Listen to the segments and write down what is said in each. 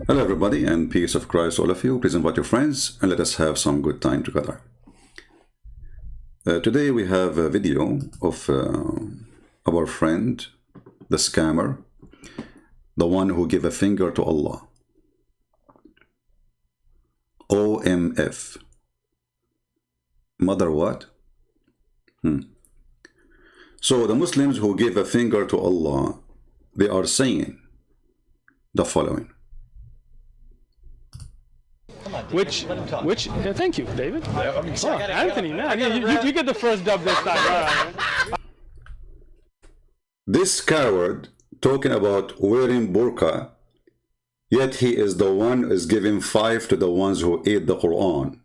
Hello everybody, and peace of Christ all of you. Please invite your friends and let us have some good time together. Today we have a video of our friend, the scammer, the one who gave a finger to Allah. OMF. Mother what? So the Muslims who give a finger to Allah, they are saying the following. Thank you, David. Anthony, man, you get the first dub this time. All right. This coward talking about wearing burqa, yet he is the one who is giving 5 to the ones who ate the Quran.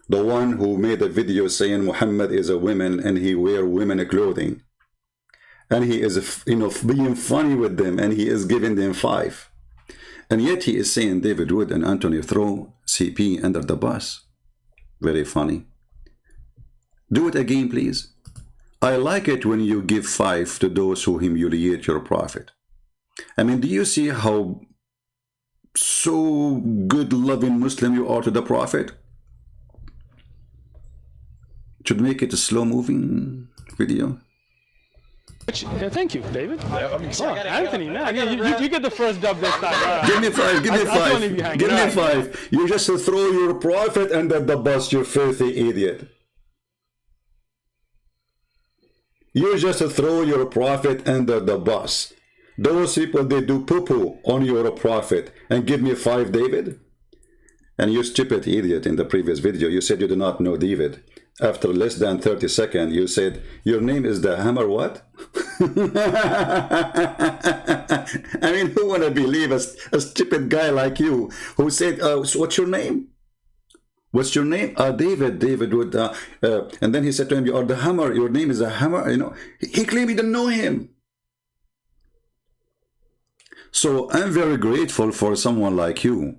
The one who made a video saying Muhammad is a woman and he wear women clothing. And he is, being funny with them, and he is giving them 5. And yet he is saying David Wood and Anthony throw CP under the bus. Very funny. Do it again, please. I like it when you give 5 to those who humiliate your prophet. I mean, do you see how so good loving Muslim you are to the prophet? Should make it a slow moving video. Thank you, David. Anthony, man, you get the first dub this time. Right. Give me 5, give me 5, give me 5. You just throw your prophet under the bus, you filthy idiot. You just throw your prophet under the bus. Those people, they do poo-poo on your prophet, and give me 5, David? And you stupid idiot, in the previous video, you said you do not know David. After less than 30 seconds, you said, your name is the hammer what? I mean, who wanna believe a stupid guy like you who said, so what's your name? What's your name? David would, and then he said to him, you are the hammer, your name is a hammer, He claimed he didn't know him. So I'm very grateful for someone like you,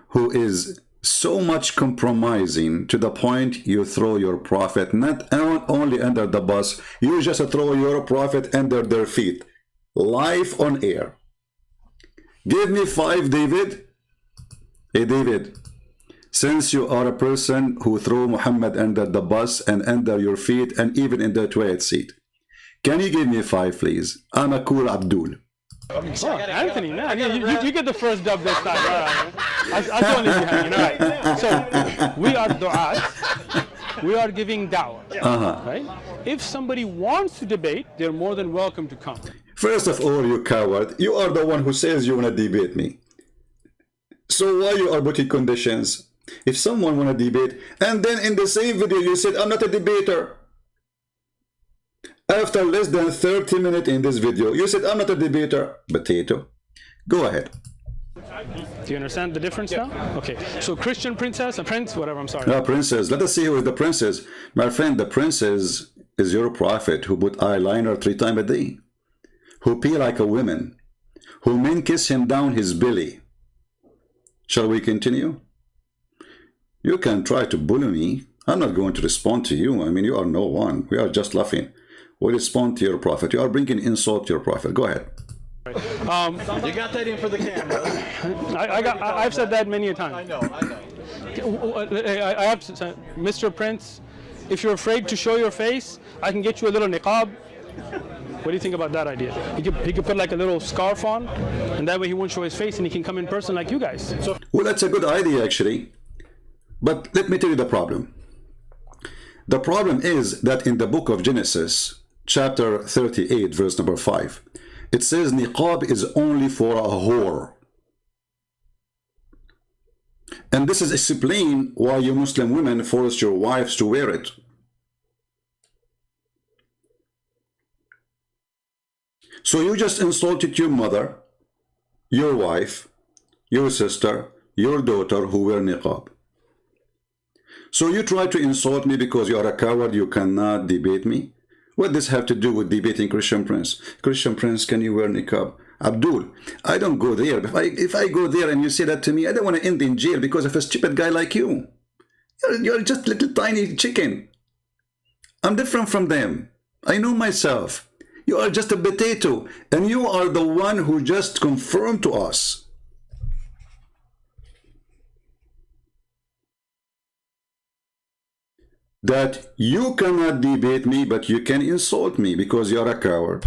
who is so much compromising to the point you throw your prophet not only under the bus, you just throw your prophet under their feet, live on air. Give me 5, David. Hey, David, since you are a person who throw Muhammad under the bus and under your feet and even in the toilet seat, can you give me 5, please? I'm a cool Abdul. Anthony, man, you get the first dub this time. All right. I'll leave you hanging. All right. So we are du'at. We are giving da'wah. Right? If somebody wants to debate, they're more than welcome to come. First of all, you coward, you are the one who says you want to debate me. So why you are putting conditions? If someone want to debate, and then in the same video you said, I'm not a debater. After less than 30 minutes in this video, you said, I'm not a debater. Potato. Go ahead. Do you understand the difference now? Okay. So Christian princess, a prince, whatever, I'm sorry. Princess. Let us see who is the princess. My friend, the princess is your prophet who put eyeliner 3 times a day, who pee like a woman, who men kiss him down his belly. Shall we continue? You can try to bully me. I'm not going to respond to you. I mean, you are no one. We are just laughing. We respond to your prophet. You are bringing insult to your prophet. Go ahead. You got that in for the camera. I've said that many a time. I know. I have to say, Mr. Prince, if you're afraid to show your face, I can get you a little niqab. What do you think about that idea? He could put like a little scarf on, and that way he won't show his face, and he can come in person like you guys. Well, that's a good idea, actually. But let me tell you the problem. The problem is that in the book of Genesis, chapter 38, verse number 5, it says niqab is only for a whore. And this is explain why you Muslim women force your wives to wear it. So you just insulted your mother, your wife, your sister, your daughter who wear niqab. So you try to insult me because you are a coward, you cannot debate me? What does this have to do with debating Christian Prince? Christian Prince, can you wear niqab? Abdul, I don't go there. If I go there and you say that to me, I don't want to end in jail because of a stupid guy like you. You're just a little tiny chicken. I'm different from them. I know myself. You are just a potato, and you are the one who just confirmed to us that you cannot debate me, but you can insult me because you're a coward.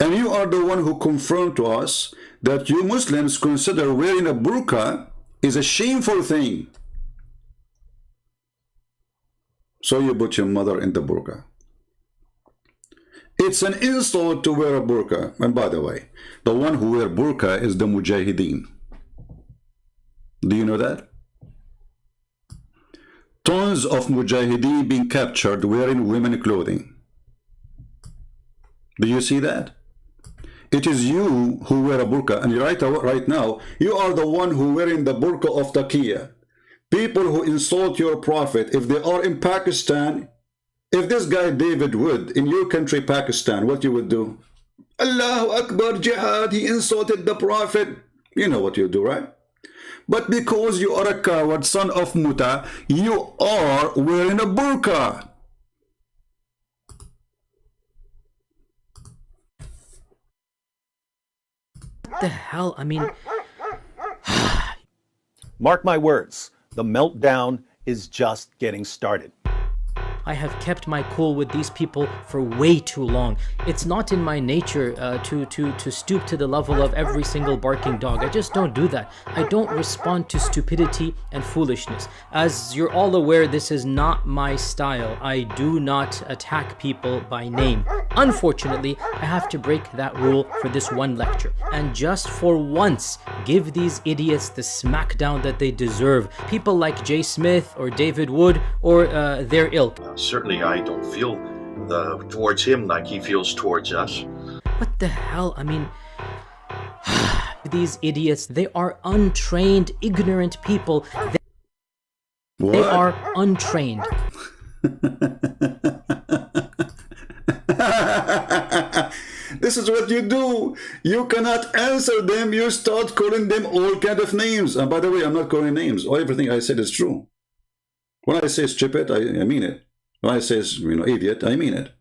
And you are the one who confirmed to us that you Muslims consider wearing a burqa is a shameful thing. So you put your mother in the burqa. It's an insult to wear a burqa. And by the way, the one who wear burqa is the mujahideen. Do you know that? Tons of mujahideen being captured wearing women clothing. Do you see that? It is you who wear a burqa, and right now, you are the one who wearing the burqa of taqiyya. People who insult your prophet, if they are in Pakistan, if this guy David Wood in your country, Pakistan, what you would do? Allahu Akbar, jihad, he insulted the prophet. You know what you do, right? But because you are a coward, son of Muta, you are wearing a burqa. What the hell? I mean... Mark my words, the meltdown is just getting started. I have kept my cool with these people for way too long. It's not in my nature to stoop to the level of every single barking dog. I just don't do that. I don't respond to stupidity and foolishness. As you're all aware, this is not my style. I do not attack people by name. Unfortunately, I have to break that rule for this one lecture. And just for once, give these idiots the smackdown that they deserve. People like Jay Smith or David Wood or their ilk. Certainly, I don't feel towards him like he feels towards us. What the hell? I mean, these idiots, they are untrained, ignorant people. They are untrained. This is what you do. You cannot answer them. You start calling them all kind of names. And by the way, I'm not calling names. Everything I said is true. When I say stupid, I mean it. When I say, idiot, I mean it.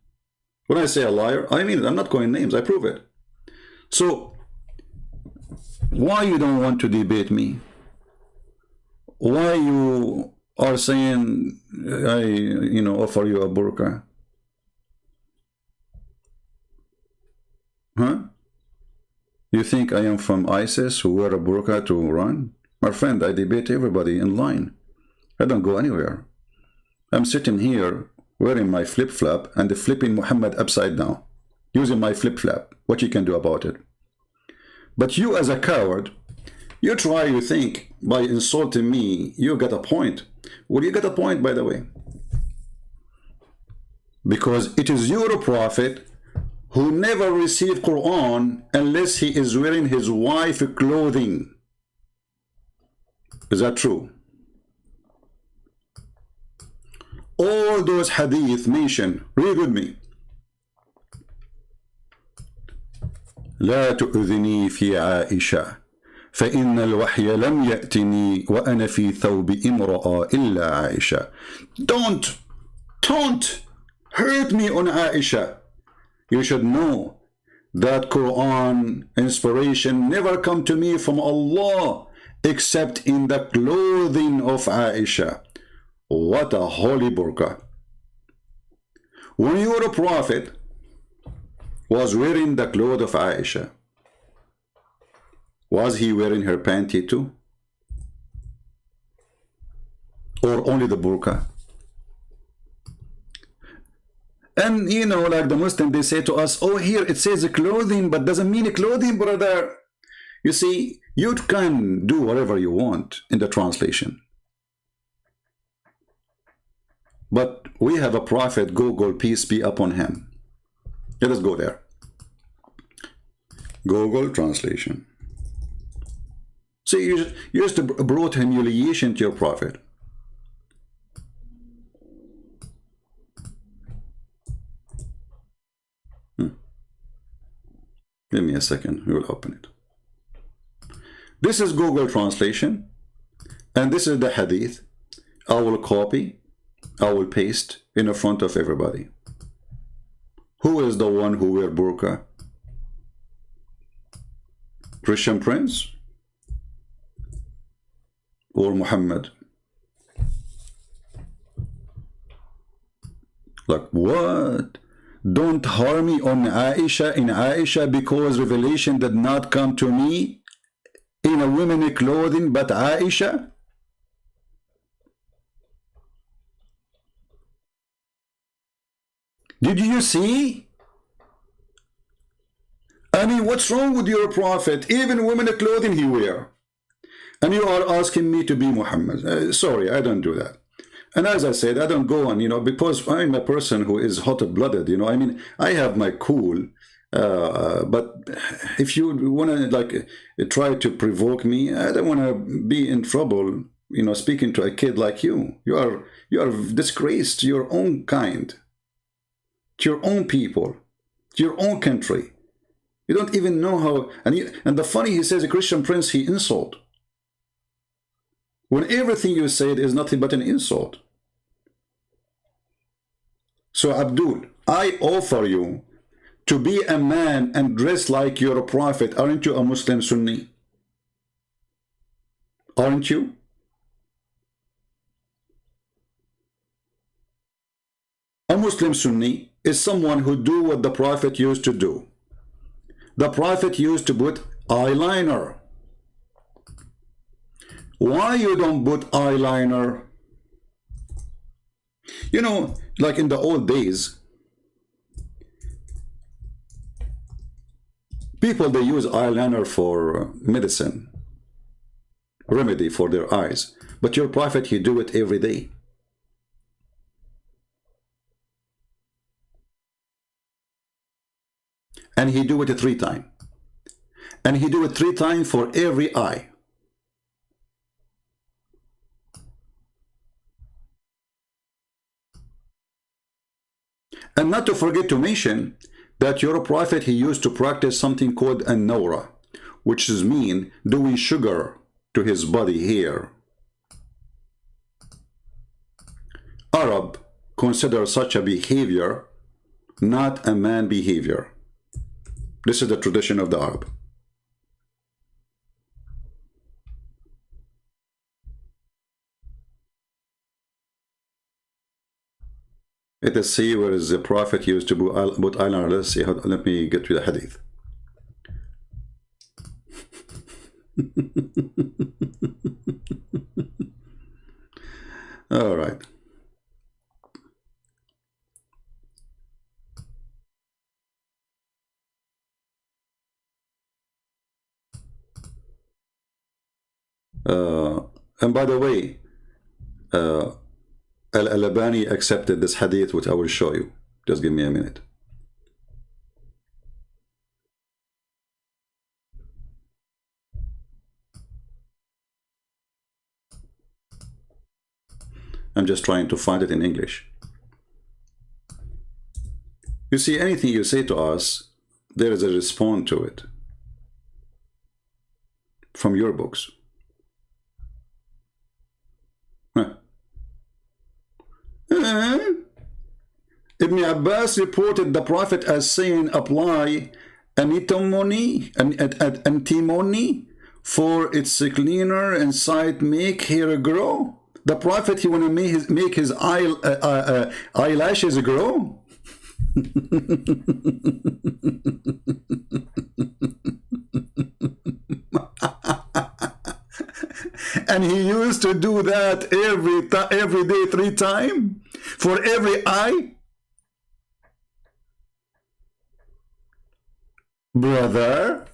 When I say a liar, I mean it. I'm not calling names. I prove it. So, why you don't want to debate me? Why you are saying I, offer you a burqa? Huh? You think I am from ISIS who wear a burqa to run? My friend, I debate everybody in line. I don't go anywhere. I'm sitting here wearing my flip-flop and flipping Muhammad upside down, using my flip-flop. What you can do about it? But you as a coward, you think by insulting me, you get a point. Well, you get a point, by the way. Because it is your prophet who never received Quran unless he is wearing his wife clothing. Is that true? All those hadith mention, read with me. لا تؤذني في عائشة فإن الوحي لم يأتني وأنا في ثوب امرأة إلا عائشة. Don't hurt me on Aisha. You should know that Quran inspiration never come to me from Allah except in the clothing of Aisha. What a holy burqa. When your prophet was wearing the clothes of Aisha, was he wearing her panty too? Or only the burqa? And like the Muslim, they say to us, oh, here it says clothing, but doesn't mean clothing, brother. You see, you can do whatever you want in the translation. But we have a prophet, Google, peace be upon him. Let us go there. Google translation. See, you just brought humiliation to your prophet. Give me a second, we will open it. This is Google translation, and this is the hadith. I will copy I will paste in the front of everybody. Who is the one who wear burqa? Christian Prince or Muhammad? Like, what? Don't harm me on Aisha in Aisha because revelation did not come to me in a woman's clothing, but Aisha? Did you see? I mean, what's wrong with your prophet? Even women's clothing he wear. And you are asking me to be Muhammad. Sorry, I don't do that. And as I said, I don't go on, you know, because I'm a person who is hot-blooded, you know. I mean, I have my cool, but if you want to, like, try to provoke me, I don't want to be in trouble, you know, speaking to a kid like you. You are disgraced to your own kind, to your own people, to your own country. You don't even know how, and the funny, he says a Christian Prince, he insult. When everything you said is nothing but an insult. So Abdul, I offer you to be a man and dress like your prophet. Aren't you a Muslim Sunni? Aren't you? A Muslim Sunni is someone who do what the prophet used to do. The prophet used to put eyeliner. Why you don't put eyeliner? You know, like in the old days, people, they use eyeliner for medicine, remedy for their eyes. But your prophet, he do it every day. And he do it 3 times. And he do it 3 times for every eye. And not to forget to mention that your prophet, he used to practice something called an-nawra, which is mean doing sugar to his body hair. Arab consider such a behavior not a man behavior. This is the tradition of the Arab. Let us see where is the prophet used to put eyeliner. Let's see. Let me get to the hadith. All right. And by the way, Al-Albani accepted this hadith, which I will show you. Just give me a minute. I'm just trying to find it in English. You see, anything you say to us, there is a response to it from your books. Ibn Abbas reported the Prophet as saying, apply antimony for its cleaner and sight make hair grow. The Prophet, he want to make his eyelashes grow. And he used to do that every day 3 times for every eye. Brother,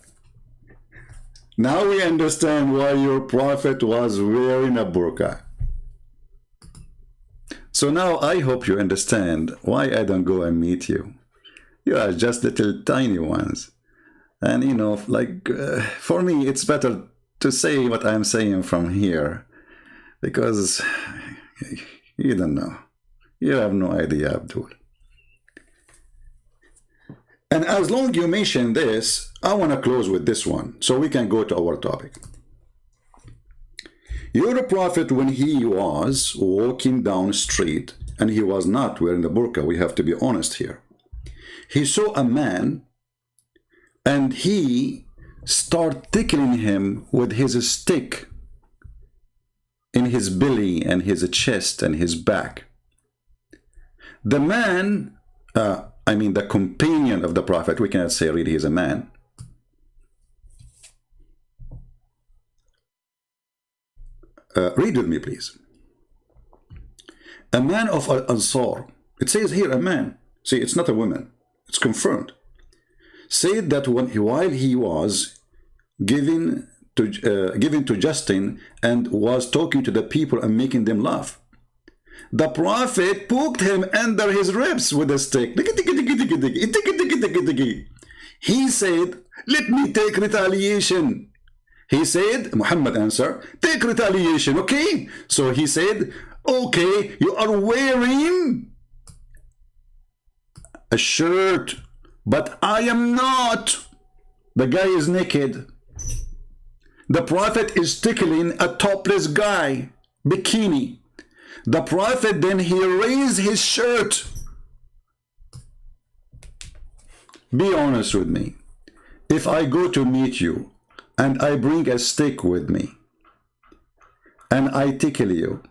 now we understand why your prophet was wearing a burqa. So now I hope you understand why I don't go and meet you. You are just little tiny ones. And you know, like, for me, it's better to say what I'm saying from here, because you don't know. You have no idea, Abdul. And as long as you mention this, I want to close with this one, so we can go to our topic. Your prophet, when he was walking down the street and he was not wearing the burqa. We have to be honest here. He saw a man, and he started tickling him with his stick in his belly and his chest and his back. The man, I mean the companion of the Prophet, we cannot say really he's a man. Read with me, please. A man of Ansar. It says here a man. See, it's not a woman. It's confirmed. Said that while he was given to Justin and was talking to the people and making them laugh, the Prophet poked him under his ribs with a stick. He said, "Let me take retaliation." He said, Muhammad answered, "Take retaliation, okay?" So he said, "Okay, you are wearing a shirt, but I am not." The guy is naked. The Prophet is tickling a topless guy, bikini. The Prophet then he raised his shirt. Be honest with me. If I go to meet you and I bring a stick with me and I tickle you,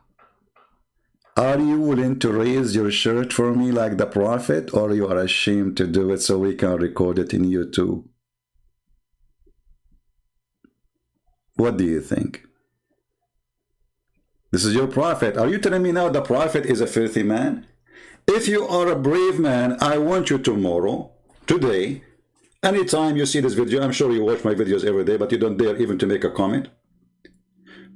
are you willing to raise your shirt for me like the Prophet, or you are ashamed to do it so we can record it in YouTube? What do you think? This is your Prophet. Are you telling me now the Prophet is a filthy man? If you are a brave man, I want you tomorrow, today, anytime you see this video, I'm sure you watch my videos every day, but you don't dare even to make a comment,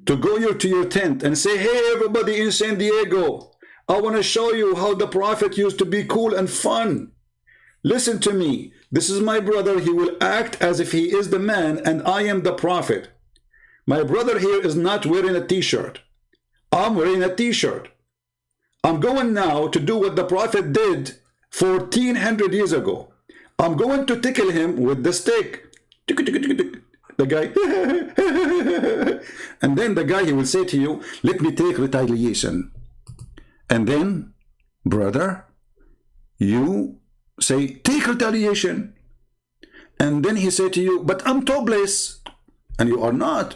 to go to your tent and say, "Hey everybody in San Diego, I want to show you how the Prophet used to be cool and fun. Listen to me. This is my brother. He will act as if he is the man and I am the Prophet. My brother here is not wearing a t-shirt. I'm wearing a t-shirt. I'm going now to do what the Prophet did 1400 years ago. I'm going to tickle him with the stick." The guy, and then the guy, he will say to you, "Let me take retaliation." And then, brother, you say, "Take retaliation." And then he say to you, "But I'm topless," and you are not.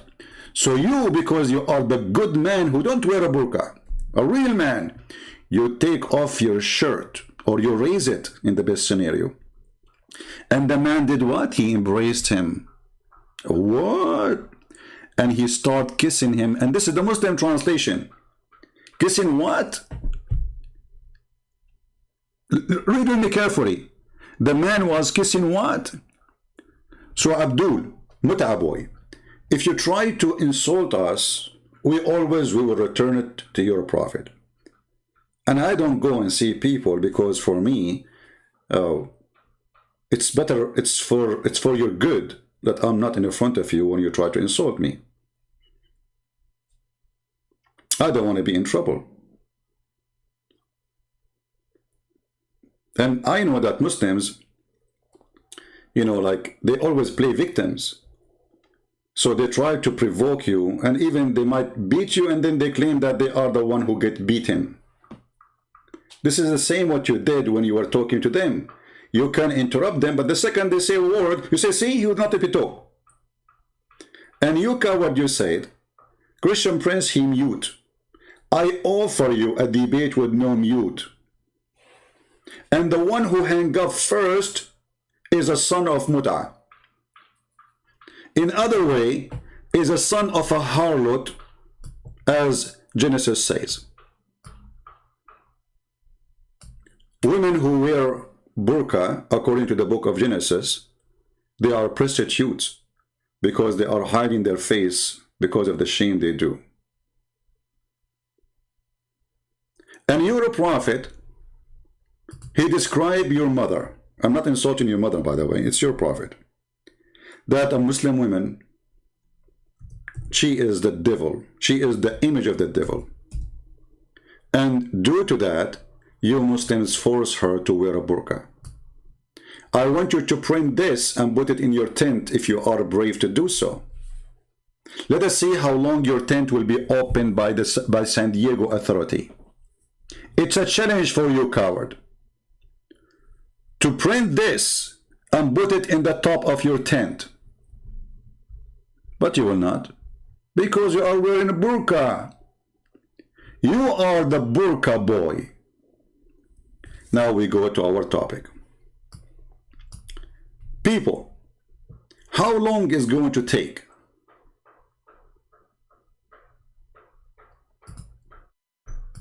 So you, because you are the good man who don't wear a burqa, a real man, you take off your shirt, or you raise it in the best scenario. And the man did what? He embraced him. What? And he started kissing him. And this is the Muslim translation. Kissing what? Read with me carefully. The man was kissing what? So Abdul, Mut'a boy, if you try to insult us, we will return it to your Prophet. And I don't go and see people, because for me, it's better, it's for your good that I'm not in front of you when you try to insult me. I don't want to be in trouble. And I know that Muslims, you know, like, they always play victims. So they try to provoke you, and even they might beat you, and then they claim that they are the one who get beaten. This is the same what you did when you were talking to them. You can interrupt them, but the second they say a word, you say, "See, he would not pito." And you what you said, Christian Prince, he mute. I offer you a debate with no mute. And the one who hang up first is a son of Mut'a. In other way, is a son of a harlot, as Genesis says. Women who wear burqa, according to the book of Genesis, they are prostitutes because they are hiding their face because of the shame they do. And you're a prophet. He described your mother. I'm not insulting your mother, by the way. It's your prophet. That a Muslim woman, she is the devil. She is the image of the devil. And due to that, you Muslims force her to wear a burqa. I want you to print this and put it in your tent if you are brave to do so. Let us see how long your tent will be opened by San Diego Authority. It's a challenge for you, coward, to print this and put it in the top of your tent. But you will not, because you are wearing a burqa. You are the burqa boy. Now we go to our topic. People, how long is going to take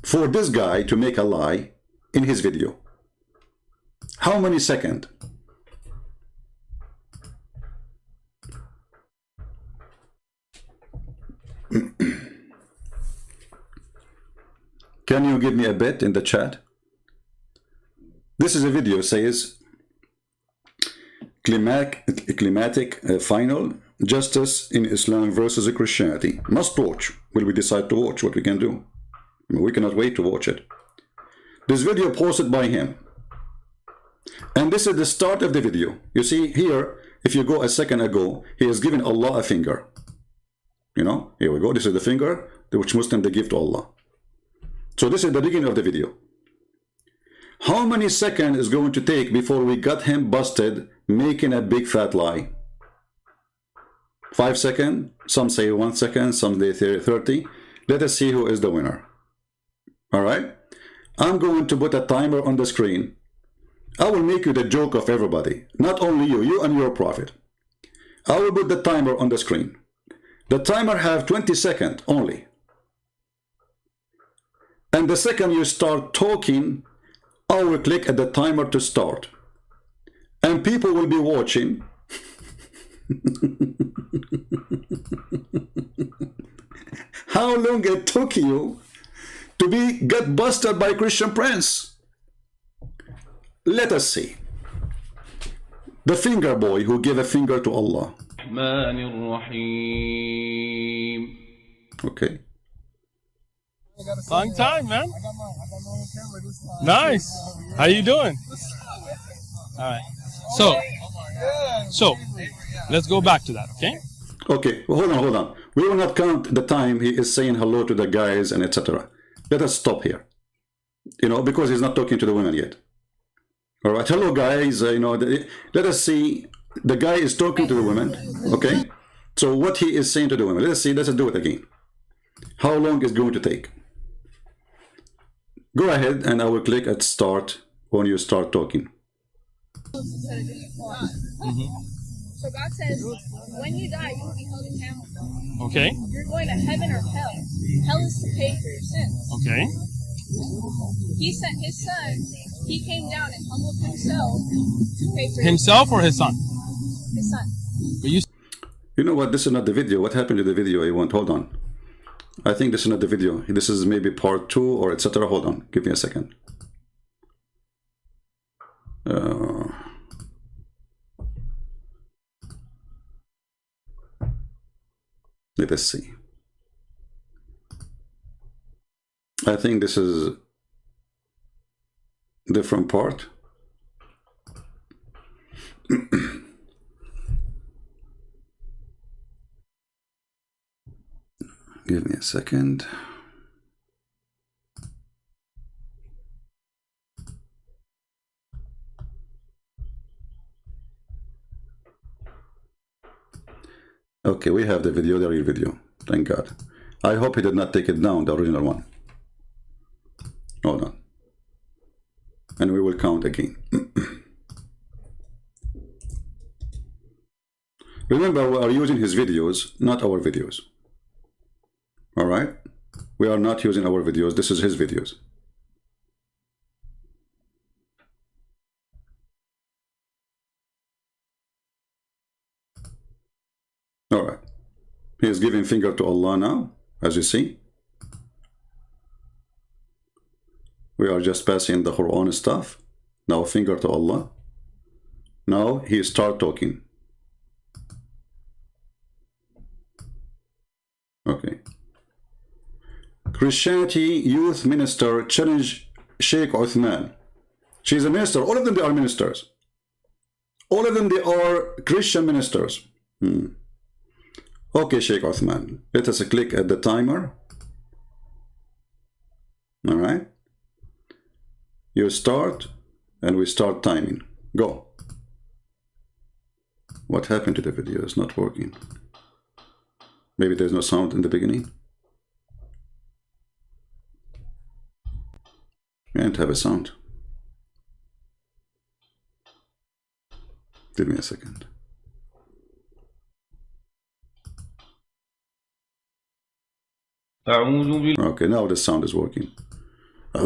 for this guy to make a lie in his video? How many seconds? Can you give me a bet in the chat? This is a video, says climatic final justice in Islam versus Christianity. Must watch. Will we decide to watch? What we can do? I mean, we cannot wait to watch it. This video posted by him. And this is the start of the video. You see here, if you go a second ago, he has given Allah a finger. You know, here we go. This is the finger which Muslims they give to Allah. So this is the beginning of the video. How many seconds is going to take before we got him busted making a big fat lie? 5 seconds? Some say 1 second, some say 30. Let us see who is the winner. Alright? I'm going to put a timer on the screen. I will make you the joke of everybody. Not only you and your prophet. I will put the timer on the screen. The timer have 20 seconds only. And the second you start talking, I will click at the timer to start. And people will be watching. How long it took you to get busted by Christian Prince? Let us see. The finger boy who gave a finger to Allah. Okay. Long time, man. Nice. How you doing? All right. So, let's go back to that, okay? Okay, well, hold on. We will not count the time he is saying hello to the guys and etc. Let us stop here. You know, because he's not talking to the women yet. All right, hello guys. Let us see. The guy is talking to the women. Okay. So what he is saying to the women. Let us see. Let's do it again. How long is it going to take? Go ahead, and I will click at start when you start talking. So God says, when you die, you will be held in hell. Okay. You're going to heaven or hell. Hell is to pay for your sins. Okay. He sent his son. He came down and humbled himself to pay for Himself or his son? his son. But You know what? This is not the video. What happened to the video I want? Hold on. I think this is not the video. This is maybe part 2 or etc. Hold on. Give me a second. Let us see. I think this is a different part. Give me a second. Okay, we have the video, the real video. Thank God. I hope he did not take it down, the original one. Hold on. And we will count again. Remember, we are using his videos, not our videos. All right? We are not using our videos. This is his videos. All right. He is giving finger to Allah now, as you see. We are just passing the Quran stuff. Now finger to Allah. Now he start talking. Okay. Christianity youth minister challenge Sheikh Uthman. She's a minister. All of them, they are ministers. All of them, they are Christian ministers. Okay, Sheikh Uthman. Let us click at the timer. All right. You start, and we start timing. Go. What happened to the video? It's not working. Maybe there's no sound in the beginning. Can't have a sound. Give me a second. Okay, now the sound is working. The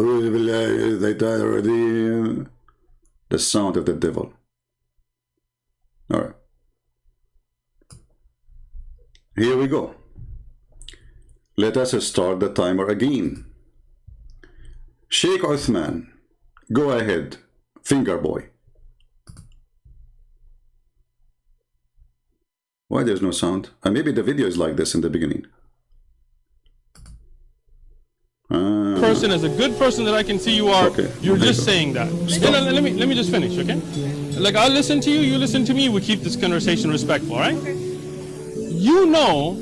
sound of the devil. All right. Here we go. Let us start the timer again. Sheikh Uthman, go ahead. Finger boy. Why there's no sound? Maybe the video is like this in the beginning. Person as a good person that I can see you are. Okay. You're just saying that. Let me just finish, okay? Like, I'll listen to you, you listen to me, we keep this conversation respectful, all right? You know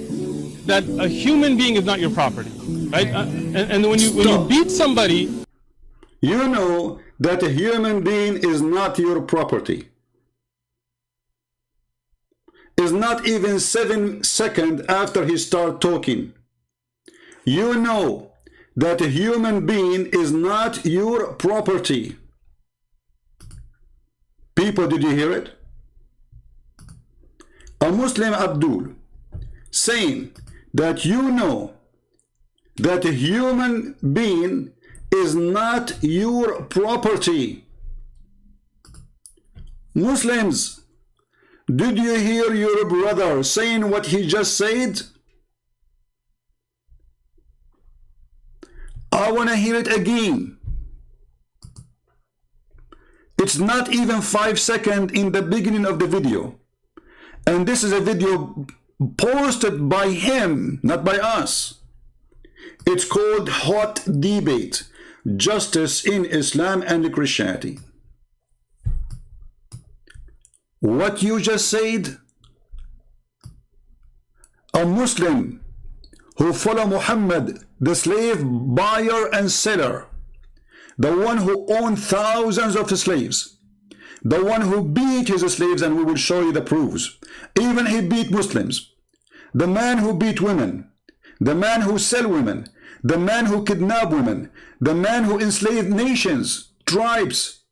that a human being is not your property, right? And when you beat somebody, you know that a human being is not your property. Is not even 7 seconds after he start talking. You know that a human being is not your property. People, did you hear it? A Muslim Abdul saying that you know that a human being is not your property. Muslims, did you hear your brother saying what he just said? I want to hear it again. It's not even 5 seconds in the beginning of the video. And this is a video posted by him, not by us. It's called Hot Debate, Justice in Islam and Christianity. What you just said, a Muslim who follow Muhammad, the slave buyer and seller, the one who owned thousands of slaves, the one who beat his slaves, and we will show you the proofs. Even he beat Muslims. The man who beat women, the man who sell women, the man who kidnap women, the man who enslaved nations, tribes.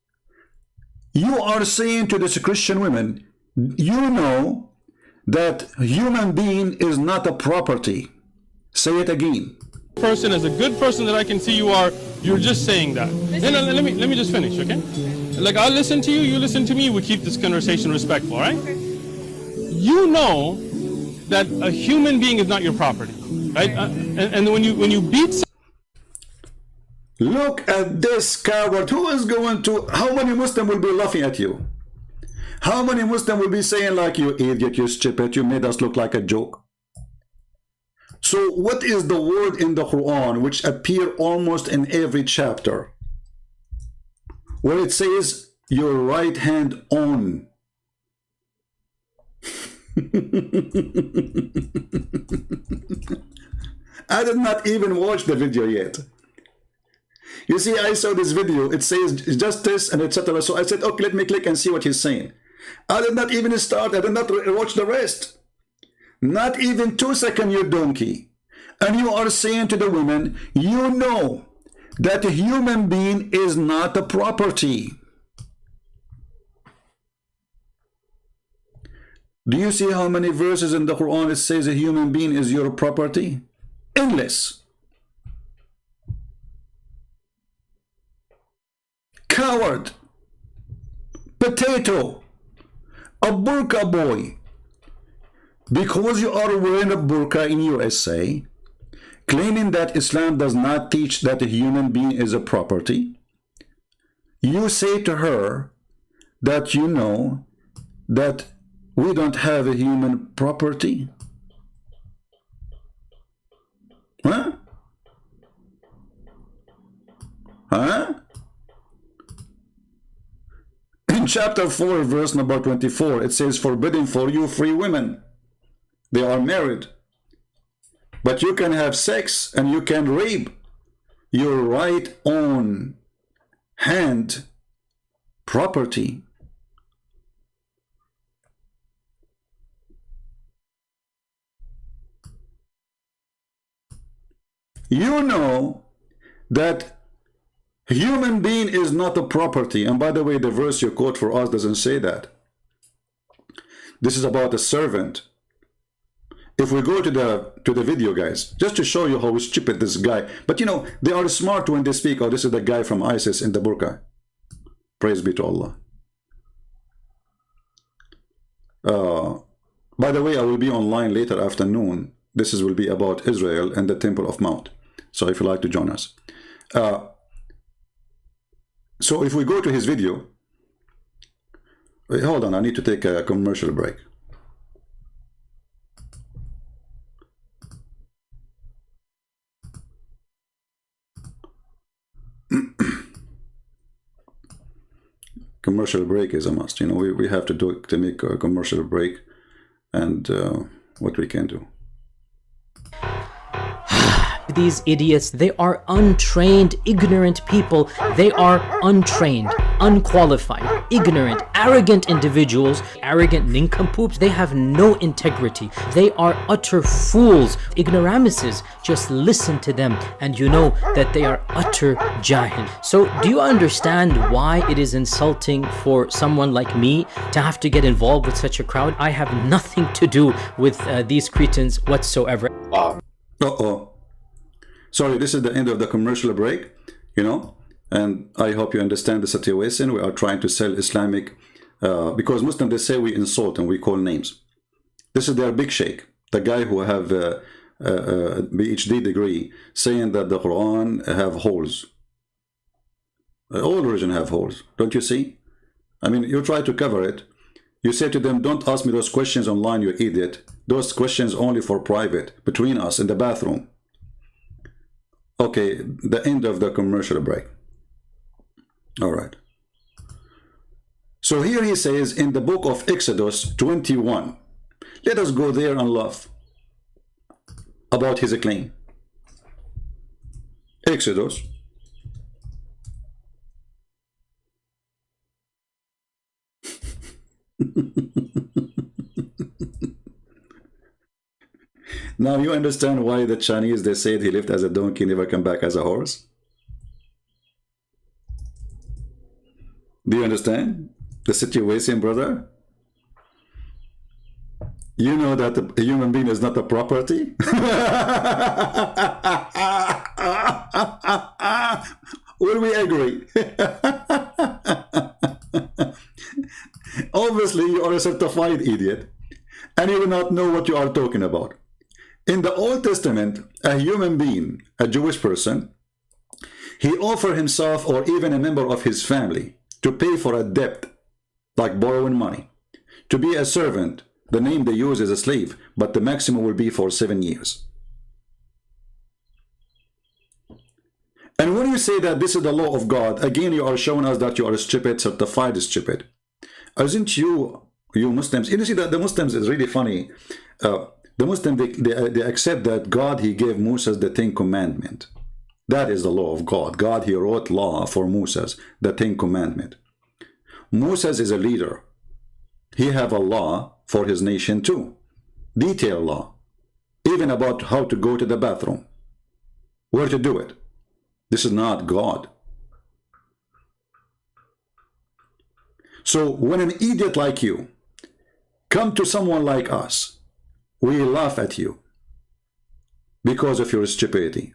You are saying to this Christian women, you know that human being is not a property. Say it again. Person as a good person that I can see you are, you're just saying that. Let me just finish, okay? Like, I'll listen to you, you listen to me, we keep this conversation respectful, all right? You know that a human being is not your property, right? And when you beat look at this coward. Who is going to, how many Muslims will be laughing at you? How many Muslims will be saying like, you idiot, you stupid, you made us look like a joke? So what is the word in the Quran which appear almost in every chapter, where it says your right hand on? I did not even watch the video yet. You see, I saw this video, it says justice and etc. So I said, okay, let me click and see what he's saying. I did not even start, I did not watch the rest. Not even 2 seconds, you donkey. And you are saying to the women, you know that a human being is not a property. Do you see how many verses in the Quran it says a human being is your property? Endless. Coward. Potato. A burqa boy. Because you are wearing a burqa in USA, claiming that Islam does not teach that a human being is a property, you say to her that you know that we don't have a human property. Huh? Huh? In chapter 4, verse number 24, it says, forbidden for you free women. They are married. But you can have sex and you can rape your right on. hand property. You know that human being is not a property. And by the way, the verse you quote for us doesn't say that. This is about a servant. If we go to the video, guys, just to show you how stupid this guy, but you know, they are smart when they speak. Oh, this is the guy from ISIS in the burqa. Praise be to Allah. By the way, I will be online later afternoon. This will be about Israel and the Temple of Mount. So if you like to join us. So if we go to his video, wait, hold on, I need to take a commercial break. Commercial break is a must. You know, we have to do it to make a commercial break, and what we can do. These idiots, they are untrained, ignorant people. They are untrained, unqualified, ignorant, arrogant individuals, arrogant nincompoops. They have no integrity. They are utter fools, ignoramuses. Just listen to them and you know that they are utter jahil. So do you understand why it is insulting for someone like me to have to get involved with such a crowd? I have nothing to do with these cretins whatsoever. Uh-oh. Sorry, this is the end of the commercial break, you know, and I hope you understand the situation. We are trying to sell Islamic, because Muslims, they say we insult and we call names. This is their big sheikh, the guy who have a PhD degree, saying that the Quran have holes. All religion have holes, don't you see? I mean, you try to cover it. You say to them, don't ask me those questions online, you idiot. Those questions only for private, between us in the bathroom. Okay, the end of the commercial break. All right. So here he says in the book of Exodus 21. Let us go there and laugh about his claim. Exodus. Now you understand why the Chinese, they said he lived as a donkey, never come back as a horse? Do you understand the situation, brother? You know that a human being is not a property? Will we agree? Obviously, you are a certified idiot, and you will not know what you are talking about. In the Old Testament, a human being, a Jewish person, he offered himself or even a member of his family to pay for a debt, like borrowing money, to be a servant. The name they use is a slave, but the maximum will be for 7 years. And when you say that this is the law of God, again, you are showing us that you are stupid, certified stupid. Isn't you Muslims? You see that the Muslims is really funny. The Muslims, they accept that God, he gave Moses the 10 Commandments. That is the law of God. God, he wrote law for Moses, the 10 Commandments. Moses is a leader. He have a law for his nation too. Detailed law. Even about how to go to the bathroom. Where to do it. This is not God. So when an idiot like you come to someone like us, we laugh at you because of your stupidity.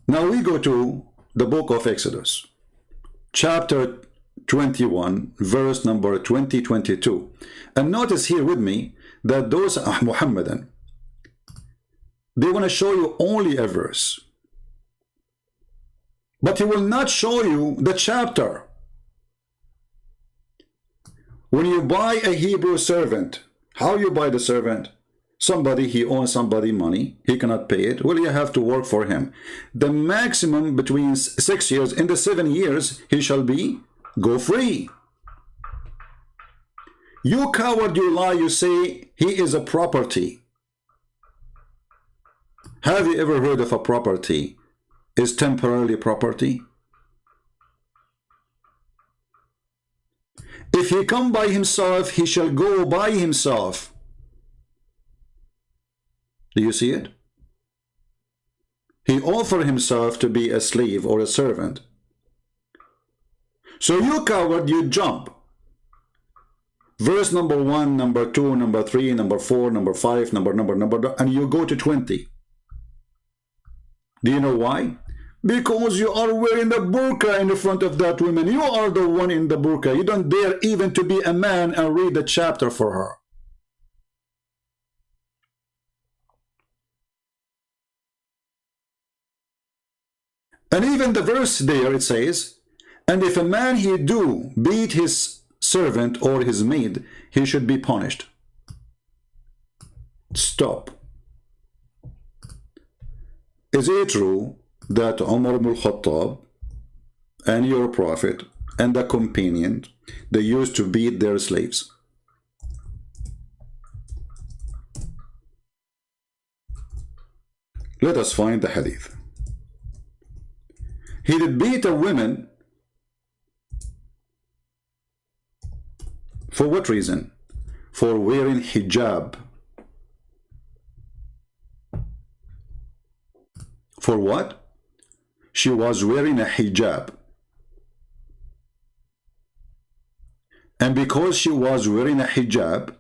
Now we go to the book of Exodus, chapter 21, verse number 22. And notice here with me that those Muhammadan, they want to show you only a verse, but he will not show you the chapter. When you buy a Hebrew servant, how you buy the servant? Somebody, he owns somebody money, he cannot pay it. Well, you have to work for him. The maximum between 6 years, in the 7 years, he shall go free. You coward, you lie, you say he is a property. Have you ever heard of a property is temporarily property? If he come by himself, he shall go by himself. Do you see it? He offered himself to be a slave or a servant. So you coward, you jump. Verse number 1, number 2, number 3, number 4, number 5, number, and you go to 20. Do you know why? Because you are wearing the burqa in the front of that woman. You are the one in the burqa. You don't dare even to be a man and read the chapter for her. And even the verse there, it says, and if a man he do beat his servant or his maid, he should be punished. Stop. Is it true that Umar ibn al-Khattab and your prophet and the companion, they used to beat their slaves? Let us find the hadith. He did beat a woman. For what reason? For wearing hijab. For what? She was wearing a hijab. And because she was wearing a hijab,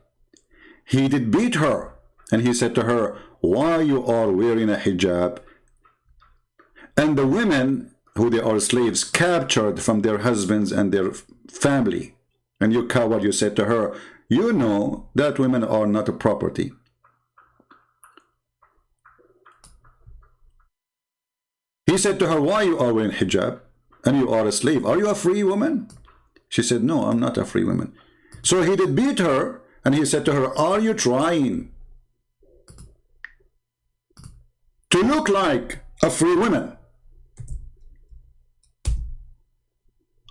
he did beat her. And he said to her, why you are wearing a hijab? And the women, who they are slaves, captured from their husbands and their family. And you coward, you said to her, you know that women are not a property. He said to her, why you are wearing hijab and you are a slave? Are you a free woman? She said, no, I'm not a free woman. So he did beat her and he said to her, are you trying to look like a free woman?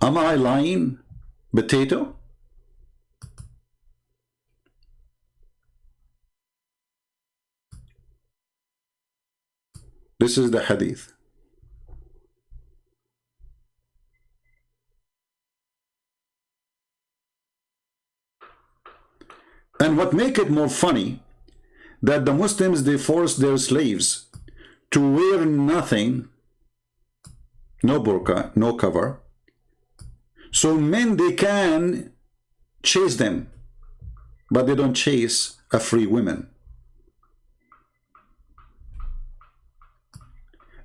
Am I lying, potato? This is the hadith. And what make it more funny, that the Muslims, they force their slaves to wear nothing, no burqa, no cover, so men, they can chase them, but they don't chase a free woman.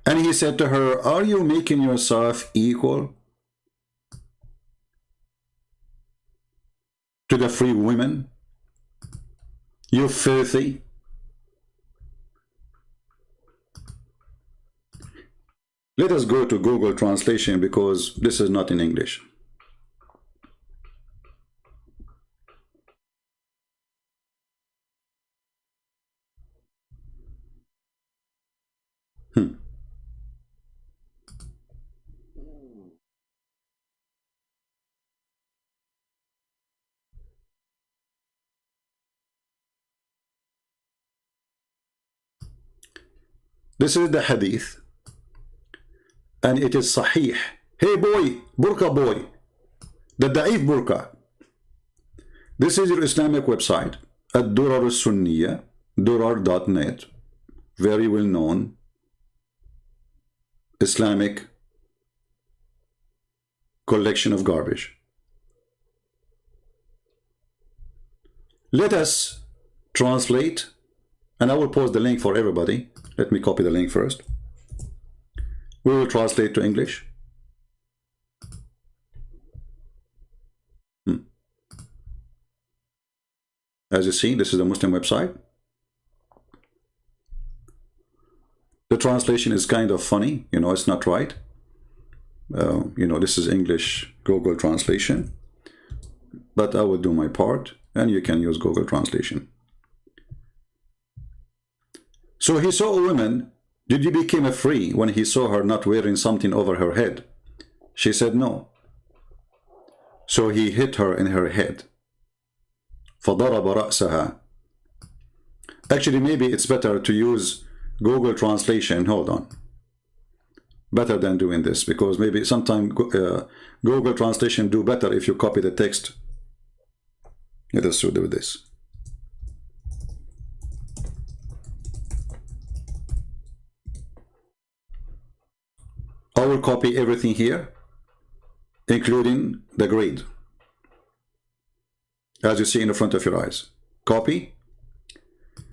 And he said to her, are you making yourself equal to the free women? You filthy. Let us go to Google Translation because this is not in English. This is the hadith, and it is sahih. Hey boy, burqa boy, the da'if burqa. This is your Islamic website, Ad-Durar Sunniya, durar.net, very well known Islamic collection of garbage. Let us translate, and I will post the link for everybody. Let me copy the link first. We will translate to English. As you see, this is a Muslim website. The translation is kind of funny, you know, it's not right. You know, this is English Google translation, but I will do my part, and you can use Google translation. So he saw a woman. Did you become free when he saw her not wearing something over her head? She said no. So he hit her in her head. فَضَرَبَ رَأْسَهَا. Actually, maybe it's better to use Google translation. Hold on. Better than doing this, because maybe sometimes Google translation do better if you copy the text Let us do this. I will copy everything here, including the grade, as you see in the front of your eyes. Copy.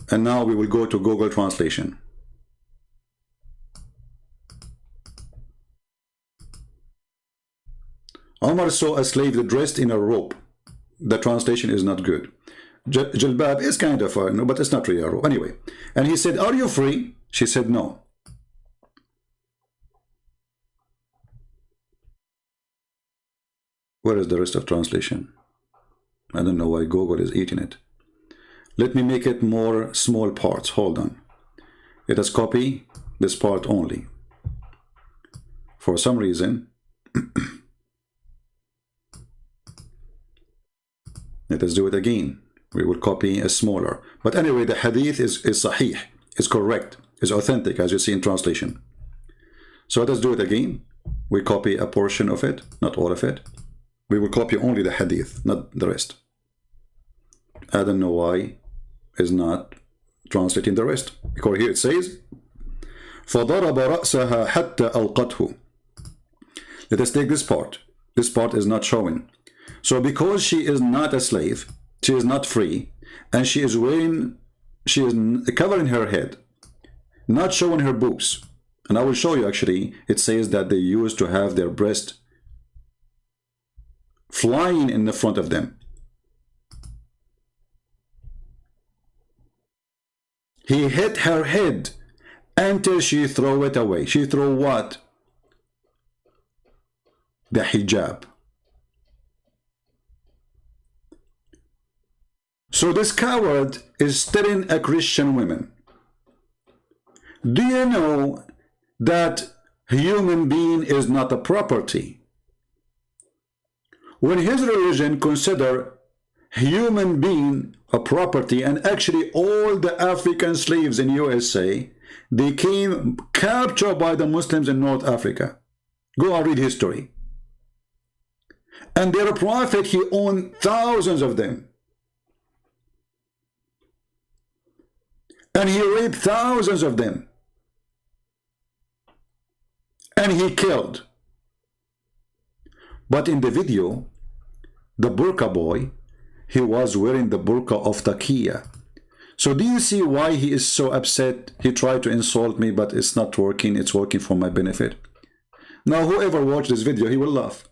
And now we will go to Google Translation. Omar saw a slave dressed in a robe. The translation is not good. Jilbab is kind of no, but it's not really a robe. Anyway, and he said, "Are you free?" She said, "No." Where is the rest of translation? I don't know why Google is eating it. Let me make it more small parts. Hold on. Let us copy this part only. For some reason, let us do it again. We will copy a smaller. But anyway, the hadith is sahih, is correct, is authentic, as you see in translation. So let us do it again. We copy a portion of it, not all of it. We will copy only the hadith, not the rest. I don't know why is not translating the rest. Because here it says, فَضَرَبَ رَأْسَهَا حَتَّى أَلْقَتْهُ. Let us take this part. This part is not showing. So because she is not a slave, she is not free, and she is covering her head, not showing her boobs. And I will show you actually, it says that they used to have their breast flying in the front of them. He hit her head until she threw it away. She threw what? The hijab. So this coward is telling a Christian woman, do you know that human being is not a property? When his religion consider human being a property, and actually all the African slaves in USA, they came captured by the Muslims in North Africa. Go and read history. And their prophet, he owned thousands of them. And he raped thousands of them. And he killed. But in the video, the burqa boy, he was wearing the burqa of taqiyya. So do you see why he is so upset? He tried to insult me, but it's not working. It's working for my benefit. Now, whoever watched this video, he will laugh.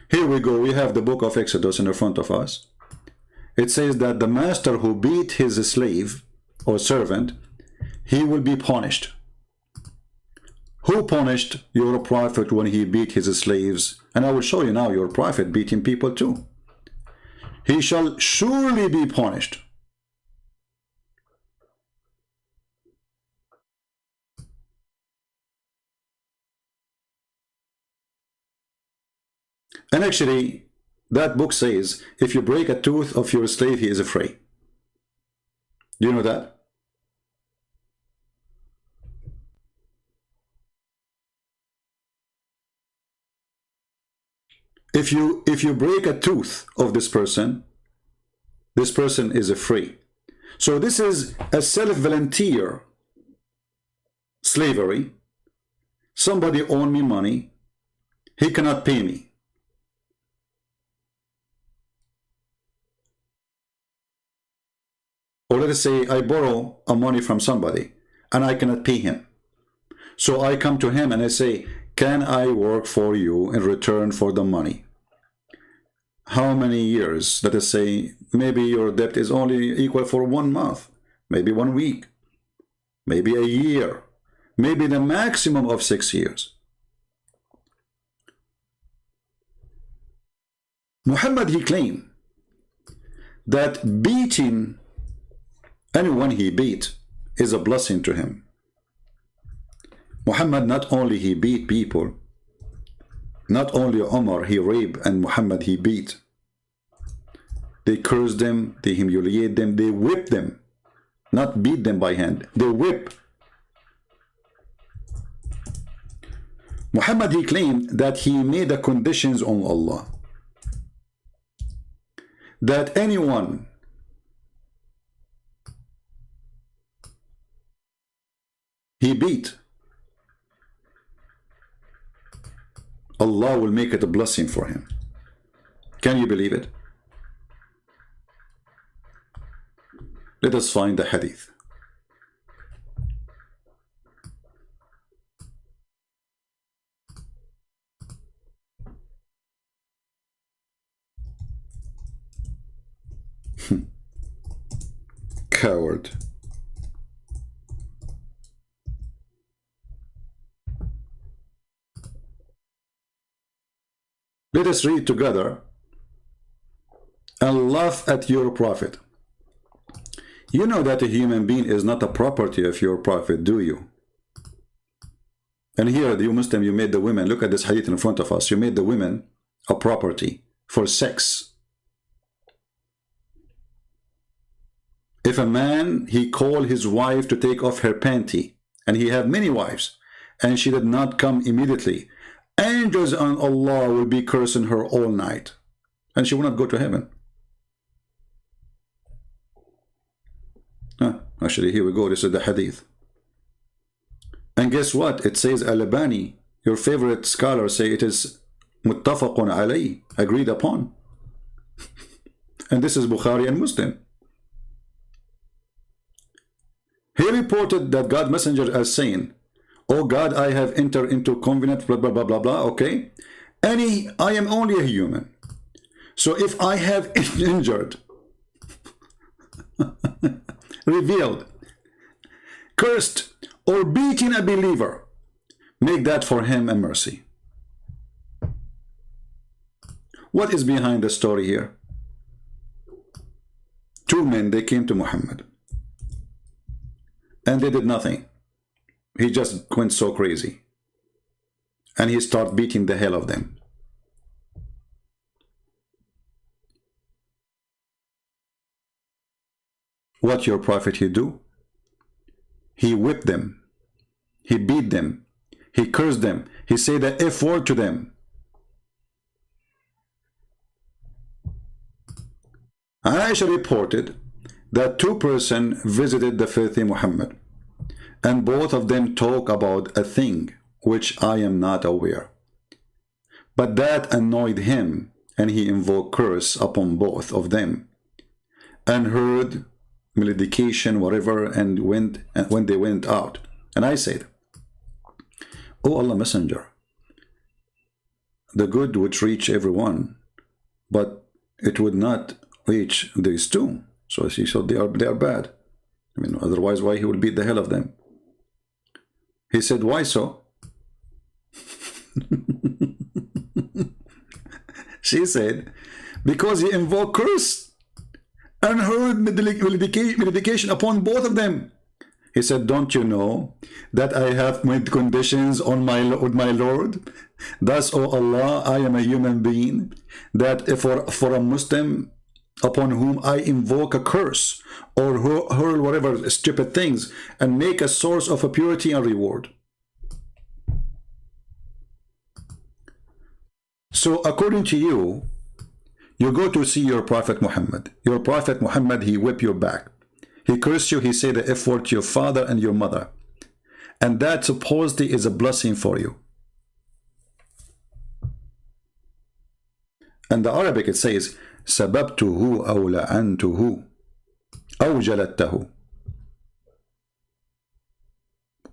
Here we go. We have the book of Exodus in the front of us. It says that the master who beat his slave or servant, he will be punished. Who punished your prophet when he beat his slaves? And I will show you now your prophet beating people too. He shall surely be punished. And actually, that book says, if you break a tooth of your slave, he is free. Do you know that? If you break a tooth of this person is free. So this is a self-volunteer slavery. Somebody owed me money. He cannot pay me. Or let us say I borrow a money from somebody and I cannot pay him. So I come to him and I say, can I work for you in return for the money? How many years? Let us say maybe your debt is only equal for 1 month, maybe 1 week, maybe a year, maybe the maximum of 6 years. Muhammad, he claimed that beating anyone he beat is a blessing to him. Muhammad, not only he beat people, not only Umar he raped, and Muhammad he beat. They cursed them, they humiliate them, they whip them, not beat them by hand, they whip. Muhammad, he claimed that he made the conditions on Allah. that anyone he beat, Allah will make it a blessing for him. Can you believe it? Let us find the hadith. Coward. Let us read together and laugh at your prophet. You know that a human being is not a property of your prophet, do you? And here, you Muslim, you made the women, look at this hadith in front of us, you made the women a property for sex. If a man, he called his wife to take off her panty, and he had many wives, and she did not come immediately, angels and Allah will be cursing her all night, and she will not go to heaven. Actually, here we go, this is the hadith. And guess what? It says, Al-Albani, your favorite scholar, say it is muttafaqun alayh, agreed upon. And this is Bukhari and Muslim. He reported that God messenger as saying, "Oh God, I have entered into covenant, blah, blah, blah, blah, blah, okay? I am only a human. So if I have injured, revealed, cursed, or beaten a believer, make that for him a mercy." What is behind the story here? Two men, they came to Muhammad. And they did nothing. He just went so crazy. And he started beating the hell of them. What your prophet he do? He whipped them. He beat them. He cursed them. He said the F word to them. Aisha reported that two persons visited the filthy Muhammad, and both of them talk about a thing which I am not aware. But that annoyed him, and he invoked curse upon both of them, and heard malediction, whatever, and when they went out. And I said, "O Allah Messenger, the good would reach everyone, but it would not reach these two." So she said they are bad. I mean, otherwise why he would beat the hell of them? He said, "Why so?" She said, "Because he invoked curse and heard malediction upon both of them." He said, "Don't you know that I have made conditions on with my Lord? Thus, O Allah, I am a human being, that if for a Muslim upon whom I invoke a curse or hurl whatever stupid things and make a source of a purity and reward." So according to you, you go to see your Prophet Muhammad. Your Prophet Muhammad, he whip your back. He cursed you, he said the F word to your father and your mother. And that supposedly is a blessing for you. And the Arabic it says, "Sababtuhu aw la'antuhu aw jaladtahu."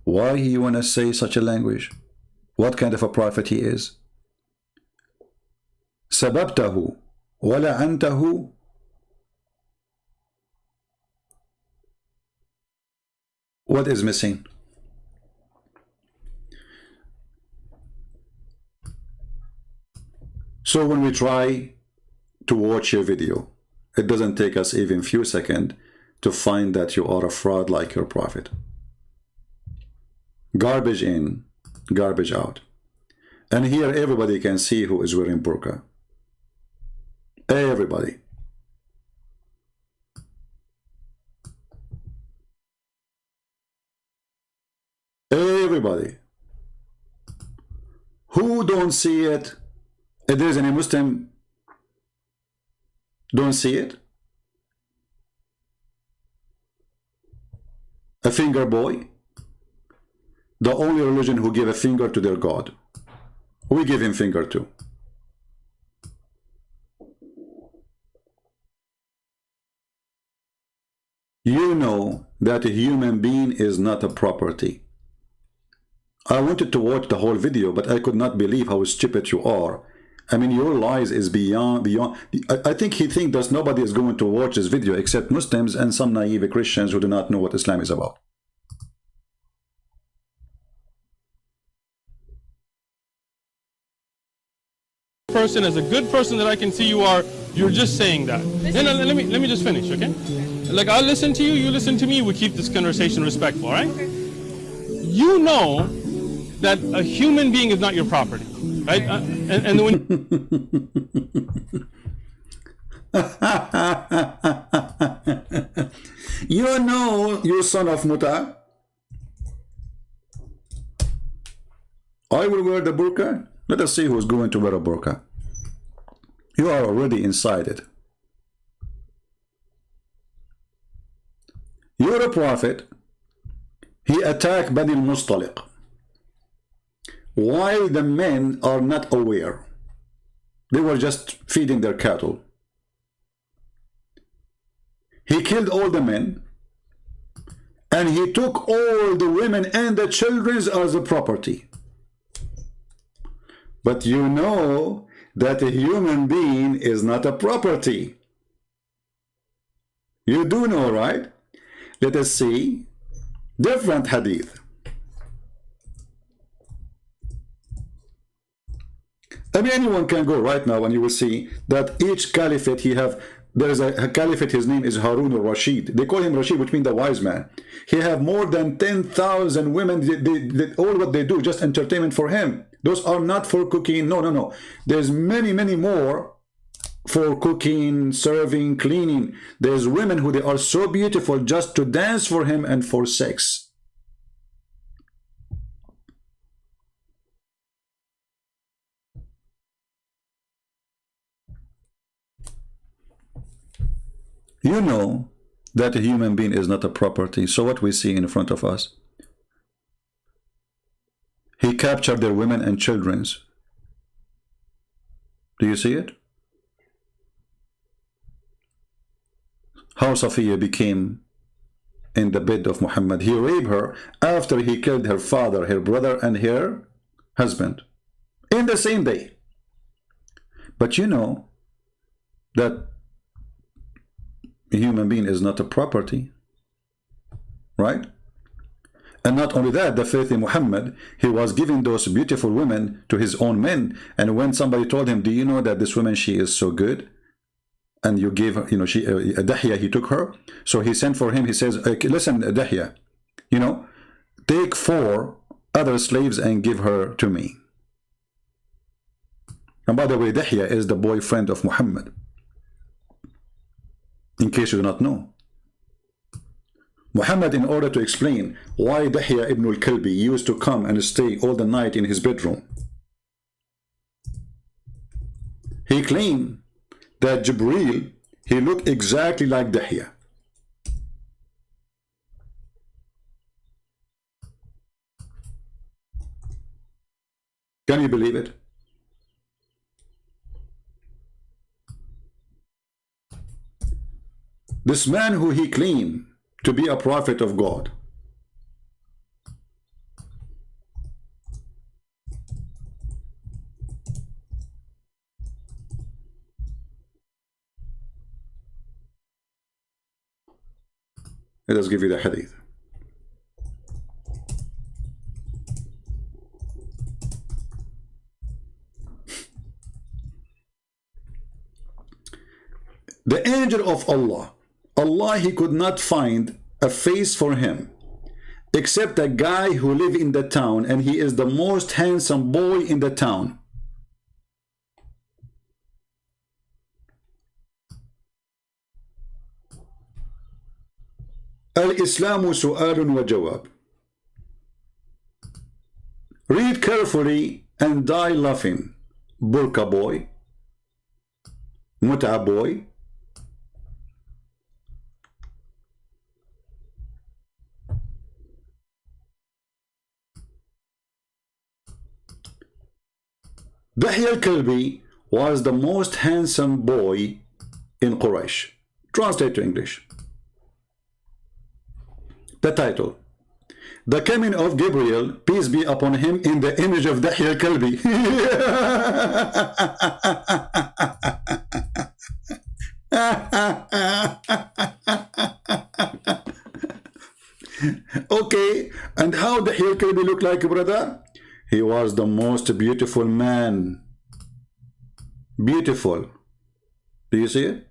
Why you want to say such a language? What kind of a prophet he is? Sababtahu wa la'antahu. What is missing? So when we try to watch your video, it doesn't take us even few seconds to find that you are a fraud like your prophet. Garbage in, garbage out. And here everybody can see who is wearing burqa. Everybody. Everybody. Who don't see it? If there's any Muslim Don't see it? A finger boy? The only religion who give a finger to their God. We give him finger too. You know that a human being is not a property. I wanted to watch the whole video, but I could not believe how stupid you are. I mean, your lies is beyond. I think he thinks that nobody is going to watch this video except Muslims and some naive Christians who do not know what Islam is about. Person, as a good person that I can see you are, you're just saying that. No, let me just finish, okay? Like, I'll listen to you, you listen to me, we keep this conversation respectful, all right? You know that a human being is not your property, right? And when you know, you son of Muta, I will wear the burqa. Let us see who's going to wear a burqa. You are already inside it. You're a prophet. He attacked Bani al-Mustaliq while the men are not aware. They were just feeding their cattle. He killed all the men and he took all the women and the children as a property. But you know that a human being is not a property. You do know, right? Let us see different hadith. I mean, anyone can go right now and you will see that each caliphate there is a caliphate, his name is Harun al-Rashid. They call him Rashid, which means the wise man. He have more than 10,000 women. All what they do, just entertainment for him. Those are not for cooking. No. There's many more for cooking, serving, cleaning. There's women who they are so beautiful just to dance for him and for sex. You know that a human being is not a property. So what we see in front of us, he captured their women and children. Do you see it? How Safiya became in the bed of Muhammad. He raped her after he killed her father, her brother, and her husband in the same day. But you know that a human being is not a property, right? And not only that, the faith in Muhammad, he was giving those beautiful women to his own men. And when somebody told him, do you know that this woman, she is so good? And you gave her, you know, she, Dahya, he took her. So he sent for him, he says, listen, Dahya, you know, take 4 other slaves and give her to me. And by the way, Dahya is the boyfriend of Muhammad. In case you do not know. Muhammad, in order to explain why Dahya ibn al-Kalbi used to come and stay all the night in his bedroom, he claimed that Jibreel, he looked exactly like Dahya. Can you believe it? This man who he claimed to be a prophet of God, let us give you the hadith. The angel of Allah, he could not find a face for him except a guy who live in the town, and he is the most handsome boy in the town. Al-Islamu su'alun wa jawab. Read carefully and die laughing. Burqa boy, Mut'a boy, Dahya al-Kalbi was the most handsome boy in Quraysh. Translate to English. The title: The coming of Gabriel, peace be upon him, in the image of Dahya al-Kalbi. Okay, and how Dahya al-Kalbi look like, brother? He was the most beautiful man. Beautiful. Do you see it?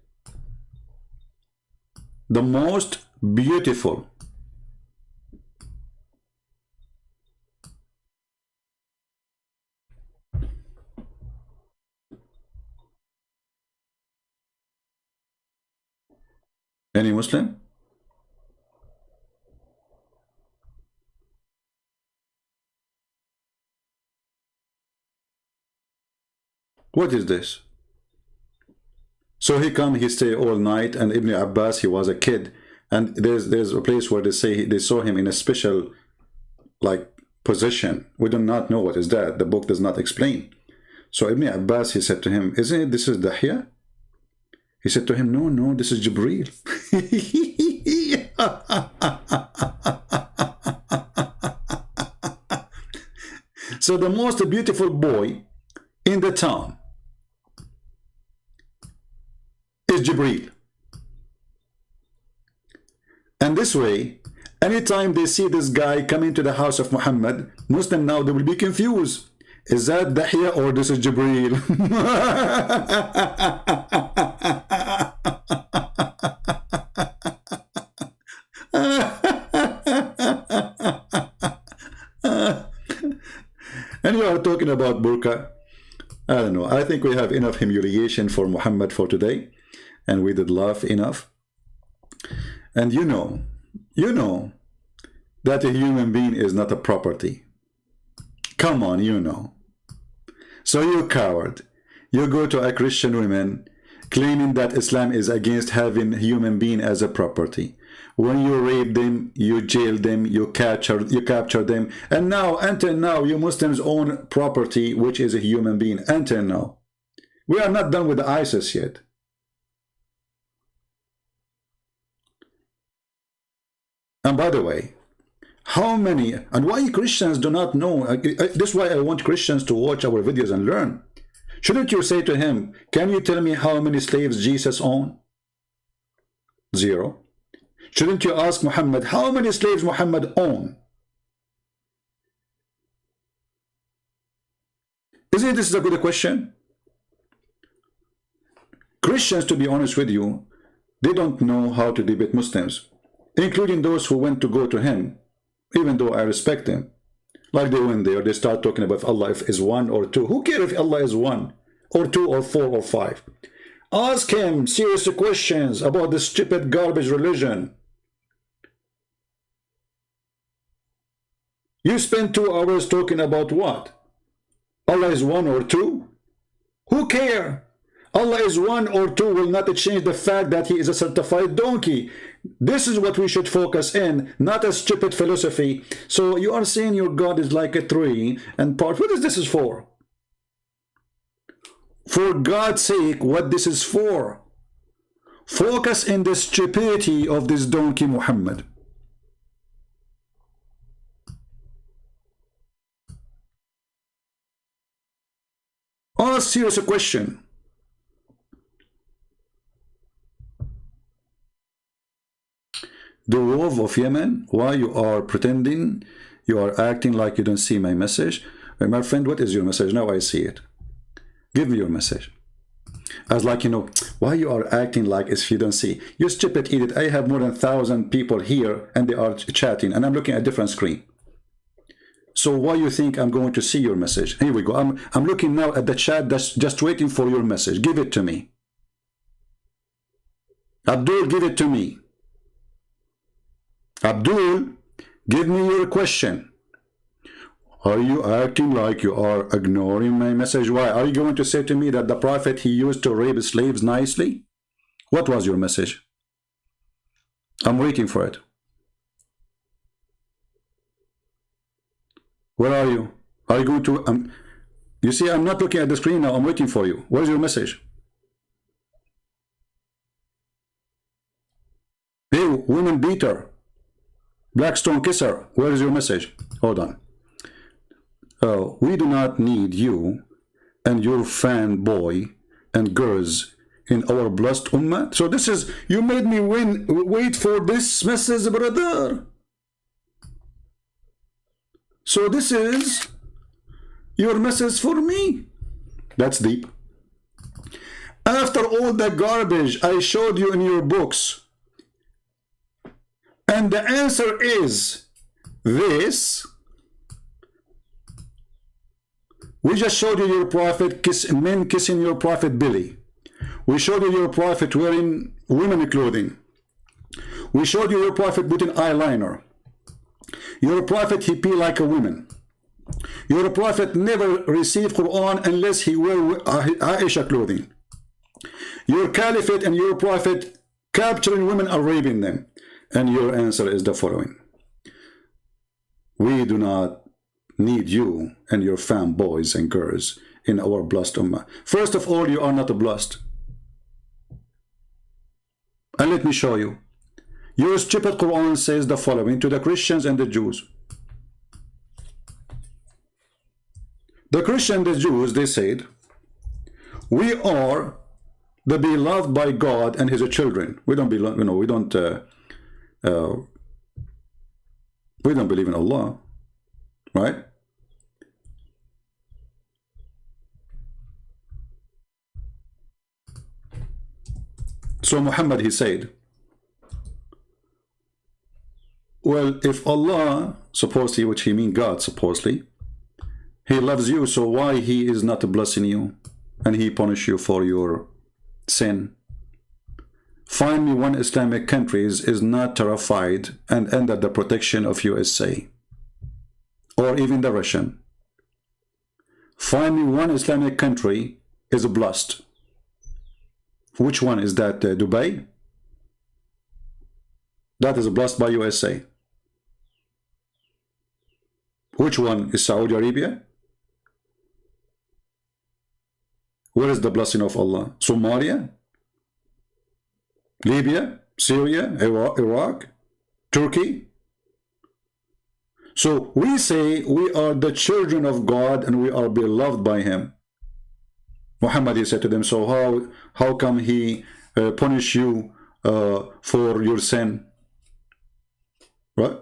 The most beautiful. Any Muslim? What is this? So he come, he stay all night, and Ibn Abbas, he was a kid, and there's a place where they say they saw him in a special like position. We do not know what is that. The book does not explain. So Ibn Abbas, he said to him, isn't it this is Dahya? He said to him, no, no, this is Jibreel. So the most beautiful boy in the town is Jibreel. And this way, anytime they see this guy coming to the house of Muhammad, Muslim now, they will be confused. Is that Dahya or this is Jibreel? And you are talking about burqa. I don't know. I think we have enough humiliation for Muhammad for today. And we did laugh enough. And you know that a human being is not a property. Come on, you know. So you coward. You go to a Christian woman claiming that Islam is against having human being as a property. When you rape them, you jail them, you capture them. And now, until now, you Muslims own property, which is a human being. Until now. We are not done with ISIS yet. And by the way, how many, and why Christians do not know, this is why I want Christians to watch our videos and learn. Shouldn't you say to him, can you tell me how many slaves Jesus owned? 0. Shouldn't you ask Muhammad, how many slaves Muhammad owned? Isn't this a good question? Christians, to be honest with you, they don't know how to debate Muslims, including those who went to go to him, even though I respect them. Like they went there, they start talking about if Allah is 1 or 2. Who cares if Allah is 1 or 2 or 4 or 5? Ask him serious questions about this stupid garbage religion. You spend 2 hours talking about what? Allah is 1 or 2? Who cares? Allah is 1 or 2 will not change the fact that he is a certified donkey. This is what we should focus in, not a stupid philosophy. So you are saying your God is like a tree and part. What is this is for? For God's sake, what this is for? Focus in the stupidity of this donkey Muhammad. Ask serious question. The wolf of Yemen, why you are pretending, you are acting like you don't see my message? My friend, what is your message? Now I see it. Give me your message. As like, you know, why you are acting like if you don't see? You stupid idiot. I have more than 1,000 people here and they are chatting and I'm looking at a different screen. So why you think I'm going to see your message? Here we go. I'm looking now at the chat that's just waiting for your message. Give it to me. Abdul, give it to me. Abdul, give me your question. Are you acting like you are ignoring my message? Why? Are you going to say to me that the Prophet, he used to rape slaves nicely? What was your message? I'm waiting for it. Where are you? Are you going to... You see, I'm not looking at the screen now. I'm waiting for you. What is your message? Hey, woman beater, Blackstone kisser, where is your message? Hold on. We do not need you and your fanboy and girls in our blessed ummah. So this is, you made me wait for this message, brother. So this is your message for me. That's deep. After all the garbage I showed you in your books, and the answer is this. We just showed you your prophet, men kissing your prophet Billy. We showed you your prophet wearing women clothing. We showed you your prophet putting eyeliner. Your prophet, he pee like a woman. Your prophet never received Quran unless he wear Aisha clothing. Your caliphate and your prophet capturing women are raping them. And your answer is the following. We do not need you and your fanboys and girls in our blessed ummah. First of all, you are not blessed. And let me show you. Your stupid Quran says the following to the Christians and the Jews. The Christians and the Jews, they said, we are the beloved by God and his children. We don't belong, we don't believe in Allah, right? So Muhammad, he said, well, if Allah, supposedly, which he means God, supposedly, he loves you, so why he is not blessing you and he punish you for your sin? Find me one Islamic country is not terrified and under the protection of USA or even the Russian. Find me one Islamic country is blessed. Which one is that? Dubai? That is blessed by USA. Which one is Saudi Arabia? Where is the blessing of Allah? Somalia? Libya? Syria? Iraq? Turkey? So we say we are the children of God and we are beloved by him. Muhammad, he said to them, so how come he punish you for your sin? Right?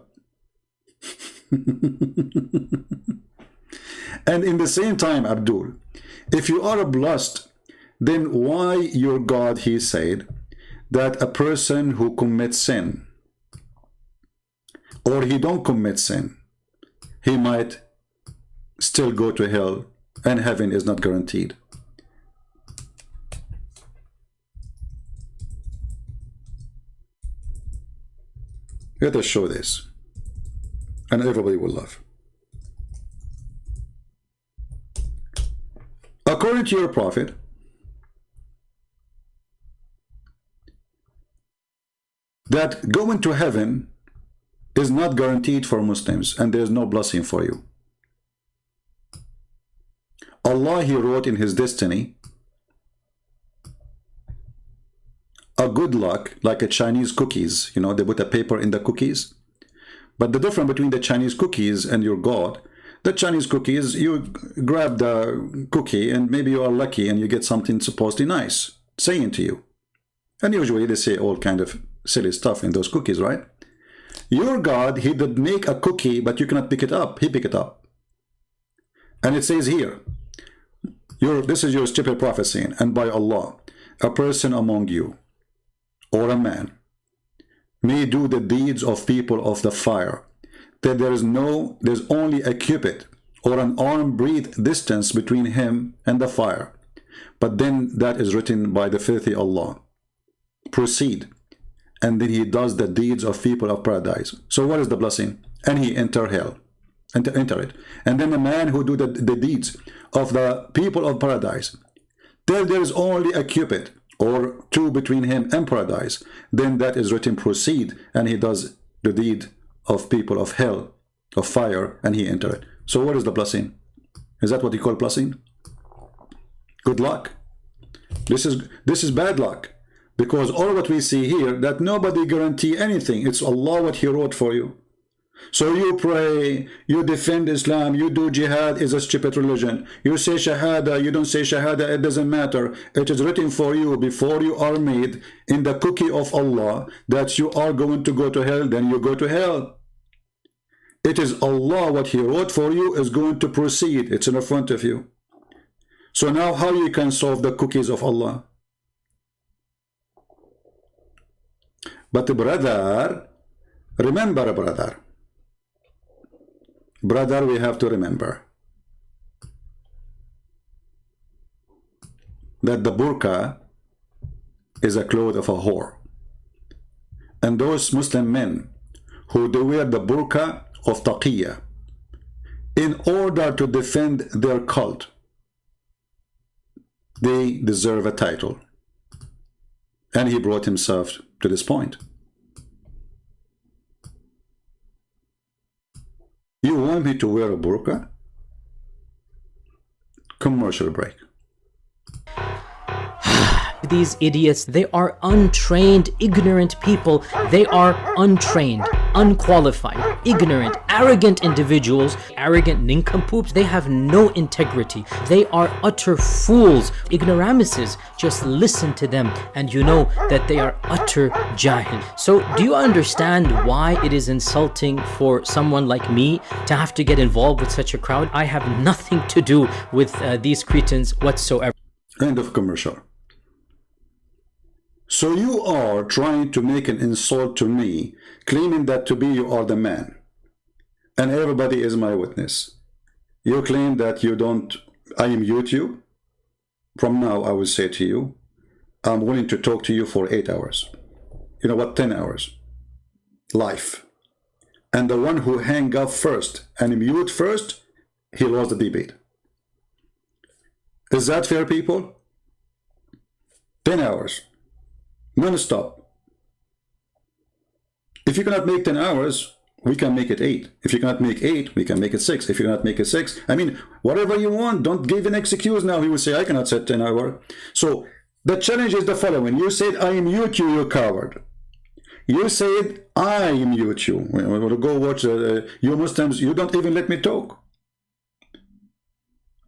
And in the same time, Abdul, if you are blessed, then why your God, he said, that a person who commits sin, or he don't commit sin, he might still go to hell and heaven is not guaranteed. Let us show this, and everybody will laugh. According to your prophet, that going to heaven is not guaranteed for Muslims, and there is no blessing for you. Allah, he wrote in his destiny a good luck, like a Chinese cookies. You know, they put a paper in the cookies. But the difference between the Chinese cookies and your God, the Chinese cookies, you grab the cookie and maybe you are lucky and you get something supposedly nice saying to you. And usually they say all kind of silly stuff in those cookies, right? Your God, he did make a cookie, but you cannot pick it up. He picked it up. And it says here, this is your stupid prophecy, and by Allah, a person among you, or a man, may do the deeds of people of the fire, that there's only a cubit or an arm breadth distance between him and the fire. But then that is written by the filthy Allah. Proceed. And then he does the deeds of people of paradise. So what is the blessing? And he enter hell. Enter it. And then the man who do the deeds of the people of paradise, till there is only a cubit or two between him and paradise, then that is written proceed, and he does the deed of people of hell, of fire, and he enter it. So what is the blessing? Is that what you call blessing? Good luck. This is bad luck, because all what we see here, that nobody guarantee anything. It's Allah what He wrote for you. So you pray, you defend Islam, you do jihad, is a stupid religion. You say shahada, you don't say shahada, it doesn't matter. It is written for you before you are made in the cookie of Allah that you are going to go to hell, then you go to hell. It is Allah what He wrote for you is going to proceed. It's in front of you. So now how you can solve the cookies of Allah? But brother, remember brother, we have to remember that the burqa is a cloth of a whore. And those Muslim men who do wear the burqa of taqiyya in order to defend their cult, they deserve a title. And he brought himself to this point. You want me to wear a burqa? Commercial break. These idiots, they are untrained, ignorant people. They are untrained, unqualified, ignorant, arrogant individuals, arrogant nincompoops. They have no integrity. They are utter fools, ignoramuses. Just listen to them and you know that they are utter jahil. So do you understand why it is insulting for someone like me to have to get involved with such a crowd? I have nothing to do with these cretins whatsoever. End of commercial. So you are trying to make an insult to me, claiming that to be you are the man. And everybody is my witness. You claim that you don't, I am YouTube. From now, I will say to you, I'm willing to talk to you for 8 hours. You know what, 10 hours. Life. And the one who hang up first and mute first, he lost the debate. Is that fair, people? 10 hours. Non-stop. If you cannot make 10 hours, we can make it 8. If you cannot make 8, we can make it 6. If you cannot make it 6, I mean, whatever you want. Don't give an excuse now. He will say, I cannot set 10 hours. So the challenge is the following. You said, I mute you, you coward. You said, I mute you. We'll go watch you Muslims. You don't even let me talk.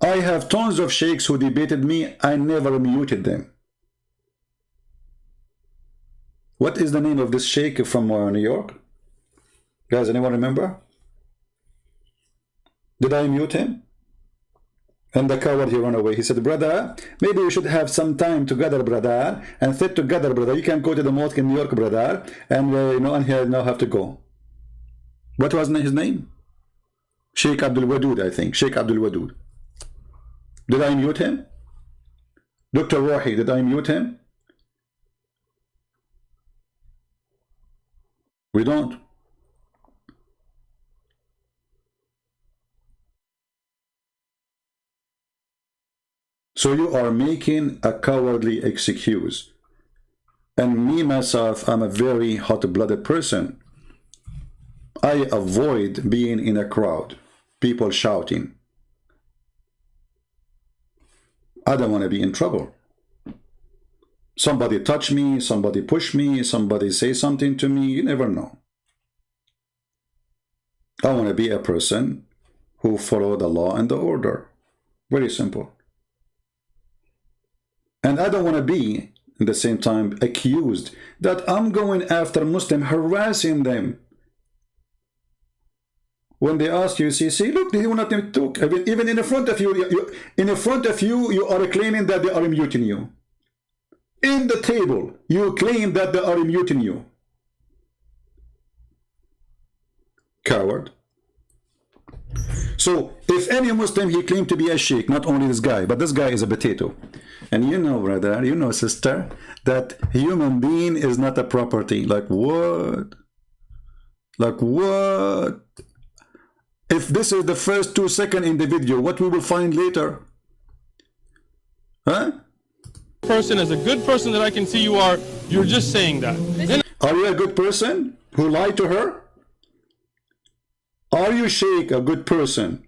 I have tons of sheikhs who debated me. I never muted them. What is the name of this sheikh from New York? Guys, anyone remember? Did I mute him? And the coward, he ran away. He said, brother, maybe we should have some time together, brother, and sit together, brother. You can go to the mosque in New York, brother, and you know, and he now have to go. What was his name? Sheikh Abdul Wadud, I think. Sheikh Abdul Wadud. Did I mute him? Dr. Wahi, did I mute him? We don't. So you are making a cowardly excuse. And me, myself, I'm a very hot-blooded person. I avoid being in a crowd, people shouting. I don't want to be in trouble. Somebody touch me, somebody push me, somebody say something to me, you never know. I want to be a person who follow the law and the order. Very simple. And I don't want to be, at the same time, accused that I'm going after Muslim, harassing them. When they ask you, see, look, they will not talk. Even in front of you, you are claiming that they are muting you. In the table, you claim that they are muting you. Coward. So, if any Muslim, he claimed to be a sheikh, not only this guy, but this guy is a potato. And you know, brother, you know, sister, that human being is not a property. Like what? Like what? If this is the first 2 seconds in the video, what we will find later? Huh? Person as a good person that I can see you are, you're just saying that. Are you a good person who lied to her? Are you, Sheikh, a good person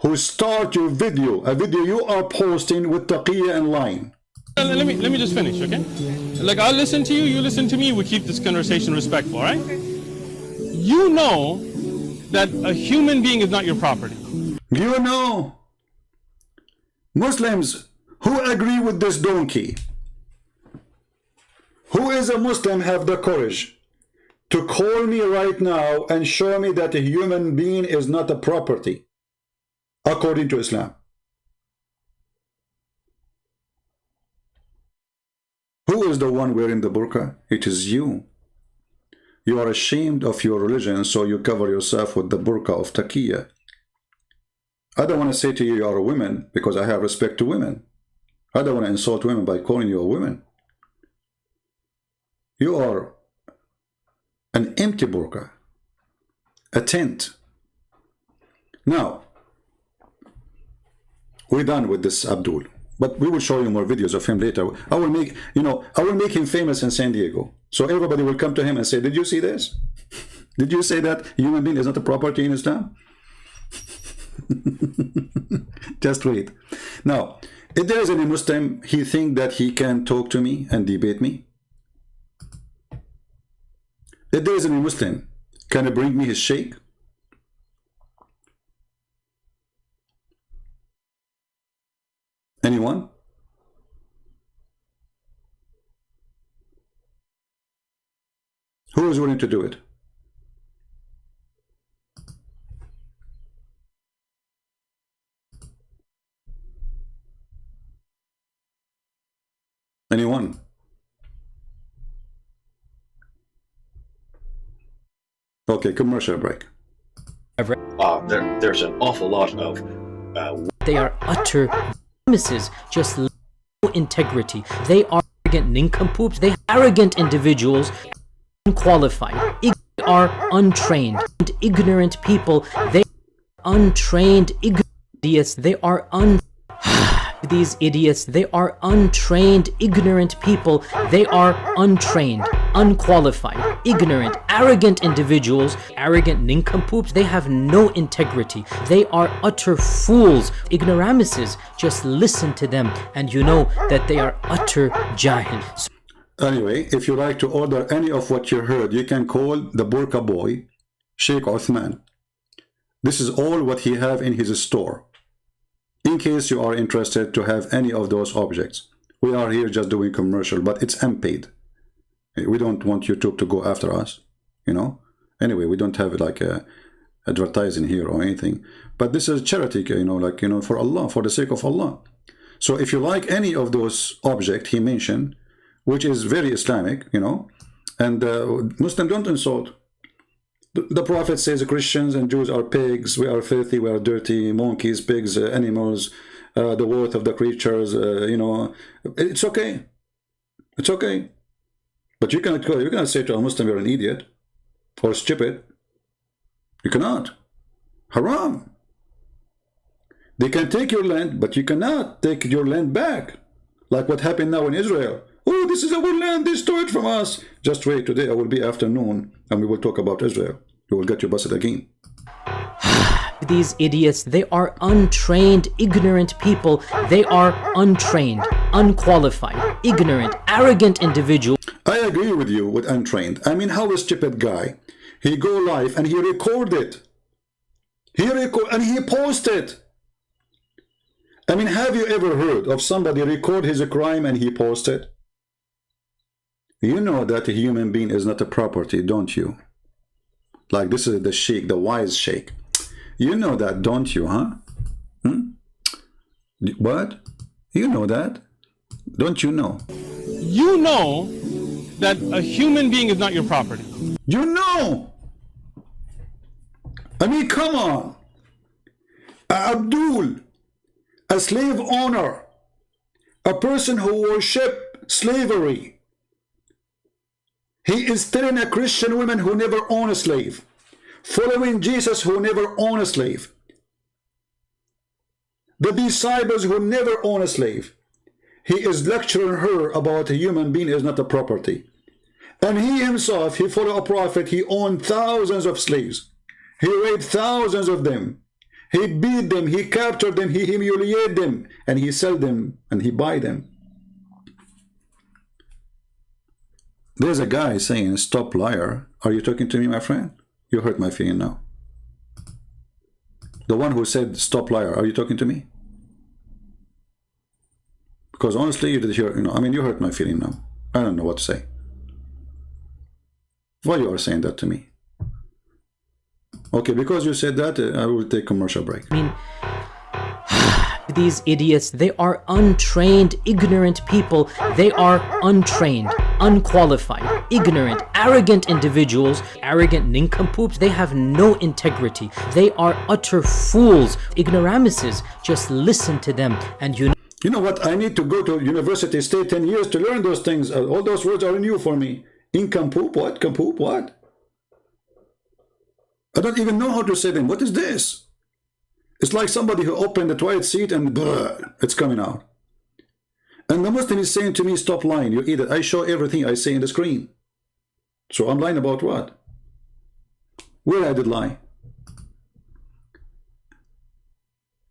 who start your video, a video you are posting with taqiyya and lying. Let me just finish, okay? Like, I'll listen to you, you listen to me, we keep this conversation respectful, all right? You know that a human being is not your property. You know, Muslims who agree with this donkey, who is a Muslim, have the courage to call me right now and show me that a human being is not a property according to Islam. Who is the one wearing the burqa? It is you. You are ashamed of your religion, so you cover yourself with the burqa of taqiyya. I don't want to say to you, you are a woman, because I have respect to women. I don't want to insult women by calling you a woman. You are an empty burqa, a tent. Now, we're done with this Abdul, but we will show you more videos of him later. I will make, I will make him famous in San Diego. So everybody will come to him and say, did you see this? Did you say that human being is not a property in Islam? Just wait. Now, if there is any Muslim, he think that he can talk to me and debate me? If there is any Muslim, can he bring me his sheikh? Anyone? Who is willing to do it? Anyone? Okay, commercial break. There's an awful lot of They are utter premises, just no integrity. They are arrogant nincompoops. They are arrogant individuals, unqualified. They are untrained and ignorant people. They are untrained idiots. They are these idiots, they are untrained, ignorant people. They are untrained, unqualified, ignorant, arrogant individuals, arrogant nincompoops. They have no integrity. They are utter fools, ignoramuses. Just listen to them and you know that they are utter jahil. Anyway, if you like to order any of what you heard, you can call the burqa boy, Sheikh Uthman. This is all what he have in his store. In case you are interested to have any of those objects. We are here just doing commercial, but it's unpaid. We don't want YouTube to go after us, Anyway, we don't have like advertising here or anything. But this is charity, for Allah, for the sake of Allah. So if you like any of those objects he mentioned, which is very Islamic, and Muslims don't insult. The Prophet says Christians and Jews are pigs, we are filthy, we are dirty, monkeys, pigs, animals, the worth of the creatures, it's okay. It's okay. But you cannot say to a Muslim you're an idiot or stupid. You cannot. Haram. They can take your land, but you cannot take your land back. Like what happened now in Israel. Oh, this is our land, they stole it from us. Just wait, today I will be afternoon and we will talk about Israel. You will get your busted again. These idiots, they are untrained, ignorant people. They are untrained, unqualified, ignorant, arrogant individuals. I agree with you with untrained. I mean, how a stupid guy, he go live and he record it. And he post it. I mean, have you ever heard of somebody record his crime and he post it? You know that a human being is not a property, don't you? Like this is the sheikh, the wise sheikh. You know that, don't you, huh? What? You know that? Don't you know? You know that a human being is not your property. You know! I mean, come on! Abdul, a slave owner, a person who worship slavery. He is telling a Christian woman who never owned a slave, following Jesus who never owned a slave, the disciples who never owned a slave. He is lecturing her about a human being is not a property. And he himself, he followed a prophet, he owned thousands of slaves. He raped thousands of them. He beat them, he captured them, he humiliated them, and he sell them, and he buy them. There's a guy saying, stop liar. Are you talking to me, my friend? You hurt my feeling now. The one who said, stop liar, are you talking to me? Because honestly, you did hear, I mean, you hurt my feeling now. I don't know what to say. Why you are saying that to me? Okay, because you said that, I will take commercial break. I mean, these idiots, they are untrained, ignorant people. They are untrained, unqualified, ignorant, arrogant individuals, arrogant nincompoops. They have no integrity. They are utter fools, ignoramuses. Just listen to them and You know what? I need to go to university, stay 10 years to learn those things. All those words are new for me. Incompoop, what? Compoop, what? I don't even know how to say them. What is this? It's like somebody who opened the toilet seat and it's coming out. And the Muslim is saying to me, stop lying. You eat it. I show everything I say in the screen. So I'm lying about what? Where I did lie?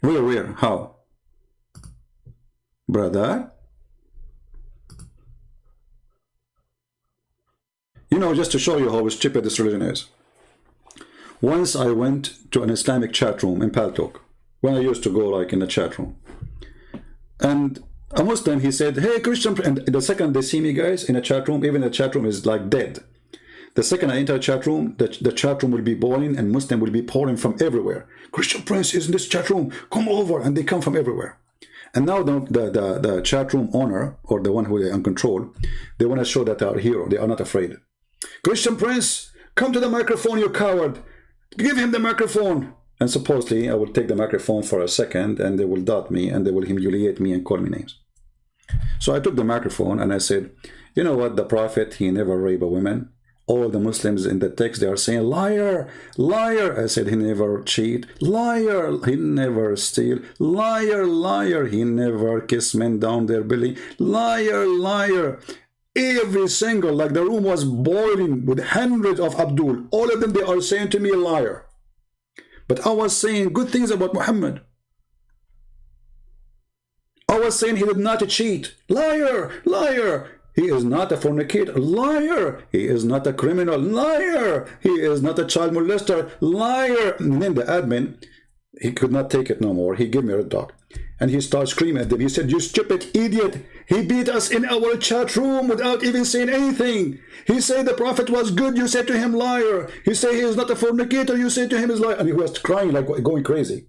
Where? How? Brother? Just to show you how stupid this religion is. Once I went to an Islamic chat room in Paltalk, when I used to go like in a chat room. And a Muslim, he said, hey, Christian, and the second they see me, guys, in a chat room, even the chat room is like dead. The second I enter a chat room, the chat room will be boiling and Muslim will be pouring from everywhere. Christian Prince is in this chat room, come over, and they come from everywhere. And now the chat room owner, or the one who they control, they want to show that they are hero, they are not afraid. Christian Prince, come to the microphone, you coward. Give him the microphone. And supposedly I will take the microphone for a second and they will dot me and they will humiliate me and call me names. So I took the microphone and I said, you know what, the Prophet, he never raped a woman. All the Muslims in the text, they are saying, liar, liar. I said, he never cheat. Liar, he never steal. Liar, liar, he never kiss men down their belly. Liar, liar. Every single, like the room was boiling with hundreds of Abdul. All of them, they are saying to me, liar. But I was saying good things about Muhammad. I was saying he did not cheat. Liar, liar. He is not a fornicator. Liar. He is not a criminal. Liar. He is not a child molester. Liar. And then the admin, he could not take it no more. He gave me a red dog. And he started screaming at them. He said, you stupid idiot. He beat us in our chat room without even saying anything. He said the Prophet was good. You said to him, liar. He said he is not a fornicator. You said to him, is liar. And he was crying like going crazy.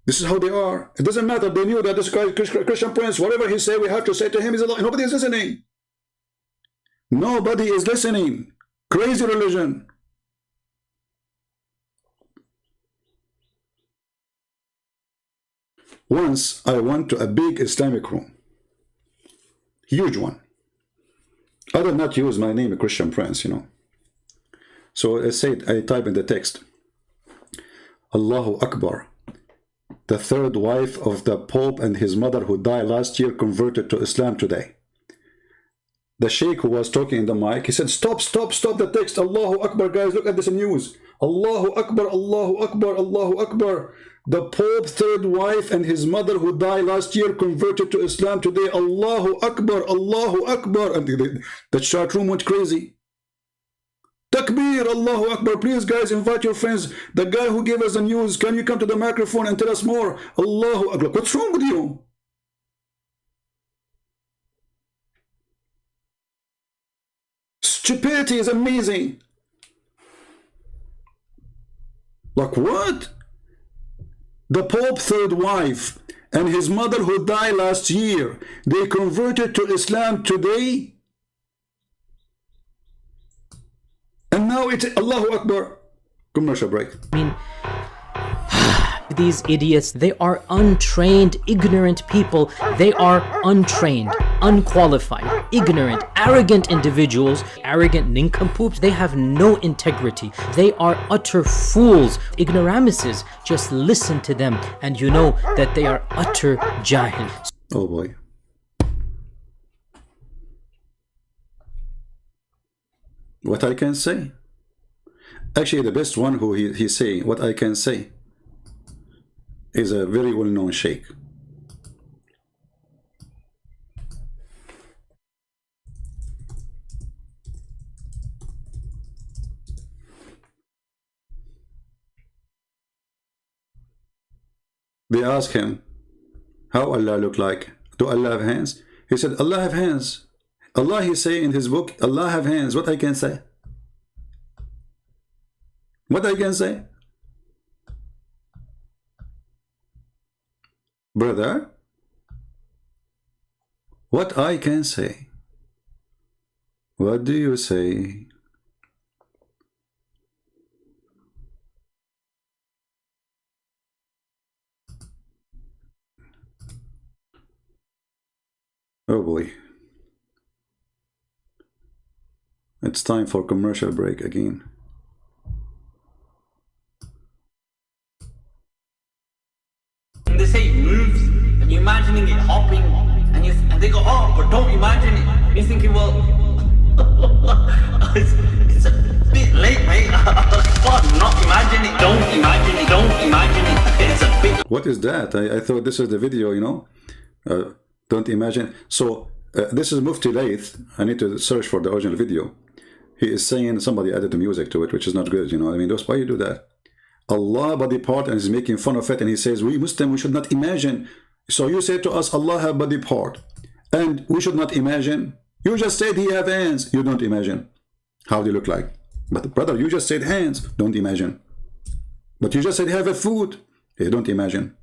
This is how they are. It doesn't matter. They knew that this guy, Christian Prince, whatever he said, we have to say to him is a lie. Nobody is listening. Nobody is listening. Crazy religion. Once I went to a big Islamic room. Huge one. I did not use my name, Christian Prince, So I said, I type in the text, Allahu Akbar. The third wife of the Pope and his mother who died last year converted to Islam today. The Sheikh who was talking in the mic, he said, stop the text. Allahu Akbar, guys, look at this news. Allahu Akbar, Allahu Akbar, Allahu Akbar. The Pope's third wife and his mother who died last year converted to Islam today. Allahu Akbar, Allahu Akbar. And the chat room went crazy. Takbir, Allahu Akbar. Please, guys, invite your friends. The guy who gave us the news, can you come to the microphone and tell us more? Allahu Akbar. What's wrong with you? Stupidity is amazing. Like what? The Pope's third wife and his mother who died last year, they converted to Islam today? And now it's Allahu Akbar. Commercial break. I mean, these idiots, they are untrained, ignorant people. They are untrained, unqualified, ignorant, arrogant individuals, arrogant nincompoops. They have no integrity. They are utter fools, ignoramuses. Just listen to them and you know that they are utter jahil. Oh boy. What I can say? Actually, the best one who he say what I can say is a very well-known sheikh. They ask him, how Allah look like? Do Allah have hands? He said, Allah have hands. Allah, he say in his book, Allah have hands. What I can say? What I can say? Brother, what I can say? What do you say? Oh boy. It's time for commercial break again. They say it moves, and you're imagining it hopping, and they go, oh, but don't imagine it. You're thinking, well, it's a bit late, mate. Come not imagine it. Don't imagine it. Don't imagine it. It's a bit. What is that? I thought this is the video, you know. Don't imagine. So this is Mufti Laith. I need to search for the original video. He is saying somebody added the music to it, which is not good, you know. I mean, why you do that? Allah body part, and he's making fun of it, and he says we Muslim, we should not imagine. So you say to us Allah have body part and we should not imagine. You just said he have hands. You don't imagine how they look like. But brother, you just said hands. Don't imagine. But you just said have a food. You don't imagine.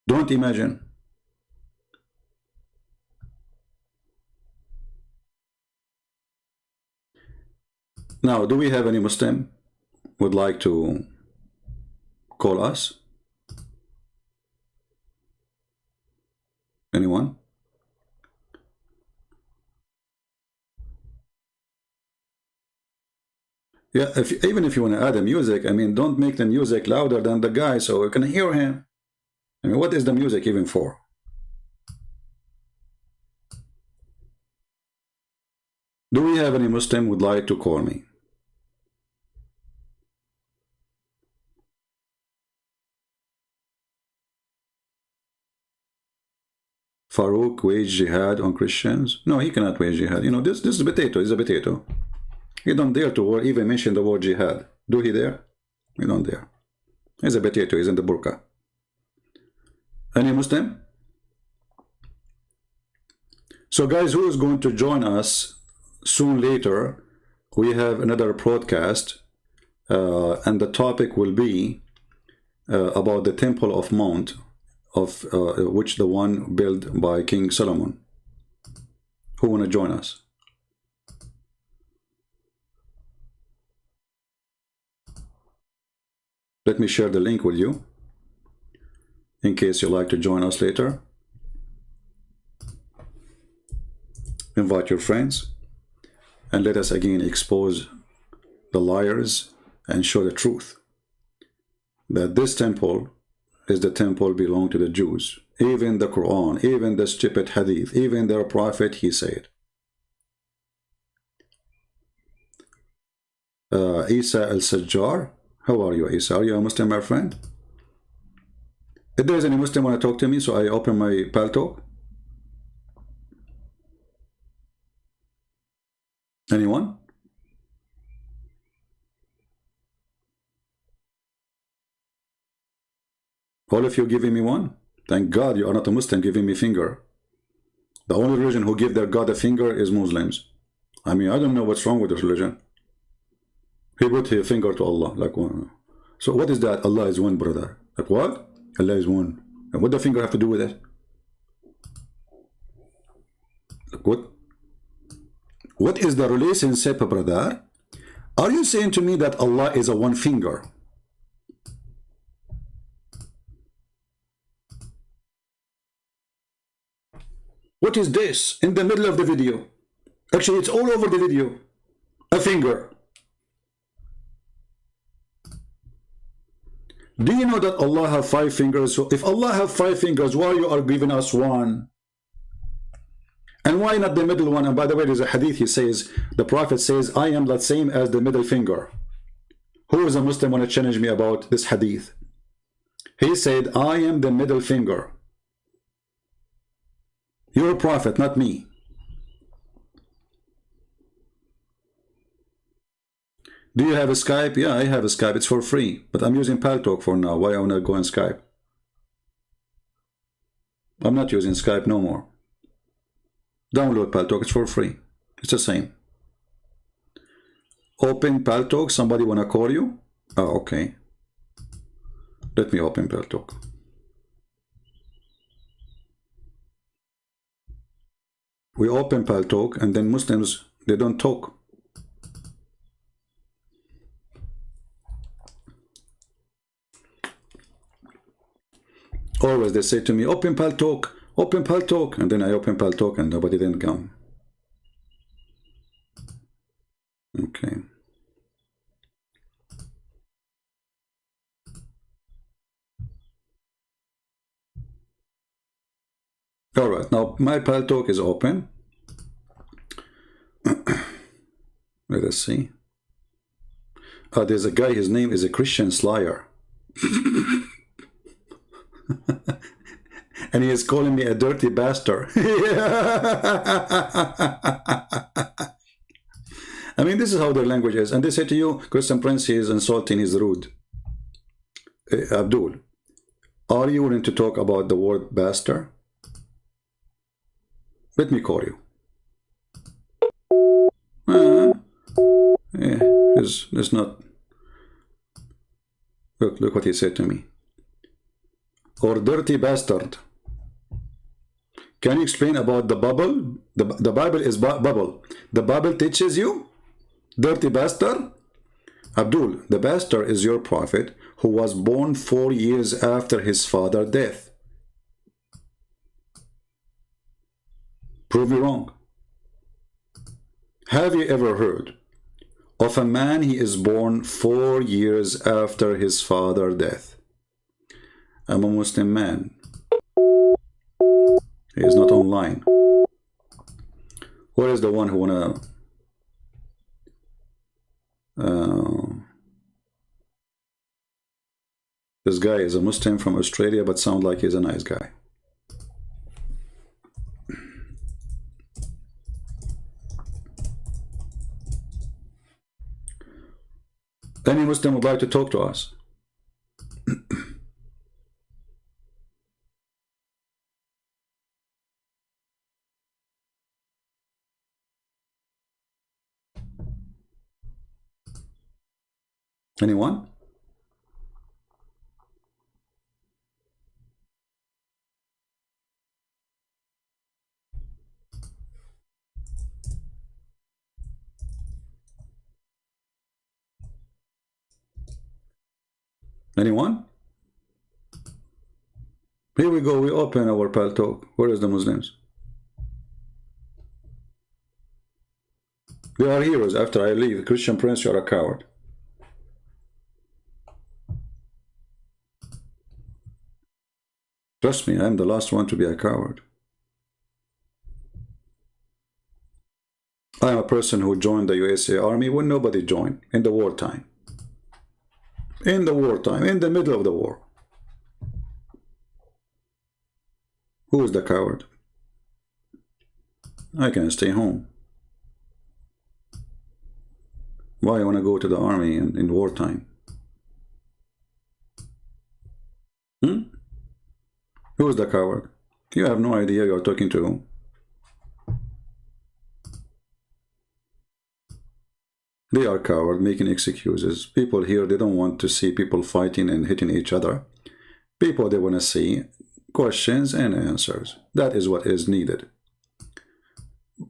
Don't imagine. Now, do we have any Muslim would like to call us? Anyone? Yeah, even if you want to add the music, I mean, don't make the music louder than the guy so we can hear him. I mean, what is the music even for? Do we have any Muslim would like to call me? Farouk wage jihad on Christians? No, he cannot wage jihad. You know, this is a potato. He's a potato. He don't dare to even mention the word jihad. Do he dare? He don't dare. He's a potato. He's in the burqa. Any Muslim? So guys, who is going to join us soon later? We have another broadcast, and the topic will be about the Temple of Mount, of which the one built by King Solomon. Who want to join us? Let me share the link with you in case you'd like to join us later. Invite your friends and let us again expose the liars and show the truth that this temple is the temple belong to the Jews. Even the Quran, even the stupid hadith, even their prophet, he said. Isa al-Sajjar, how are you, Isa? Are you a Muslim, my friend? If there is any Muslim want to talk to me, so I open my paltalk. Anyone? All of you giving me one? Thank God you are not a Muslim giving me finger. The only religion who give their God a finger is Muslims. I mean, I don't know what's wrong with this religion. He put his finger to Allah. Like one. So what is that? Allah is one, brother. Like what? Allah is one. And what does the finger have to do with it? Like what? What is the relationship, brother? Are you saying to me that Allah is a one finger? What is this in the middle of the video? Actually, it's all over the video. A finger. Do you know that Allah have 5 fingers? So if Allah have 5 fingers, why you are giving us one? And why not the middle one? And by the way, there's a hadith, he says, the Prophet says, I am the same as the middle finger. Who is a Muslim want to challenge me about this hadith? He said, I am the middle finger. You're a prophet, not me. Do you have a Skype? Yeah, I have a Skype. It's for free. But I'm using Paltalk for now. Why I want to go on Skype? I'm not using Skype no more. Download Paltalk. It's for free. It's the same. Open Paltalk. Somebody want to call you? Oh, okay. Let me open Paltalk. We open Paltalk and then Muslims, they don't talk. Always they say to me, open Paltalk, and then I open Paltalk and nobody then come. Okay. All right, now my Paltalk is open. Let us see. There's a guy, his name is a Christian Slayer. And he is calling me a dirty bastard. I mean, this is how their language is. And they say to you, Christian Prince, he is insulting, he's rude. Abdul, are you willing to talk about the word bastard? Let me call you. Yeah, it's not. Look what he said to me. Or dirty bastard. Can you explain about the Bible? The Bible is bubble. The Bible teaches you? Dirty bastard? Abdul, the bastard is your prophet who was born 4 years after his father's death. Prove me wrong. Have you ever heard of a man he is born 4 years after his father's death? I'm a Muslim man. He is not online. Where is the one who wanna this guy is a Muslim from Australia but sounds like he's a nice guy. Any Muslim would like to talk to us? Anyone? Anyone? Here we go, we open our Paltalk. Where is the Muslims? They are heroes after I leave. Christian Prince, you are a coward. Trust me, I am the last one to be a coward. I am a person who joined the USA Army when nobody joined, in the wartime. In the wartime, in the middle of the war. Who is the coward? I can stay home. Why I want to go to the army in wartime? Who is the coward? You have no idea you are talking to whom. They are cowards, making excuses. People here, they don't want to see people fighting and hitting each other. People, they want to see questions and answers. That is what is needed.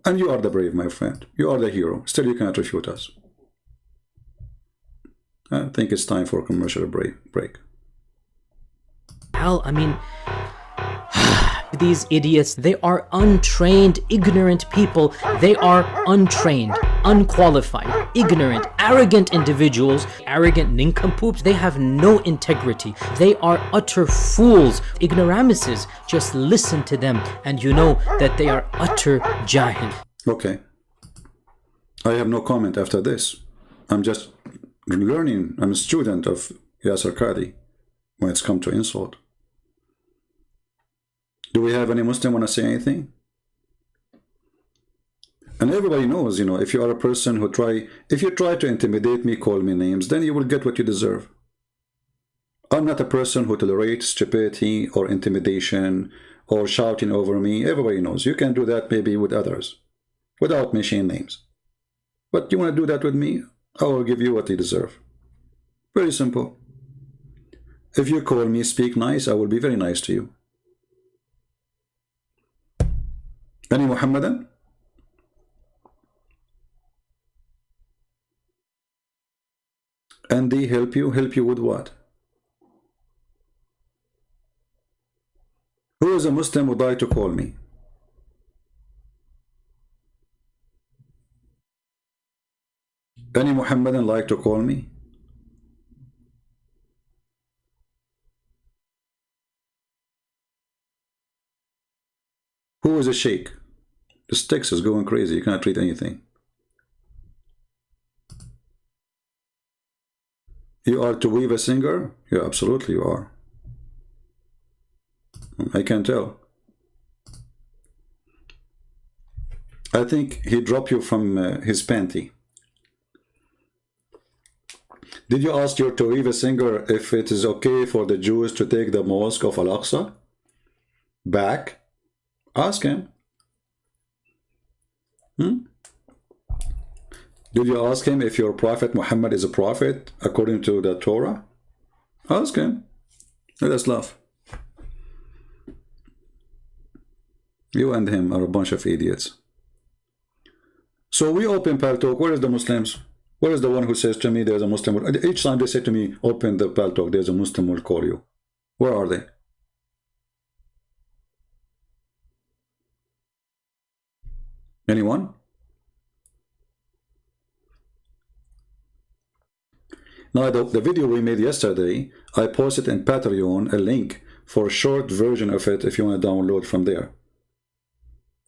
And you are the brave, my friend. You are the hero. Still, you cannot refute us. I think it's time for a commercial break. Al, I mean, these idiots, they are untrained, ignorant people. They are untrained, unqualified, ignorant, arrogant individuals, arrogant nincompoops. They have no integrity. They are utter fools, ignoramuses. Just listen to them and you know that they are utter jahil. Okay. I have no comment after this. I'm just learning. I'm a student of Yasser Qadi when it's come to insult. Do we have any Muslim want to say anything? And everybody knows, you know, if you are a person who if you try to intimidate me, call me names, then you will get what you deserve. I'm not a person who tolerates stupidity or intimidation or shouting over me. Everybody knows. You can do that maybe with others without mentioning names. But you want to do that with me, I will give you what you deserve. Very simple. If you call me speak nice, I will be very nice to you. Any Muhammadan? And they help you with what? Who is a Muslim who would like to call me? Any Muhammadan like to call me? Who is a sheikh? The sticks is going crazy. You cannot read anything. You are Taweeb a singer? Yeah, absolutely you are. I can tell. I think he dropped you from his panty. Did you ask your Taweeb singer if it is okay for the Jews to take the mosque of Al-Aqsa back? Ask him. Did you ask him if your prophet Muhammad is a prophet according to the Torah? Ask him. Let us laugh. You and him are a bunch of idiots. So we open Paltalk. Where is the Muslims? Where is the one who says to me there's a Muslim? Each time they say to me, open the Paltalk, there's a Muslim will call you. Where are they? Anyone? Now the video we made yesterday, I posted in Patreon a link for a short version of it if you want to download from there.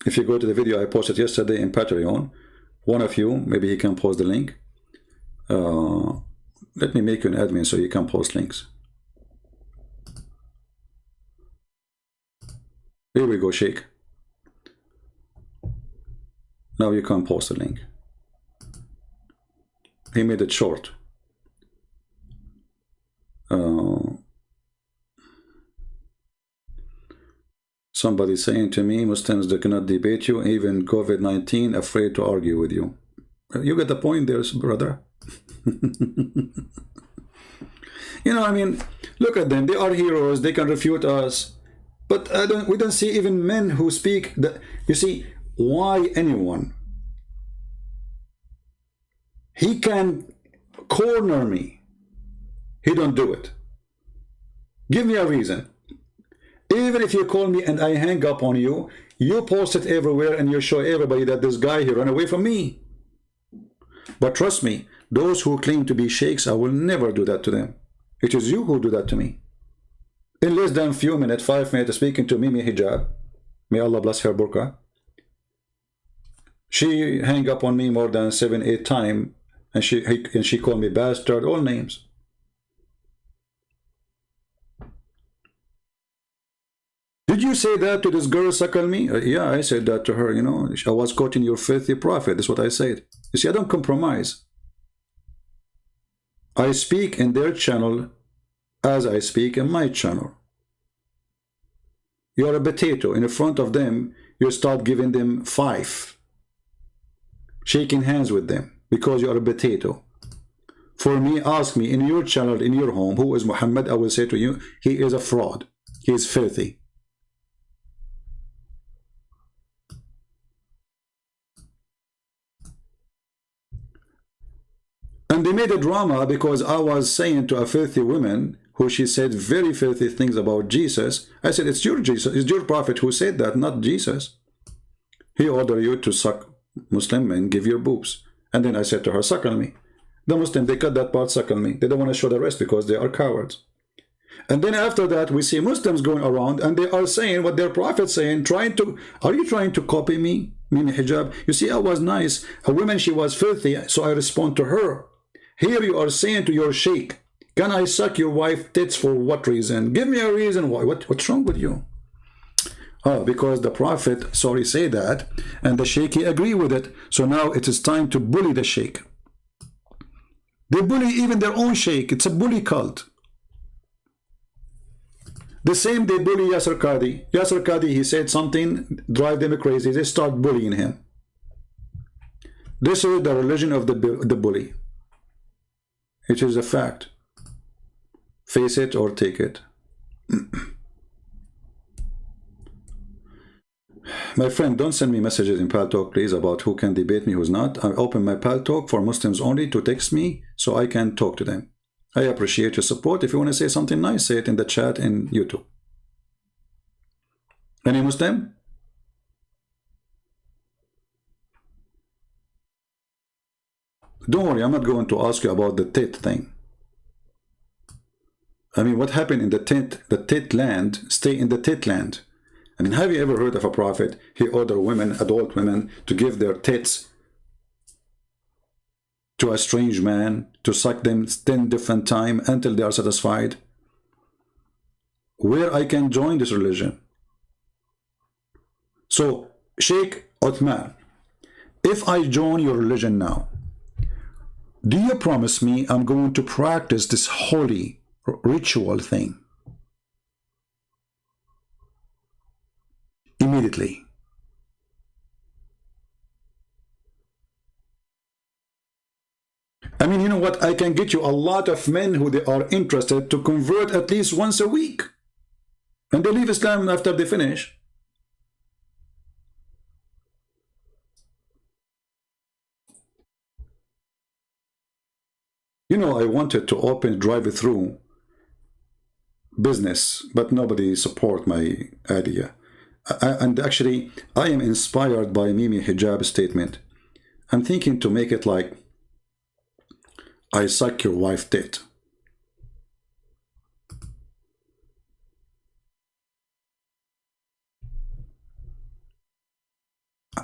If you go to the video I posted yesterday in Patreon, one of you, maybe he can post the link. Let me make you an admin so you can post links. Here we go, Sheikh. Now you can post a link. He made it short. Somebody saying to me, Muslims, they cannot debate you, even COVID-19, afraid to argue with you. You get the point there, brother. You know, I mean, look at them. They are heroes. They can refute us. But we don't see even men who speak. You see, why anyone? He can corner me. He don't do it. Give me a reason. Even if you call me and I hang up on you, you post it everywhere and you show everybody that this guy, he ran away from me. But trust me, those who claim to be sheikhs, I will never do that to them. It is you who do that to me. In less than a few minutes, 5 minutes, speaking to Mimi Hijab, may Allah bless her burqa, she hang up on me more than 7-8 times, and she called me bastard, all names. Did you say that to this girl suckle me? Yeah, I said that to her, you know. I was quoting your filthy prophet. That's what I said. You see, I don't compromise. I speak in their channel as I speak in my channel. You are a potato. In front of them, you start giving them 5. Shaking hands with them because you are a potato. For me, ask me in your channel, in your home, who is Muhammad? I will say to you, he is a fraud. He is filthy. And they made a drama because I was saying to a filthy woman, who she said very filthy things about Jesus. I said, it's your Jesus, it's your prophet who said that, not Jesus. He ordered you to suck Muslim men, give your boobs. And then I said to her, suckle me. The Muslim, they cut that part, suckle me. They don't want to show the rest because they are cowards. And then after that, we see Muslims going around and they are saying what their prophet's saying, are you trying to copy me? Mimi Hijab. You see, I was nice. A woman, she was filthy, so I respond to her. Here you are saying to your sheikh, can I suck your wife tits for what reason? Give me a reason why. What's wrong with you? Oh, because the prophet, sorry, say that, and the sheikh, he agree with it. So now it is time to bully the sheikh. They bully even their own sheikh. It's a bully cult. The same they bully Yasser Qadi. Yasser Qadi, he said something, drive them crazy. They start bullying him. This is the religion of the bully. It is a fact. Face it or take it. My friend, don't send me messages in Paltalk, please, about who can debate me, who's not. I open my Paltalk for Muslims only to text me so I can talk to them. I appreciate your support. If you want to say something nice, say it in the chat in YouTube. Any Muslim? Don't worry, I'm not going to ask you about the tit thing. I mean, what happened in the tit land, stay in the tit land. I mean, have you ever heard of a prophet? He ordered women, adult women, to give their tits to a strange man, to suck them 10 different times until they are satisfied. Where I can join this religion? So, Sheikh Uthman, if I join your religion now, do you promise me I'm going to practice this holy ritual thing immediately? I mean, you know what? I can get you a lot of men who they are interested to convert at least once a week. And they leave Islam after they finish. You know, I wanted to open drive-through business, but nobody support my idea. And actually, I am inspired by Mimi Hijab's statement. I'm thinking to make it like, I suck your wife tit.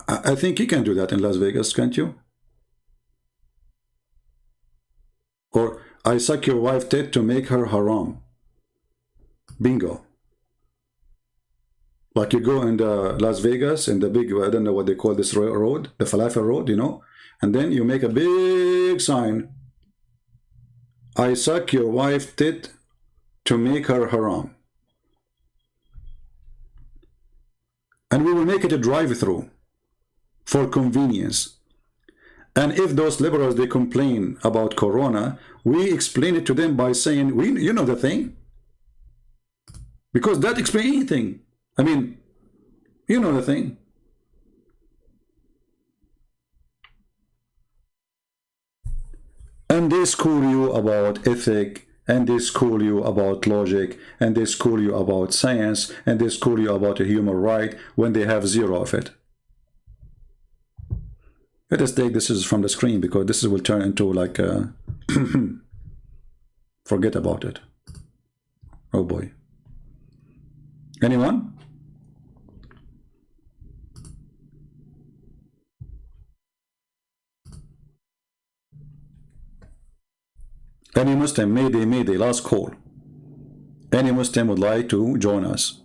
I think you can do that in Las Vegas, can't you? Or I suck your wife tit to make her haram. Bingo. Like you go in the Las Vegas, in the big, I don't know what they call this road, the Falafel road, you know, and then you make a big sign. I suck your wife tit to make her haram. And we will make it a drive-through for convenience. And if those liberals, they complain about Corona, we explain it to them by saying, you know the thing. Because that explains anything. I mean, you know the thing. And they school you about ethic, and they school you about logic, and they school you about science, and they school you about a human right when they have zero of it. Let us take this from the screen because this will turn into like a forget about it. Oh boy. Anyone? Any Muslim, mayday, last call. Any Muslim would like to join us.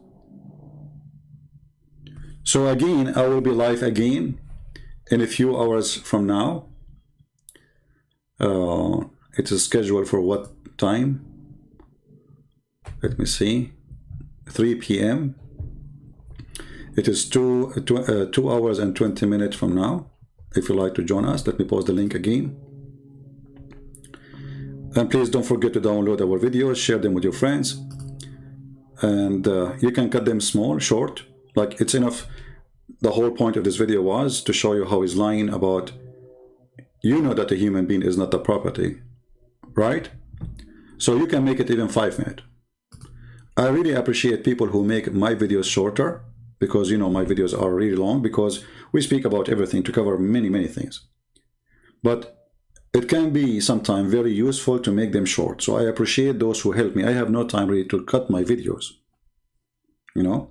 So again, I will be live again in a few hours from now. It is scheduled for what time? Let me see. 3 p.m. It is 2 hours and 20 minutes from now. If you'd like to join us, let me post the link again. And please don't forget to download our videos, share them with your friends. And you can cut them small, short. Like it's enough. The whole point of this video was to show you how he's lying about, you know that a human being is not a property, right? So you can make it even 5 minutes. I really appreciate people who make my videos shorter, because you know my videos are really long, because we speak about everything to cover many things. But it can be sometimes very useful to make them short. So I appreciate those who help me. I have no time really to cut my videos, you know.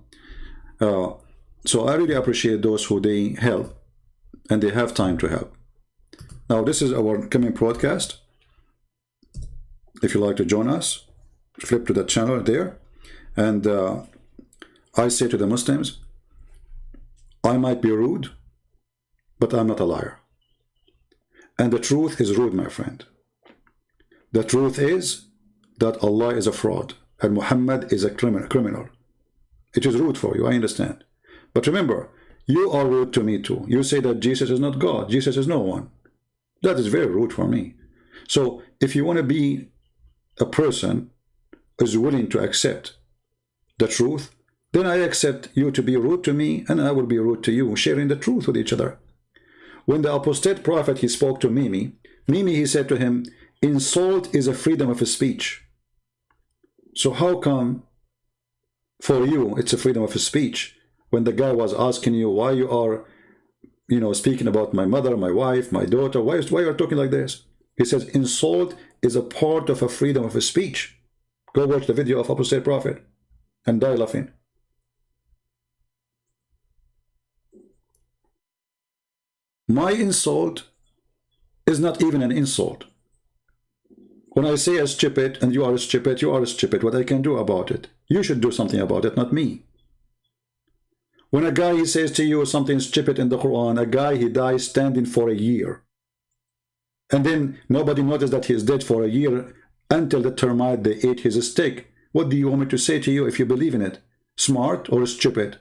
So I really appreciate those who they help and they have time to help. Now this is our coming broadcast. If you like to join us, flip to the channel there. And I say to the Muslims, I might be rude, but I'm not a liar. And the truth is rude, my friend. The truth is that Allah is a fraud and Muhammad is a criminal. It is rude for you, I understand. But remember, you are rude to me too. You say that Jesus is not God. Jesus is no one. That is very rude for me. So if you want to be a person who is willing to accept the truth, then I accept you to be rude to me and I will be rude to you, sharing the truth with each other. When the apostate prophet, he spoke to Mimi, he said to him, insult is a freedom of speech. So how come for you it's a freedom of speech when the guy was asking you why you are, you know, speaking about my mother, my wife, my daughter, why you are talking like this? He says insult is a part of a freedom of speech. Go watch the video of apostate prophet and die laughing. My insult is not even an insult. When I say a stupid and you are a stupid, you are a stupid. What I can do about it? You should do something about it, not me. When a guy he says to you something stupid in the Quran, a guy he dies standing for a year. And then nobody noticed that he is dead for a year until the termite they ate his stick. What do you want me to say to you if you believe in it? Smart or stupid?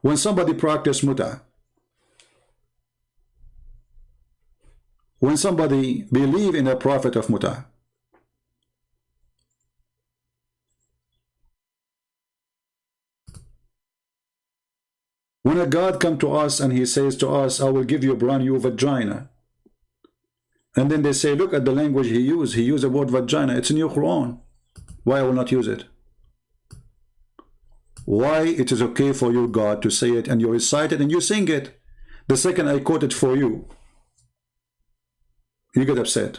When somebody practices muta, when somebody believe in a prophet of muta, when a God come to us and he says to us, I will give you a brand new vagina, and then they say, look at the language he used the word vagina, it's in your Quran, why I will not use it? Why it is okay for your God to say it and you recite it and you sing it? The second I quote it for you, you get upset.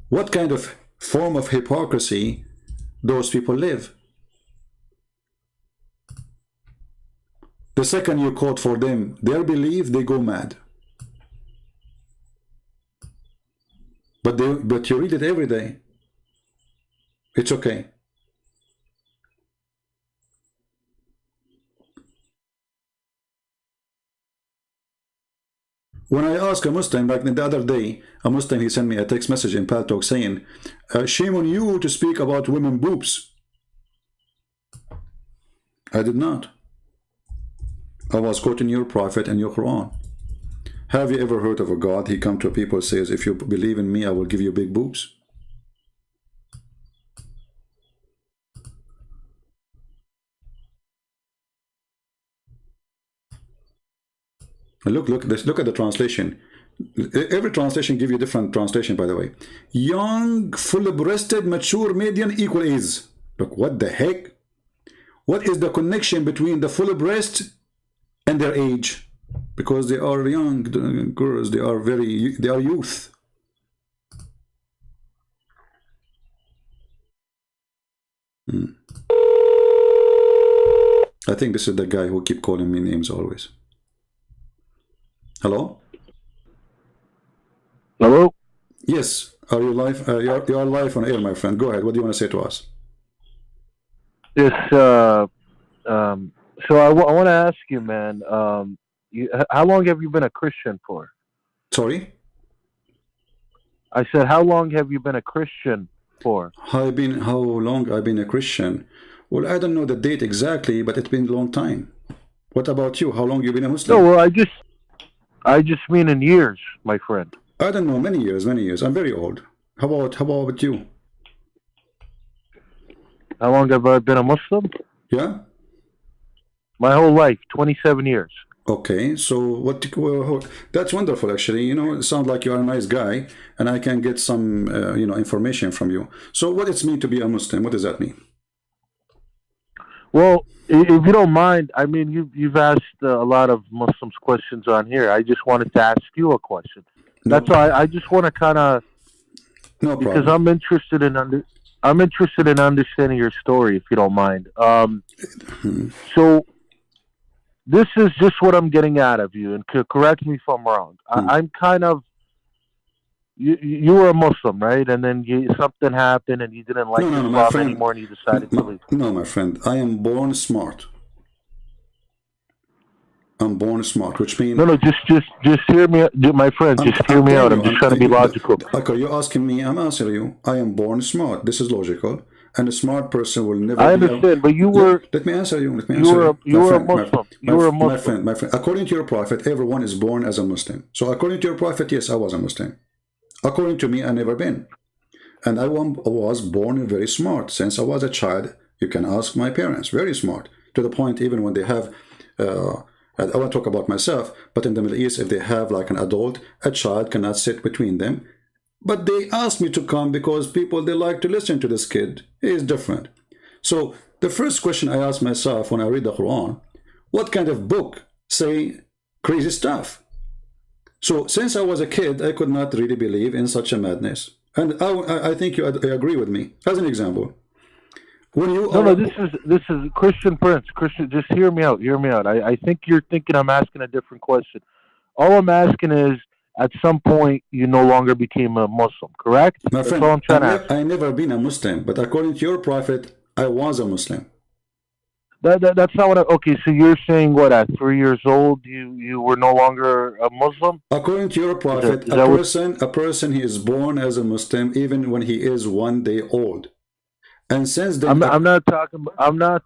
What kind of form of hypocrisy those people live? The second you quote for them their belief, they go mad. But you read it every day. It's okay. When I ask a Muslim, like the other day, a Muslim, he sent me a text message in Paltalk saying, shame on you to speak about women boobs. I did not. I was quoting your prophet and your Quran. Have you ever heard of a God, he come to people and says, if you believe in me, I will give you big boobs? Look at the translation. Every translation gives you different translation, by the way. Young, full-breasted, mature, median, equal is. Look, what the heck? What is the connection between the full breast and their age? Because they are young girls, they are youth. I think this is the guy who keep calling me names always. Hello? Hello? Yes. Are you live? You are live on air, my friend. Go ahead. What do you want to say to us? Yes. So I want to ask you, man. How long have you been a Christian for? Sorry? I said, how long have you been a Christian for? How long I've been a Christian? Well, I don't know the date exactly, but it's been a long time. What about you? How long you been a Muslim? No, well, I just mean in years, my friend. I don't know, many years. I'm very old. How about you? How long have I been a Muslim? Yeah? My whole life, 27 years. Okay, so well, that's wonderful. Actually, you know, it sounds like you are a nice guy, and I can get some, you know, information from you. So, what does it mean to be a Muslim? What does that mean? Well, if you don't mind, I mean, you've asked a lot of Muslims questions on here. I just wanted to ask you a question. No, That's why I just want to kind of, no because problem. I'm interested in understanding your story, if you don't mind. So this is just what I'm getting out of you, and correct me if I'm wrong. I'm kind of, you were a Muslim, right? And then something happened, and you didn't like No, my Islam friend. anymore, and you decided to leave. No, my friend. I am born smart. I'm born smart, which means No, just hear me, my friend. Just hear me out. I'm just trying to be logical. Okay, you're asking me. I'm answering you. I am born smart. This is logical, and a smart person will never. I understand, but you were. Let me answer you. Let me You answer were you. a Muslim. You were a Muslim. My friend. According to your prophet, everyone is born as a Muslim. So according to your prophet, yes, I was a Muslim. According to me, I never been, and I was born very smart since I was a child. You can ask my parents. Very smart, to the point even when they have. I won't talk about myself, but in the Middle East, if they have like an adult, a child cannot sit between them. But they asked me to come because people, they like to listen to this kid. He is different. So the first question I ask myself when I read the Quran, what kind of book say crazy stuff? So since I was a kid, I could not really believe in such a madness. And I think you agree with me. As an example, when you no, this is Christian Prince. Christian, just hear me out. Hear me out. I think you're thinking I'm asking a different question. All I'm asking is, at some point, you no longer became a Muslim, correct? My That's friend, all I'm trying to ask. I never been a Muslim, but according to your prophet, I was a Muslim. That's not what. Okay, so you're saying what? At 3 years old, you were no longer a Muslim? According to your prophet, a person he is born as a Muslim even when he is 1 day old. And since then, I'm not talking. I'm not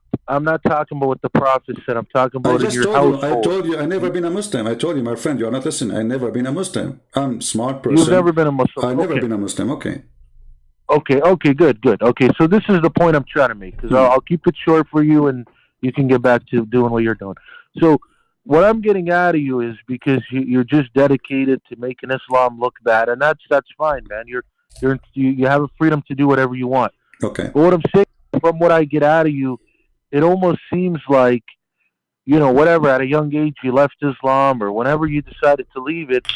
talking about what the prophet said. I'm talking about in your household. I told you I never been a Muslim. I told you, my friend, you are not listening. I never been a Muslim. I'm a smart person. You've never been a Muslim. I never been a Muslim. Okay. Okay, good. Okay, so this is the point I'm trying to make, because I'll keep it short for you, and you can get back to doing what you're doing. So what I'm getting out of you is, because you're just dedicated to making Islam look bad, and that's fine, man. You have a freedom to do whatever you want. Okay. But what I'm saying, from what I get out of you, it almost seems like, whatever, at a young age you left Islam, or whenever you decided to leave it,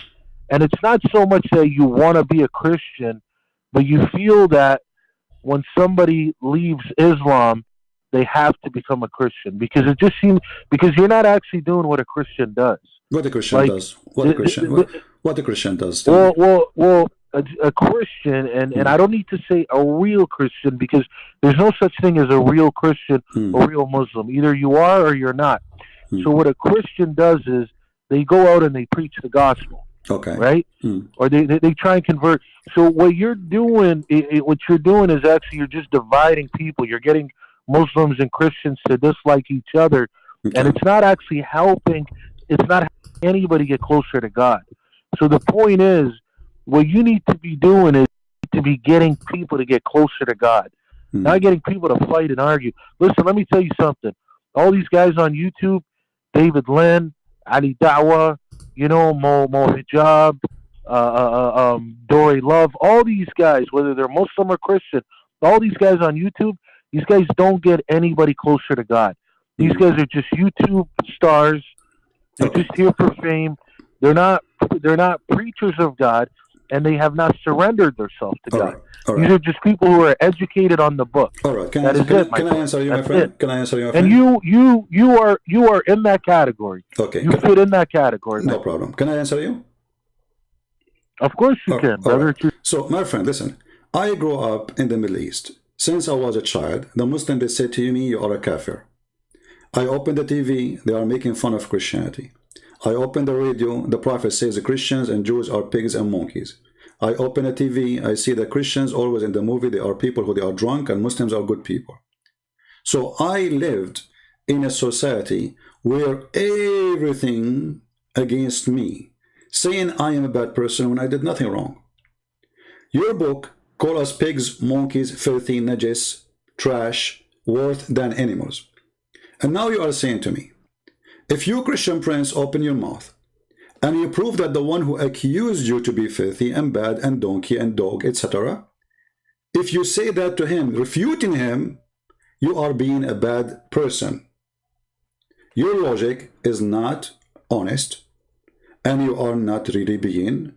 and it's not so much that you want to be a Christian, but you feel that when somebody leaves Islam, they have to become a Christian, because it just seems, because you're not actually doing what a Christian does. What a Christian does. What a Christian does. Well, a Christian, and I don't need to say a real Christian, because there's no such thing as a real Christian or real Muslim. Either you are or you're not. So what a Christian does is they go out and they preach the gospel. Okay. Right? Or they try and convert. So what you're doing, is actually you're just dividing people. You're getting Muslims and Christians to dislike each other, and it's not actually helping. It's not helping anybody get closer to God. So the point is, what you need to be doing is to be getting people to get closer to God, not getting people to fight and argue. Listen, let me tell you something. All these guys on YouTube, David Lynn, Ali Dawa, Mo Hijab, Dory Love, all these guys, whether they're Muslim or Christian, all these guys on YouTube, these guys don't get anybody closer to God. These guys are just YouTube stars. They're just here for fame. They're not preachers of God, and they have not surrendered themselves to God. All right. These are just people who are educated on the book. All right. Can I answer you, my friend? Can I answer you, my friend? And you are in that category. Okay. You fit in that category. No problem. Can I answer you? Of course you can, brother. Right. So, my friend, listen. I grew up in the Middle East. Since I was a child, the Muslims, they said to me, you are a kafir. I opened the TV, they are making fun of Christianity. I open the radio, the prophet says the Christians and Jews are pigs and monkeys. I open a TV, I see the Christians always in the movie, they are people who they are drunk, and Muslims are good people. So I lived in a society where everything against me, saying I am a bad person when I did nothing wrong. Your book call us pigs, monkeys, filthy, najis, trash, worse than animals. And now you are saying to me, if you, Christian Prince, open your mouth and you prove that the one who accused you to be filthy and bad and donkey and dog, etc., if you say that to him, refuting him, you are being a bad person. Your logic is not honest, and you are not really being,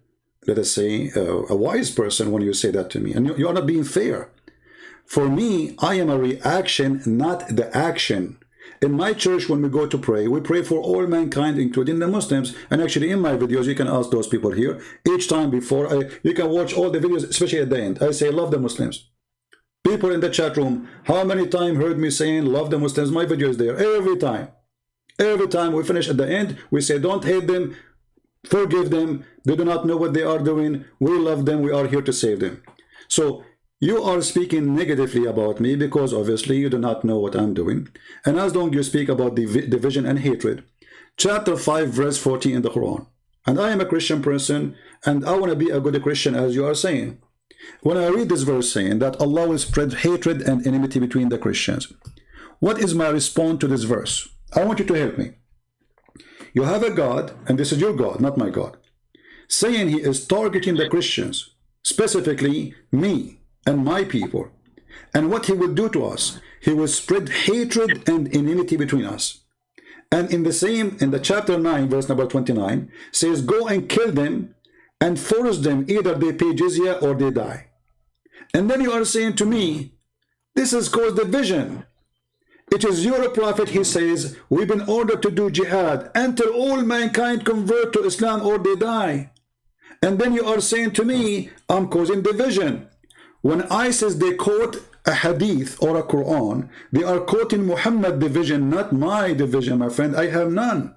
let us say, a wise person when you say that to me. And you are not being fair. For me, I am a reaction, not the action. In my church, when we go to pray, we pray for all mankind, including the Muslims. And actually, in my videos, you can ask those people here. Each time before, you can watch all the videos, especially at the end. I say, love the Muslims. People in the chat room, how many times heard me saying, love the Muslims? My video is there. Every time. Every time we finish at the end, we say, don't hate them, forgive them. They do not know what they are doing. We love them. We are here to save them. So, you are speaking negatively about me because obviously you do not know what I'm doing. And as long as you speak about division and hatred, chapter 5 verse 14 in the Quran. And I am a Christian person and I want to be a good Christian as you are saying. When I read this verse saying that Allah will spread hatred and enmity between the Christians, what is my response to this verse? I want you to help me. You have a God, and this is your God, not my God, saying he is targeting the Christians, specifically me and my people, and what he will do to us, he will spread hatred and enmity between us. And in the chapter 9 verse number 29 says, go and kill them and force them, either they pay jizya or they die. And then you are saying to me, this has caused division. It is your prophet, he says, we've been ordered to do jihad until all mankind convert to Islam or they die. And then you are saying to me, I'm causing division. When ISIS, they quote a hadith or a Quran, they are quoting Muhammad division, not my division, my friend. I have none.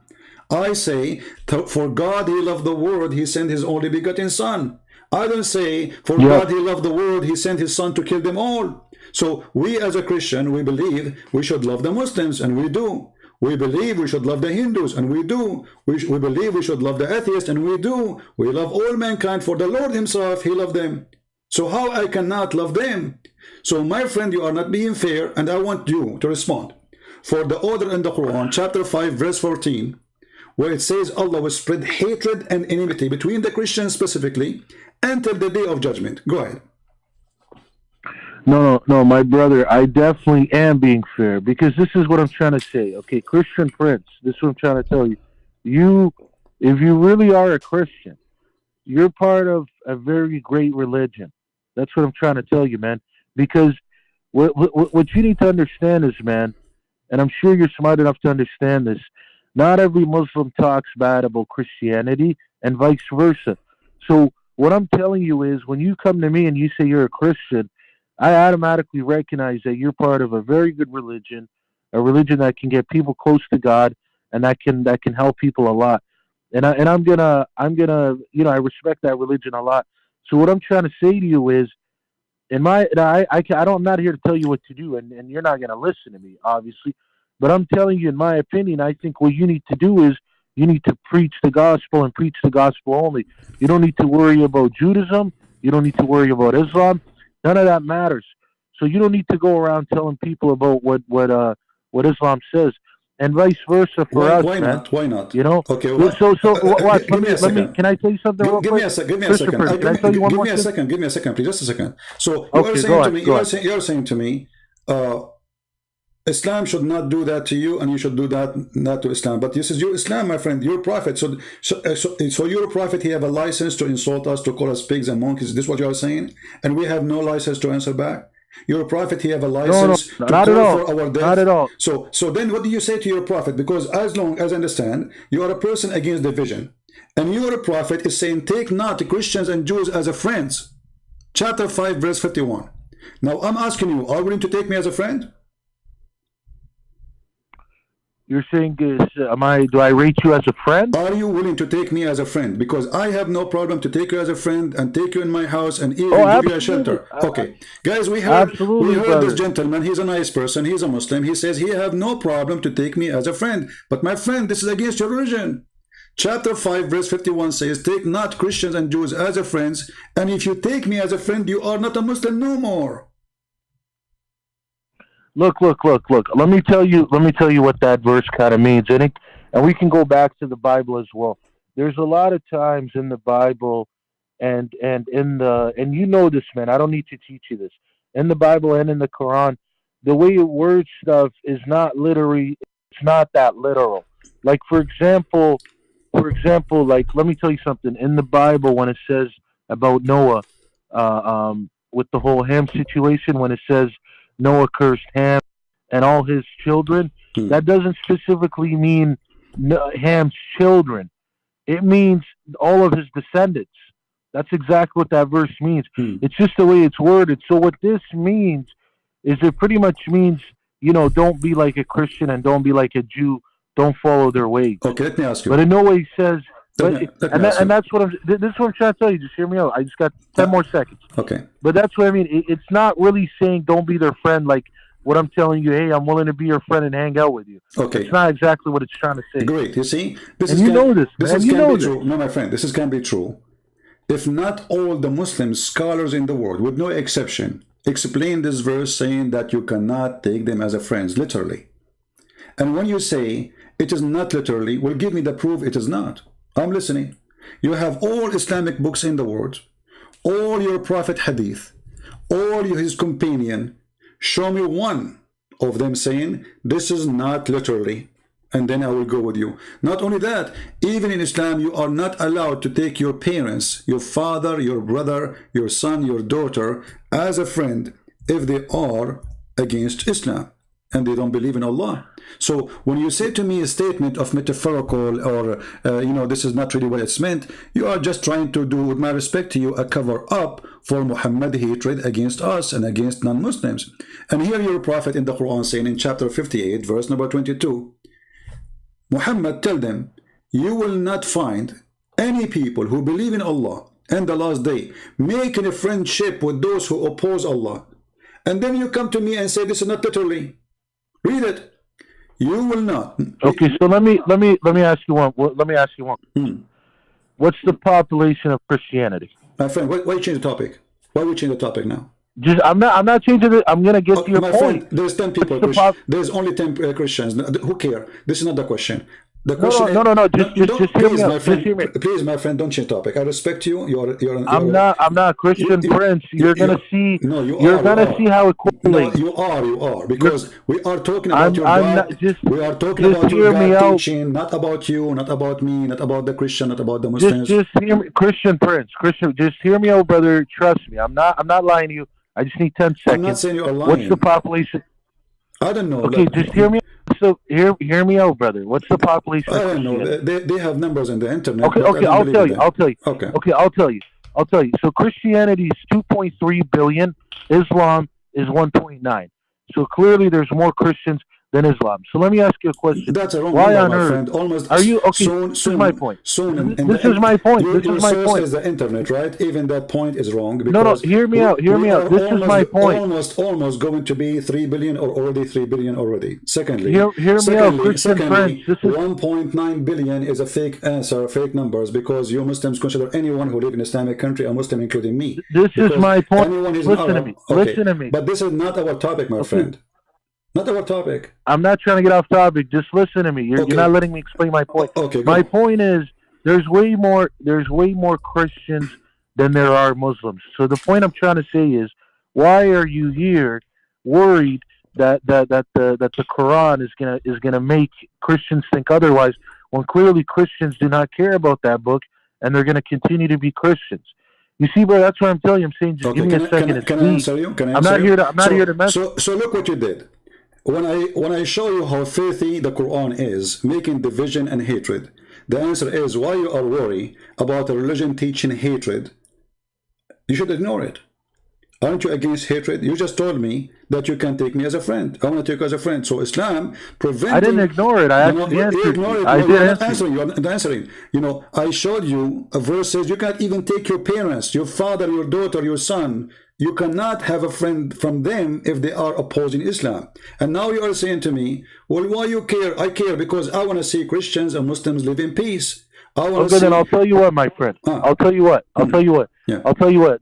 I say, for God he loved the world, he sent his only begotten son. I don't say, for God he loved the world, he sent his son to kill them all. So we as a Christian, we believe we should love the Muslims, and we do. We believe we should love the Hindus, and we do. We believe we should love the atheists, and we do. We love all mankind, for the Lord himself, he loved them. So how I cannot love them? So my friend, you are not being fair, and I want you to respond. For the order in the Quran, chapter 5, verse 14, where it says Allah will spread hatred and enmity between the Christians specifically until the day of judgment. Go ahead. No, my brother, I definitely am being fair, because this is what I'm trying to say. Okay, Christian Prince, this is what I'm trying to tell you. If you really are a Christian, you're part of a very great religion. That's what I'm trying to tell you, man. Because what you need to understand is, man, and I'm sure you're smart enough to understand this, not every Muslim talks bad about Christianity and vice versa. So what I'm telling you is, when you come to me and you say you're a Christian, I automatically recognize that you're part of a very good religion, a religion that can get people close to God, and that can help people a lot. And I'm gonna, you know, I respect that religion a lot. So what I'm trying to say to you is, I'm not here to tell you what to do, and you're not gonna listen to me, obviously. But I'm telling you, in my opinion, I think what you need to do is you need to preach the gospel and preach the gospel only. You don't need to worry about Judaism. You don't need to worry about Islam. None of that matters. So you don't need to go around telling people about what Islam says, and vice versa for us. Why man. not? Why not? You know. Okay. What? Let me. Can I tell you something? Give me a second. Give me a second. Give me a second, please. Just a second. So you are saying to me. You are saying to me, Islam should not do that to you, and you should do that not to Islam. But this is your Islam, my friend, your prophet. So your prophet, he have a license to insult us, to call us pigs and monkeys. Is this what you are saying? And we have no license to answer back? Your prophet, he have a license to call for our death? Not at all. So then what do you say to your prophet? Because as long as I understand, you are a person against division. And your prophet is saying, take not the Christians and Jews as a friends. Chapter 5, verse 51. Now I'm asking you, are you willing to take me as a friend? You're saying, do I rate you as a friend? Are you willing to take me as a friend? Because I have no problem to take you as a friend and take you in my house and even give you a shelter. Okay. Guys, we heard this gentleman. He's a nice person. He's a Muslim. He says he have no problem to take me as a friend. But my friend, this is against your religion. Chapter 5, verse 51 says, take not Christians and Jews as a friends. And if you take me as a friend, you are not a Muslim no more. Look. Let me tell you what that verse kind of means, and we can go back to the Bible as well. There's a lot of times in the Bible, and you know this, man. I don't need to teach you this. In the Bible and in the Quran, the way it words stuff is not literally. It's not that literal. Like for example, like let me tell you something. In the Bible, when it says about Noah, with the whole Ham situation, when it says Noah cursed Ham and all his children, that doesn't specifically mean Ham's children. It means all of his descendants. That's exactly what that verse means. It's just the way it's worded. So what this means is it pretty much means, don't be like a Christian and don't be like a Jew. Don't follow their ways. Okay, let me ask you. But in no way says... Let me ask you. And that's what this is what I'm trying to tell you. Just hear me out. I just got 10 more seconds. Okay. But that's what I mean. It's not really saying don't be their friend like what I'm telling you, hey, I'm willing to be your friend and hang out with you. Okay. It's not exactly what it's trying to say. Great. You see? This know this, man. This You know can be this. true. No, my friend, this can be true. If not all the Muslim scholars in the world, with no exception, explain this verse saying that you cannot take them as a friends, literally. And when you say it is not literally, well, give me the proof it is not. I'm listening. You have all Islamic books in the world, all your Prophet hadith, all his companion. Show me one of them saying this is not literally, and then I will go with you. Not only that, even in Islam, you are not allowed to take your parents, your father, your brother, your son, your daughter, as a friend if they are against Islam and they don't believe in Allah. So when you say to me a statement of metaphorical or, this is not really what it's meant, you are just trying to do, with my respect to you, a cover up for Muhammad hatred against us and against non-Muslims. And here your Prophet in the Quran saying in chapter 58, verse number 22, Muhammad, tell them, you will not find any people who believe in Allah and the last day making a friendship with those who oppose Allah. And then you come to me and say this is not literally. Read it. You will not. Okay, so let me ask you one. What's the population of Christianity? My friend, why change the topic? Why we change the topic now? I'm not changing it. I'm gonna get to your my point. Friend, there's 10 people. There's only 10 Christians. Who care? This is not the question. The question no. Just hear me out. Please, my friend, don't change topic. I respect you. I'm not Christian Prince. You're gonna see. You're gonna see how it correlates. No, you are because we are talking about your God. We are talking about your God teaching, not about you, not about me, not about the Christian, not about the Muslims. Just hear me, Christian Prince. Just hear me out, brother. Trust me. I'm not lying to you. I just need 10 seconds. I'm not saying you are lying. What's the population? I don't know. Okay, just hear me. So hear me out, brother. What's the population? I don't know. They have numbers on the internet. Okay, I'll tell you. Okay, I'll tell you. So Christianity is 2.3 billion. Islam is 1.9. So clearly, there's more Christians than Islam. So let me ask you a question. That's a wrong Why number, on my earth friend. Almost are you okay? This is my point. This is my point. Your source is the internet, right? Even that point is wrong. No. Hear me out. This is my point. Almost going to be 3 billion or already 3 billion already. Secondly, hear me out, Christian friends. 1.9 billion is a fake answer, fake numbers, because you Muslims consider anyone who live in Islamic country a Muslim, including me. This is my point. Listen to me. Okay. Listen to me. But this is not our topic, my friend. Not our topic. I'm not trying to get off topic. Just listen to me. You're not letting me explain my point. Okay. My point is there's way more Christians than there are Muslims. So the point I'm trying to say is, why are you here worried that the Quran is gonna make Christians think otherwise, when clearly Christians do not care about that book and they're gonna continue to be Christians? You see, bro, that's what I'm telling you. I'm saying just give me a second. Can I answer you? I'm not here to mess. So look what you did. When I show you how filthy the Quran is, making division and hatred, the answer is why you are worried about a religion teaching hatred. You should ignore it. Aren't you against hatred? You just told me that you can take me as a friend. I want to take you as a friend. So Islam preventing... I didn't ignore it. I actually answered you. I did answer you. You're not answering. I showed you a verse says you can't even take your parents, your father, your daughter, your son. You cannot have a friend from them if they are opposing Islam. And now you are saying to me, well, why you care? I care because I want to see Christians and Muslims live in peace. Then I'll tell you what, my friend. I'll tell you what. Yeah.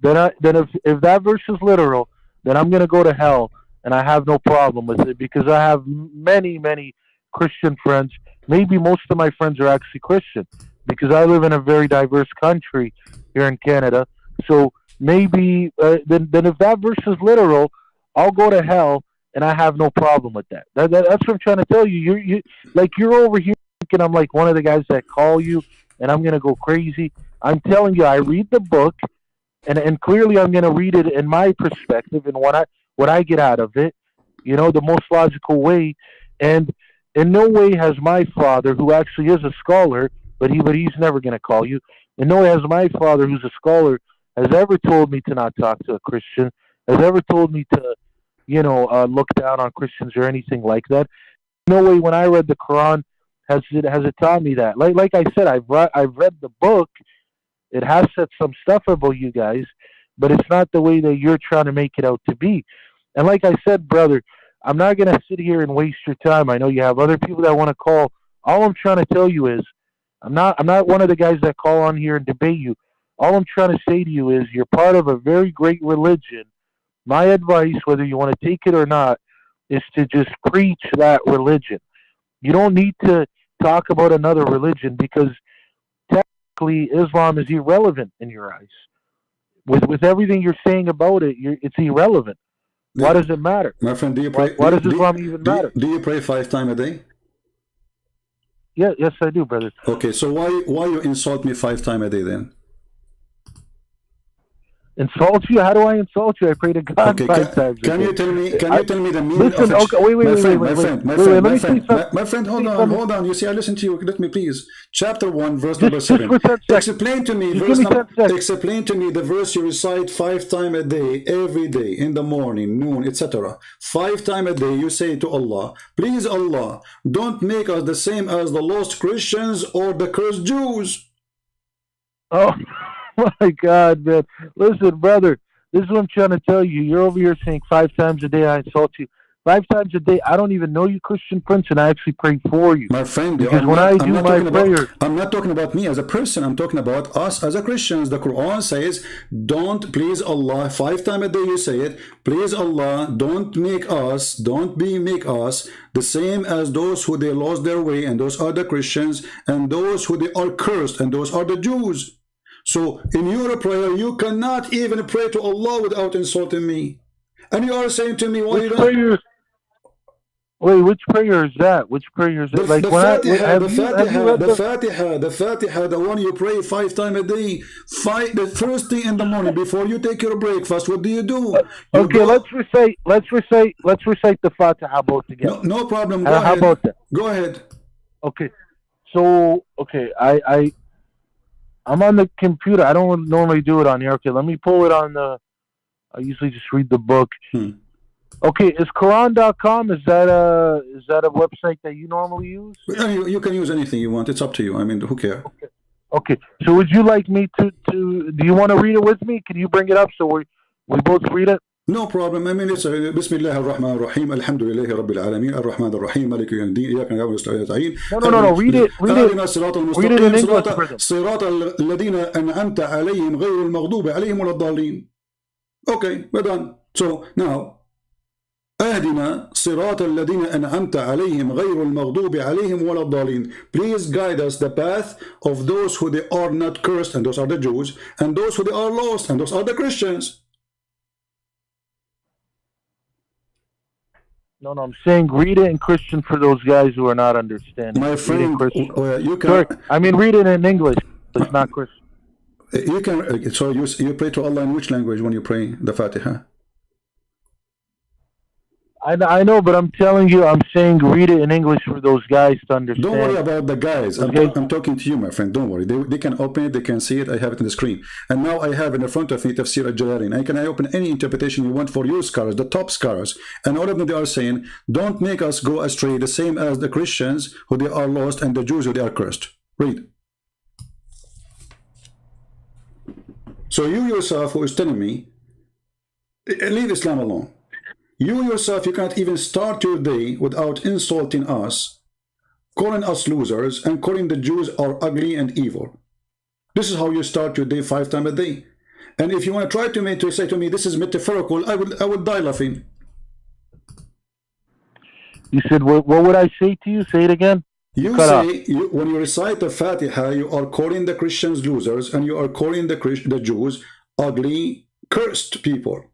Then if that verse is literal, then I'm going to go to hell and I have no problem with it because I have many Christian friends. Maybe most of my friends are actually Christian because I live in a very diverse country here in Canada. So maybe then if that verse is literal, I'll go to hell, and I have no problem with that. That's what I'm trying to tell you. You're over here thinking I'm like one of the guys that call you, and I'm gonna go crazy. I'm telling you, I read the book, and clearly I'm gonna read it in my perspective and what I get out of it. You know, the most logical way. And in no way has my father, who actually is a scholar, but he's never gonna call you. In no way has my father, who's a scholar, has ever told me to not talk to a Christian. Has ever told me to, look down on Christians or anything like that. No way. When I read the Quran, has it taught me that. Like I said, I've read the book. It has said some stuff about you guys, but it's not the way that you're trying to make it out to be. And like I said, brother, I'm not gonna sit here and waste your time. I know you have other people that want to call. All I'm trying to tell you is, I'm not one of the guys that call on here and debate you. All I'm trying to say to you is, you're part of a very great religion. My advice, whether you want to take it or not, is to just preach that religion. You don't need to talk about another religion because technically Islam is irrelevant in your eyes. With everything you're saying about it, it's irrelevant. Why does it matter? My friend, do you pray? Why does Islam even matter? Do you pray 5 times a day? Yeah, yes, I do, brother. Okay, so why you insult me 5 times a day then? Insult you? How do I insult you? I pray to God 5 times. Can you tell me the meaning of it? Okay, wait. My friend, hold on. You see, I listen to you. Let me please. Chapter 1, verse number 7. Explain to me the verse you recite 5 times a day, every day, in the morning, noon, etc. 5 times a day, you say to Allah, please Allah, don't make us the same as the lost Christians or the cursed Jews. Oh my God, man. Listen, brother, this is what I'm trying to tell you. You're over here saying 5 times a day I insult you. 5 times a day, I don't even know you, Christian Prince, and I actually pray for you. My friend, because when I do my prayer... I'm not talking about me as a person. I'm talking about us as a Christians. The Quran says, don't, please Allah, 5 times a day you say it, please Allah, don't make us the same as those who they lost their way, and those are the Christians, and those who they are cursed, and those are the Jews. So in your prayer, you cannot even pray to Allah without insulting me. And you are saying to me, why you don't... Wait, which prayer is that? Which prayer is it? The Fatiha, the one you pray 5 times a day. The first thing in the morning before you take your breakfast, what do? Let's recite the Fatiha both together. No problem. Go ahead. How about that? Go ahead. Okay. So, I'm on the computer. I don't normally do it on here. Okay, let me pull it on the... I usually just read the book. Okay, is Quran.com, is that a website that you normally use? You can use anything you want. It's up to you. I mean, who cares? Okay. So would you like me to do you want to read it with me? Can you bring it up so we both read it? No problem. I mean, it's Bismillah ar-Rahman ar-Rahim, alhamdulillahi rabbil alameen, ar-Rahman ar-Rahim, maliki yawmiddin, iyyaka na'budu wa iyyaka nasta'in. No, read it. Read it in English. صراط الذين أنعمت عليهم غير المغضوب عليهم ولا الضالين. Okay, we're done. So now, أهدنا صراط الذين أنعمت عليهم غير المغضوب عليهم ولا الضالين. Please guide us the path of those who they are not cursed, and those are the Jews, and those who they are lost, and those are the Christians. No, I'm saying read it in Christian for those guys who are not understanding. My friend, you can... Sorry, I mean read it in English. It's not Christian. You can. So you pray to Allah in which language when you pray the Fatiha? I know, but I'm telling you, I'm saying read it in English for those guys to understand. Don't worry about the guys. I'm talking to you, my friend. Don't worry. They can open it. They can see it. I have it on the screen. And now I have in the front of me Tafsir al-Jalalain. I can open any interpretation you want for your scholars, the top scholars. And all of them, they are saying, don't make us go astray, the same as the Christians who they are lost and the Jews who they are cursed. Read. So you yourself who is telling me, leave Islam alone. You yourself, you can't even start your day without insulting us, calling us losers, and calling the Jews are ugly and evil. This is how you start your day 5 times a day. And if you want to try to say to me, this is metaphorical, I would die laughing. You said, what would I say to you? Say it again. You say, when you recite the Fatiha, you are calling the Christians losers, and you are calling the Jews ugly, cursed people.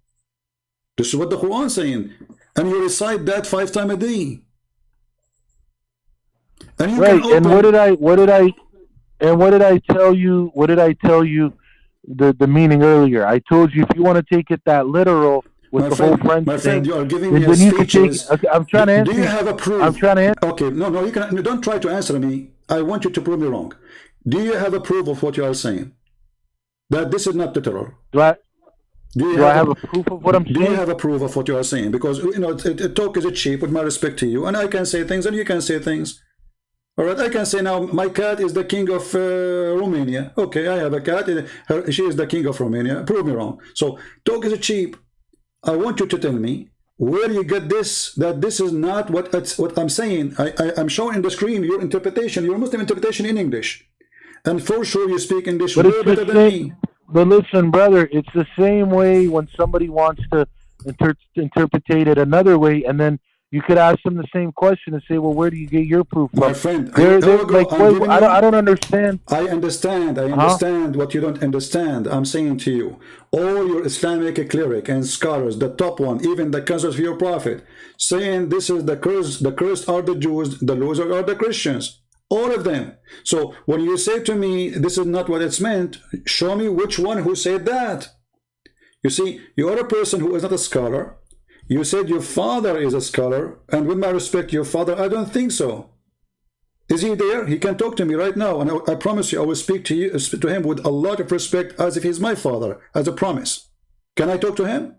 This is what the Quran is saying. And you recite that 5 times a day. And you right. And what did I tell you? What did I tell you the meaning earlier? I told you if you want to take it that literal with my the friend, whole friend my friend, thing, you are giving then me you can speeches. take, I'm trying to answer. Do you have a proof? I'm trying to answer. Okay, no, you can. Don't try to answer me. I want you to prove me wrong. Do you have a proof of what you are saying? That this is not literal. Do I have a proof of what I'm saying? Do you have a proof of what you are saying? Because talk is cheap, with my respect to you, and I can say things and you can say things. All right, I can say now my cat is the king of Romania. Okay, I have a cat. She is the king of Romania. Prove me wrong. So talk is cheap. I want you to tell me where you get this, that this is not what I'm saying. I'm showing in the screen your interpretation, your Muslim interpretation in English. And for sure you speak English way better than me. But listen, brother, it's the same way when somebody wants to interpret it another way, and then you could ask them the same question and say, well, where do you get your proof from? My friend, I don't understand. I understand what you don't understand. I'm saying to you, all your Islamic cleric and scholars, the top one, even the cousins of your prophet, saying this is the cursed are the Jews, the losers are the Christians. All of them. So when you say to me, this is not what it's meant, show me which one who said that. You see, you are a person who is not a scholar. You said your father is a scholar, and with my respect, your father, I don't think so. Is he there? He can talk to me right now, and I promise you, I will speak to him with a lot of respect, as if he's my father, as a promise. Can I talk to him?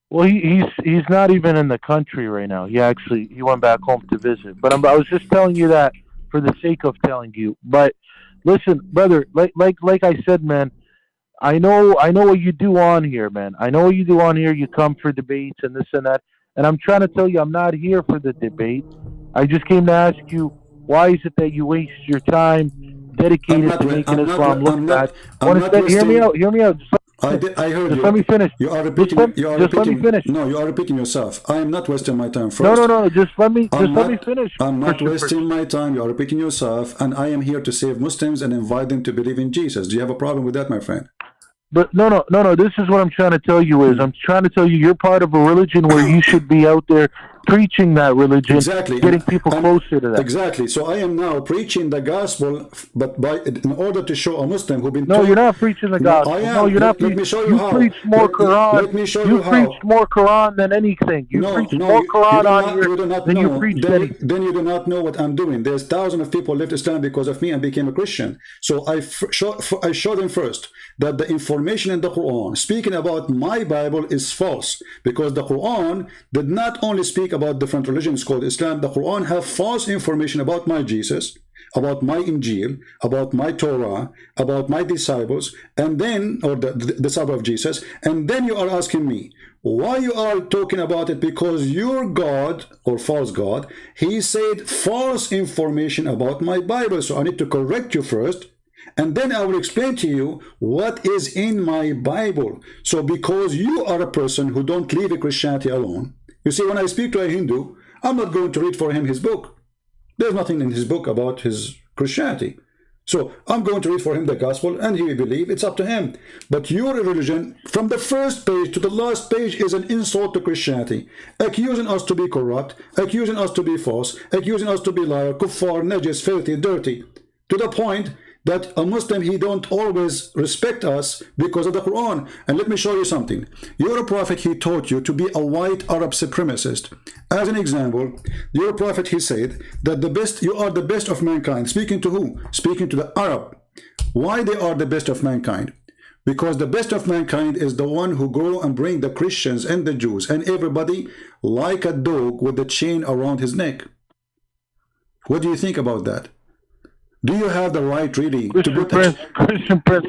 Well, he's not even in the country right now. He went back home to visit. But I was just telling you that for the sake of telling you. But listen, brother, like I said, man, I know what you do on here, man. I know what you do on here. You come for debates and this and that. And I'm trying to tell you, I'm not here for the debate. I just came to ask you, why is it that you waste your time dedicated to making Islam look bad? Hear me out. I heard just you. Let me finish. You are repeating. Let me finish. No, you are repeating yourself. I am not wasting my time. First. No. Just let me finish. I'm not wasting my time. You are repeating yourself, and I am here to save Muslims and invite them to believe in Jesus. Do you have a problem with that, my friend? But no. This is what I'm trying to tell you is I'm trying to tell you you're part of a religion where you should be out there preaching that religion, exactly, getting people closer to that. Exactly. So I am now preaching the gospel, but in order to show a Muslim who's been you're not preaching the gospel. I am. No, you're not. Let me show you how. Preach more Quran. Let me show you how. You preach more Quran than anything. You preach more Quran on here than you preach anything. Then you do not know what I'm doing. There's thousands of people left Islam because of me and became a Christian. So I show them first that the information in the Quran speaking about my Bible is false, because the Quran did not only speak about different religions called Islam. The Quran have false information about my Jesus, about my Injil, about my Torah, about my disciples, and then, or the disciple of Jesus, and then you are asking me why you are talking about it, because your God, or false God, he said false information about my Bible. So I need to correct you first, and then I will explain to you what is in my Bible. So because you are a person who don't leave Christianity alone, you see, when I speak to a Hindu, I'm not going to read for him his book. There's nothing in his book about his Christianity. So I'm going to read for him the gospel, and he will believe. It's up to him. But your religion, from the first page to the last page, is an insult to Christianity, accusing us to be corrupt, accusing us to be false, accusing us to be liar, kuffar, najis, filthy, dirty, to the point that a Muslim, he don't always respect us because of the Quran. And let me show you something. Your prophet, he taught you to be a white Arab supremacist. As an example, your prophet, he said that you are the best of mankind. Speaking to who? Speaking to the Arab. Why they are the best of mankind? Because the best of mankind is the one who go and bring the Christians and the Jews and everybody like a dog with a chain around his neck. What do you think about that? Do you have the right, really, Christian Prince,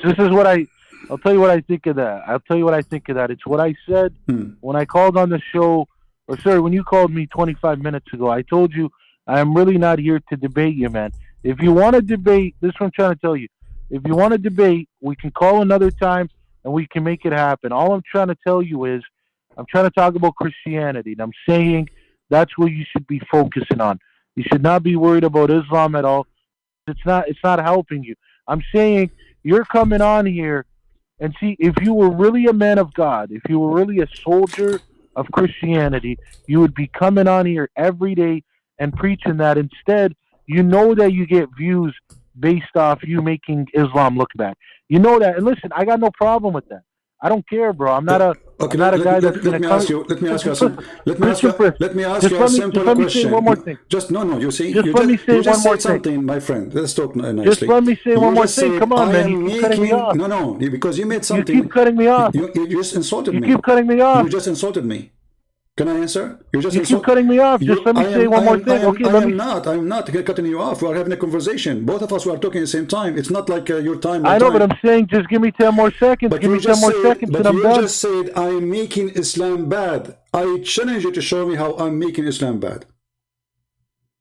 this is what I'll tell you what I think of that. It's what I said when I called on the show, or sorry, when you called me 25 minutes ago. I told you I am really not here to debate you, man. If you want to debate, this is what I'm trying to tell you. If you want to debate, we can call another time and we can make it happen. All I'm trying to tell you is I'm trying to talk about Christianity, and I'm saying That's what you should be focusing on. You should not be worried about Islam at all. It's not helping you. I'm saying you're coming on here and see, if you were really a man of God, if you were really a soldier of Christianity, you would be coming on here every day and preaching that. Instead, you know that you get views based off you making Islam look bad. You know that. And listen, I got no problem with that. I don't care, bro. I'm not a guy that's going to come. Let me ask you a simple question. One more thing. Just no. You see, just let me say one more something, my friend. Let's talk nicely. Just let me say one more thing. Come on, man. You keep cutting me off. No, because you made something. You keep cutting me off. You just insulted me. You keep cutting me off. You just insulted me. Can I answer? You keep cutting me off. Just let me say one more thing. Okay, I'm not cutting you off. We are having a conversation. Both of us were talking at the same time. It's not like your time. I know, but I'm saying just give me 10 more seconds. Give me 10 more seconds and I'm done. You just said I'm making Islam bad. I challenge you to show me how I'm making Islam bad.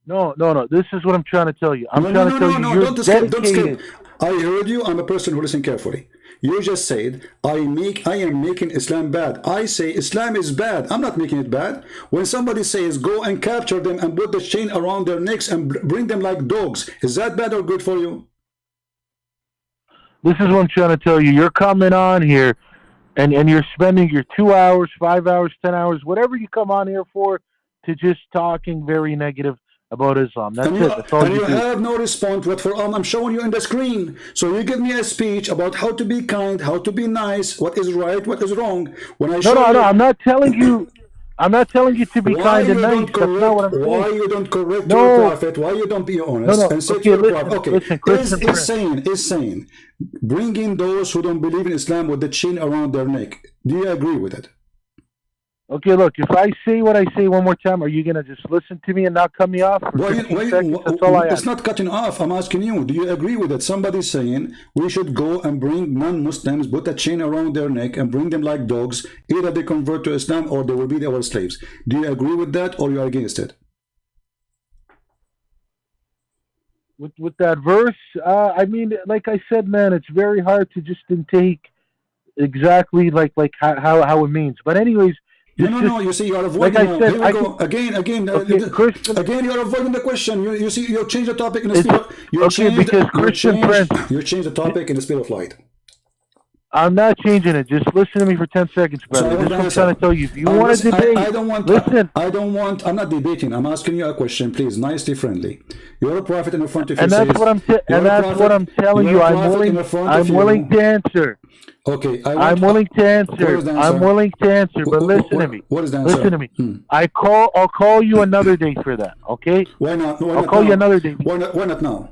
No. This is what I'm trying to tell you. I'm trying to tell you you're dedicated. I heard you. I'm a person who listens carefully. You just said I am making Islam bad. I say Islam is bad. I'm not making it bad. When somebody says go and capture them and put the chain around their necks and bring them like dogs, is that bad or good for you? This is what I'm trying to tell you. You're coming on here and you're spending your 2 hours, 5 hours, 10 hours, whatever you come on here for, to just talking very negative about Islam. That's it. That's all you do. Have no response. What for? I'm showing you in the screen. So you give me a speech about how to be kind, how to be nice, what is right, what is wrong. When I no, I'm not telling you. I'm not telling you to be kind and nice. That's not what I'm saying. Why you don't correct your prophet? Why you don't be honest and say to your prophet? Okay, is saying bringing those who don't believe in Islam with the chain around their neck. Do you agree with it? Okay, look, if I say what I say one more time, are you going to just listen to me and not cut me off? It's not cutting off. I'm asking you, do you agree with it? Somebody's saying we should go and bring non-Muslims, put a chain around their neck and bring them like dogs. Either they convert to Islam or they will be our slaves. Do you agree with that or you are against it? With that verse, I mean, like I said, man, it's very hard to just take exactly like how it means. But anyways, no. You see, you are avoiding. Like I said, here we go. Again, again, you are avoiding the question. You see, you change the topic in the spirit. You change the topic in the spirit of light. I'm not changing it. Just listen to me for 10 seconds, brother. So I'm trying to tell you. If you want to debate, I'm not debating. I'm asking you a question, please. Nicely, friendly. You're a prophet in front of you. And that's what I'm telling you. I'm willing to answer. Okay, I'm willing to answer. I'm willing to answer. But listen to me. What is the answer? Listen to me. I'll call you another day for that. Okay? Why not? I'll call you another day. Why not now?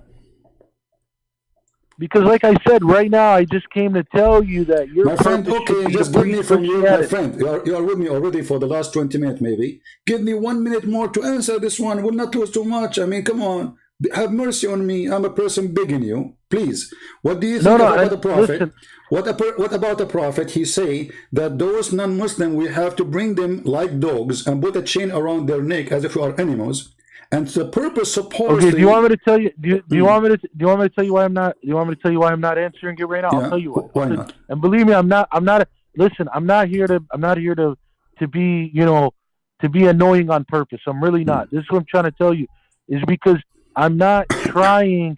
Because, like I said, right now I just came to tell you that you're. My friend, okay, just give me from you, my friend. You are with me already for the last 20 minutes, maybe. Give me 1 minute more to answer this one. We'll not lose too much. I mean, come on. Have mercy on me. I'm a person begging you. Please. What do you think about the prophet? Listen. What about the prophet? He say that those non-Muslim, we have to bring them like dogs and put a chain around their neck as if we are animals. And the purpose supposedly. Okay, do you want me to tell you? Do you want me to tell you why I'm not? Do you want me to tell you why I'm not answering it right now? I'll tell you why. Why not? And believe me, I'm not. Listen, I'm not here to be, to be annoying on purpose. I'm really not. This is what I'm trying to tell you. Is because I'm not trying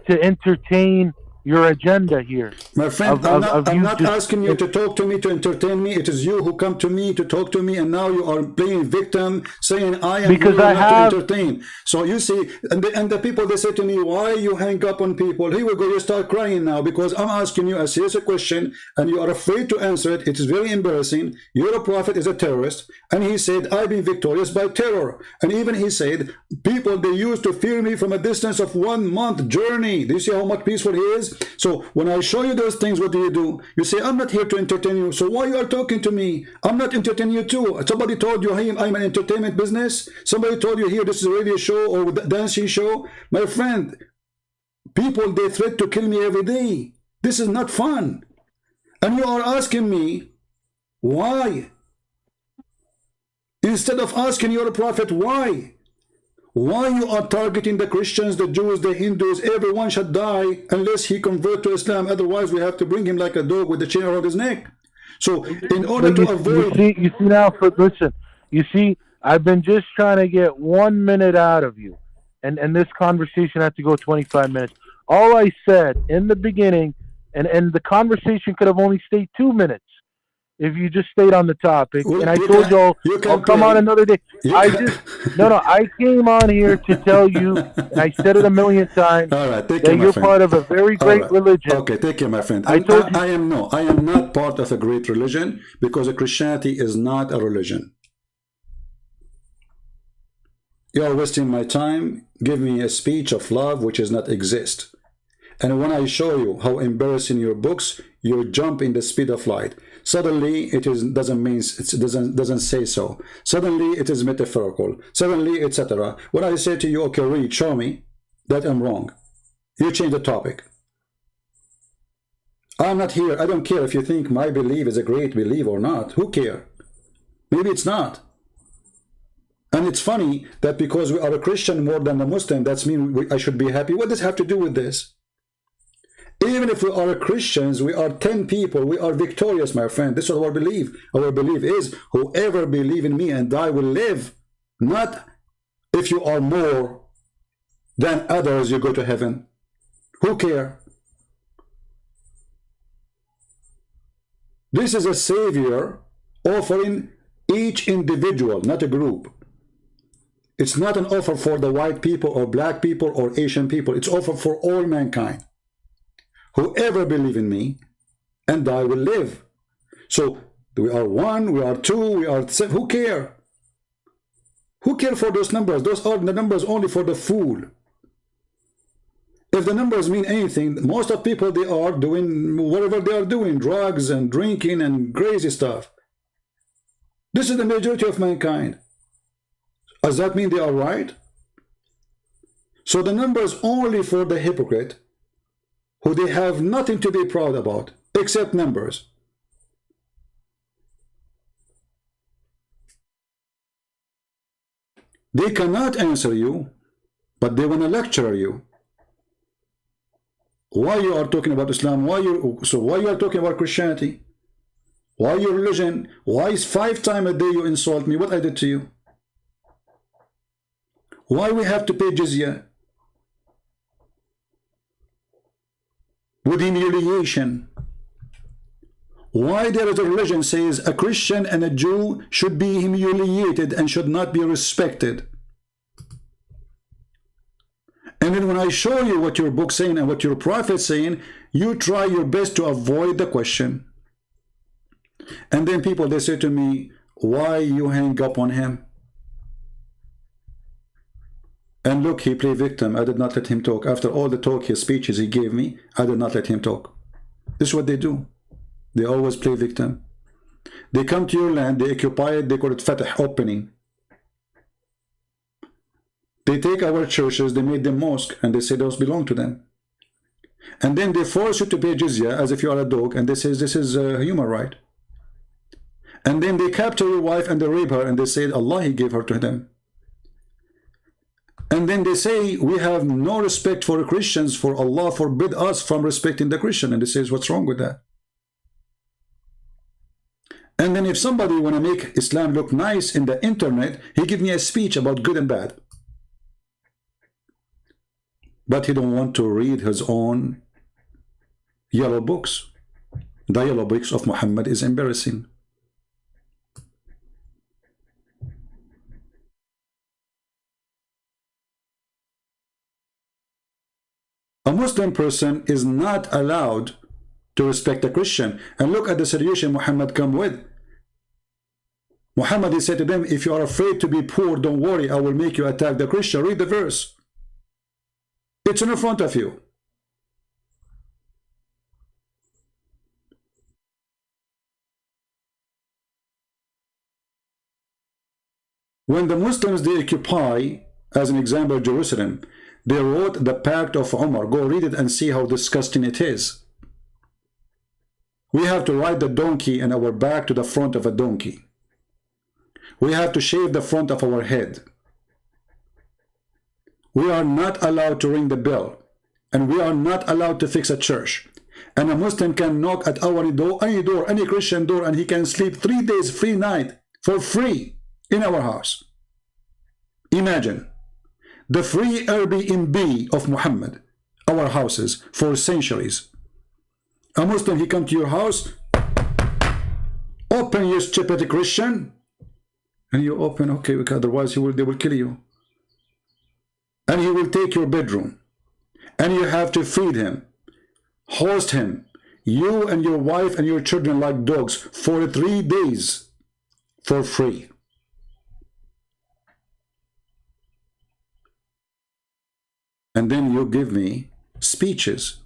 to entertain your agenda here. My friend, I'm not asking you to talk to me, to entertain me. It is you who come to me to talk to me, and now you are playing victim, saying I am because I have to entertain. So you see, and the people, they say to me, why you hang up on people? Here we go, you start crying now because I'm asking you a serious question and you are afraid to answer it. It is very embarrassing. Your prophet is a terrorist, and he said, I've been victorious by terror. And even he said, people, they used to fear me from a distance of 1 month journey. Do you see how much peaceful he is? So when I show you those things, what do? You say, I'm not here to entertain you. So why you are talking to me? I'm not entertaining you too. Somebody told you, hey, I'm an entertainment business. Somebody told you here, this is a radio show or dancing show. My friend, people, they threat to kill me every day. This is not fun. And you are asking me, why? Instead of asking your prophet, why? Why you are targeting the Christians, the Jews, the Hindus? Everyone should die unless he convert to Islam. Otherwise, we have to bring him like a dog with the chain around his neck. So, in order to avoid... You see now, listen, you see, I've been just trying to get 1 minute out of you. And this conversation had to go 25 minutes. All I said in the beginning, and the conversation could have only stayed 2 minutes if you just stayed on the topic. Well, and I told you, I'll come on another day. I came on here to tell you, and I said it a million times, all right, that you're part of a very great religion. Okay, take care, my friend. I am not part of a great religion, because Christianity is not a religion. You are wasting my time. Give me a speech of love which does not exist. And when I show you how embarrassing your books, you jump in the speed of light. Suddenly doesn't say so. Suddenly it is metaphorical. Suddenly, etc. When I say to you, okay, read, show me that I'm wrong, you change the topic. I'm not here. I don't care if you think my belief is a great belief or not. Who cares? Maybe it's not. And it's funny that because we are a Christian more than a Muslim, that's mean I should be happy. What does it have to do with this? Even if we are Christians, we are 10 people, we are victorious, my friend. This is our belief. Our belief is, whoever believe in me and I will live. Not if you are more than others, you go to heaven. Who care? This is a savior offering each individual, not a group. It's not an offer for the white people or black people or Asian people. It's offered for all mankind. Whoever believe in me and I will live. So we are 1, we are 2, we are 7. Who care? Who care for those numbers? Those are the numbers only for the fool. If the numbers mean anything, most of people, they are doing whatever they are doing, drugs and drinking and crazy stuff. This is the majority of mankind. Does that mean they are right? So the numbers only for the hypocrite, who they have nothing to be proud about except numbers. They cannot answer you, but they want to lecture you. Why you are talking about Islam? Why you are talking about Christianity? Why your religion? Why is 5 times a day you insult me? What I did to you? Why we have to pay jizya? With humiliation. Why there is a religion says a Christian and a Jew should be humiliated and should not be respected. And then when I show you what your book saying and what your prophet saying, you try your best to avoid the question. And then people, they say to me, why you hang up on him? And look, he played victim. I did not let him talk. After all the talk, his speeches he gave me, I did not let him talk. This is what they do. They always play victim. They come to your land, they occupy it, they call it Fatah, opening. They take our churches, they made them mosque, and they say those belong to them. And then they force you to pay jizya as if you are a dog, and they say this is a human right. And then they capture your wife and they rape her, and they say Allah, he gave her to them. And then they say, we have no respect for Christians, for Allah forbid us from respecting the Christian. And they say, what's wrong with that? And then if somebody want to make Islam look nice in the internet, he give me a speech about good and bad. But he don't want to read his own yellow books. The yellow books of Muhammad is embarrassing. A Muslim person is not allowed to respect a Christian. And look at the solution Muhammad come with. Muhammad, he said to them, if you are afraid to be poor, don't worry, I will make you attack the Christian. Read the verse. It's in front of you. When the Muslims, they occupy, as an example, Jerusalem, they wrote the Pact of Umar. Go read it and see how disgusting it is. We have to ride the donkey in our back to the front of a donkey. We have to shave the front of our head. We are not allowed to ring the bell. And we are not allowed to fix a church. And a Muslim can knock at our door, any Christian door, and he can sleep 3 days, free night, for free in our house. Imagine the free Airbnb of Muhammad, our houses for centuries. A Muslim, he come to your house, open, you stupid Christian, and you open, okay, because otherwise they will kill you. And he will take your bedroom, and you have to feed him, host him, you and your wife and your children like dogs for 3 days for free. And then you give me speeches.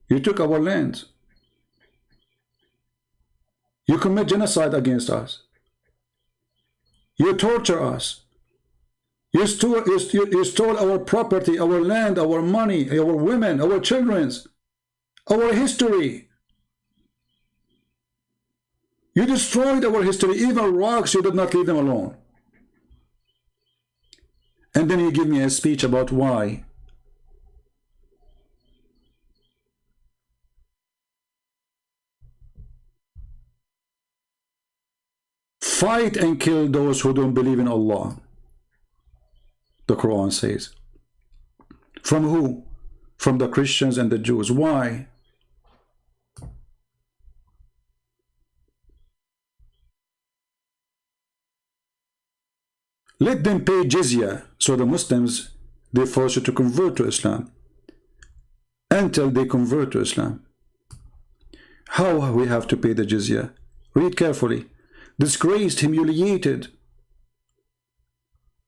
You took our land. You commit genocide against us. You torture us. You stole our property, our land, our money, our women, our children's, our history. You destroyed our history. Even rocks, you did not leave them alone. And then you give me a speech about why. Fight and kill those who don't believe in Allah. The Quran says. From who? From the Christians and the Jews. Why? Let them pay jizya. So the Muslims, they force you to convert to Islam. Until they convert to Islam. How we have to pay the jizya? Read carefully. Disgraced, humiliated.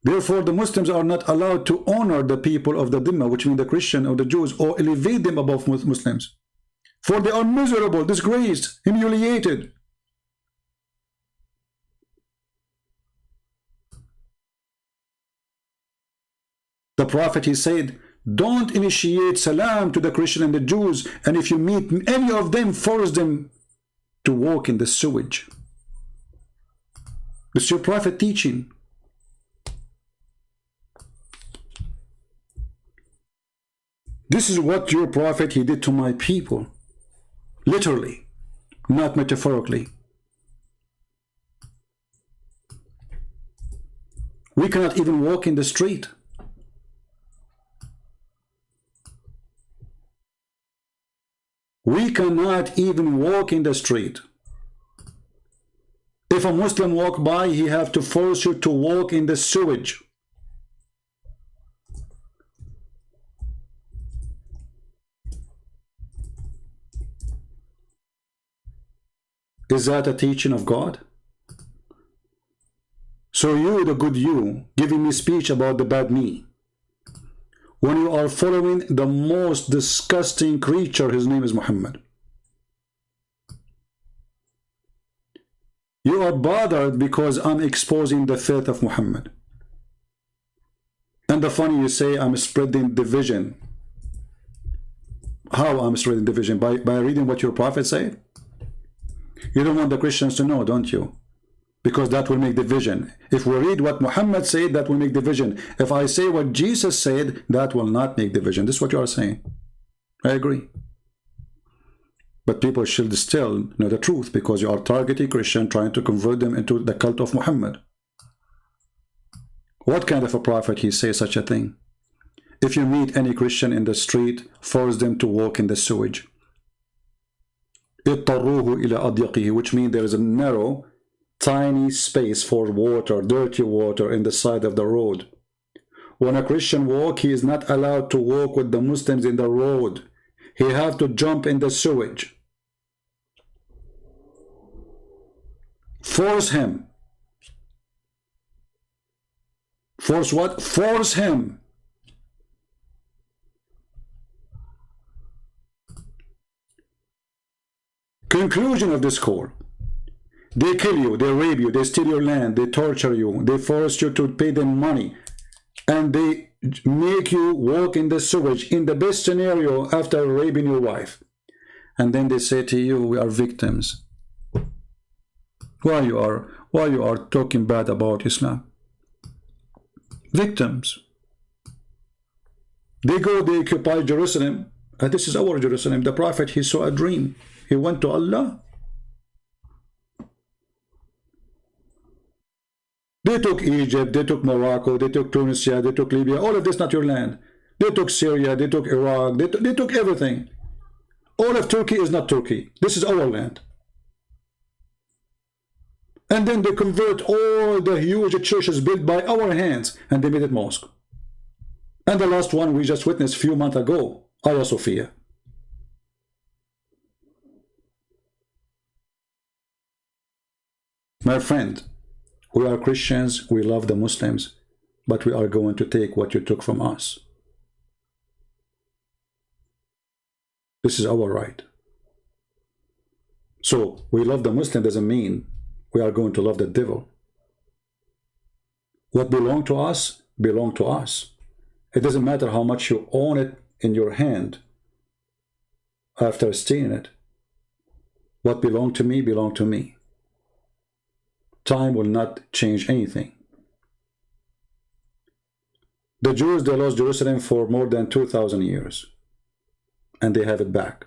Therefore, the Muslims are not allowed to honor the people of the Dhimma, which means the Christian or the Jews, or elevate them above Muslims. For they are miserable, disgraced, humiliated. The Prophet, he said, don't initiate salam to the Christian and the Jews, and if you meet any of them, force them to walk in the sewage. This is your Prophet teaching. This is what your Prophet, he did to my people. Literally, not metaphorically. We cannot even walk in the street. We cannot even walk in the street. If a Muslim walk by, he have to force you to walk in the sewage. Is that a teaching of God? So you, the good you, giving me speech about the bad me, when you are following the most disgusting creature, his name is Muhammad. You are bothered because I'm exposing the faith of Muhammad. And the funny, you say I'm spreading division. How I'm spreading division? By reading what your Prophet said? You don't want the Christians to know, don't you? Because that will make division. If we read what Muhammad said, that will make division. If I say what Jesus said, that will not make division. This is what you are saying. I agree. But people should still know the truth, because you are targeting Christian, trying to convert them into the cult of Muhammad. What kind of a prophet he say such a thing? If you meet any Christian in the street, force them to walk in the sewage. اضطروه إلى أضيقه, which means there is a narrow, tiny space for water, dirty water in the side of the road. When a Christian walk, he is not allowed to walk with the Muslims in the road. He have to jump in the sewage. Force him. Force what? Force him. Conclusion of this call. They kill you, they rape you, they steal your land, they torture you, they force you to pay them money, and they make you walk in the sewage in the best scenario after raping your wife. And then they say to you, we are victims. Why you are talking bad about Islam? Victims. They occupy Jerusalem. This is our Jerusalem. The Prophet, he saw a dream. He went to Allah. They took Egypt, they took Morocco, they took Tunisia, they took Libya. All of this not your land. They took Syria, they took Iraq, they took everything. All of Turkey is not Turkey. This is our land. And then they convert all the huge churches built by our hands, and they made it mosque. And the last one we just witnessed a few months ago, Hagia Sophia. My friend, we are Christians, we love the Muslims, but we are going to take what you took from us. This is our right. So, we love the Muslim doesn't mean we are going to love the devil. What belongs to us, belongs to us. It doesn't matter how much you own it in your hand after stealing it. What belongs to me, belongs to me. Time will not change anything. The Jews, they lost Jerusalem for more than 2,000 years. And they have it back.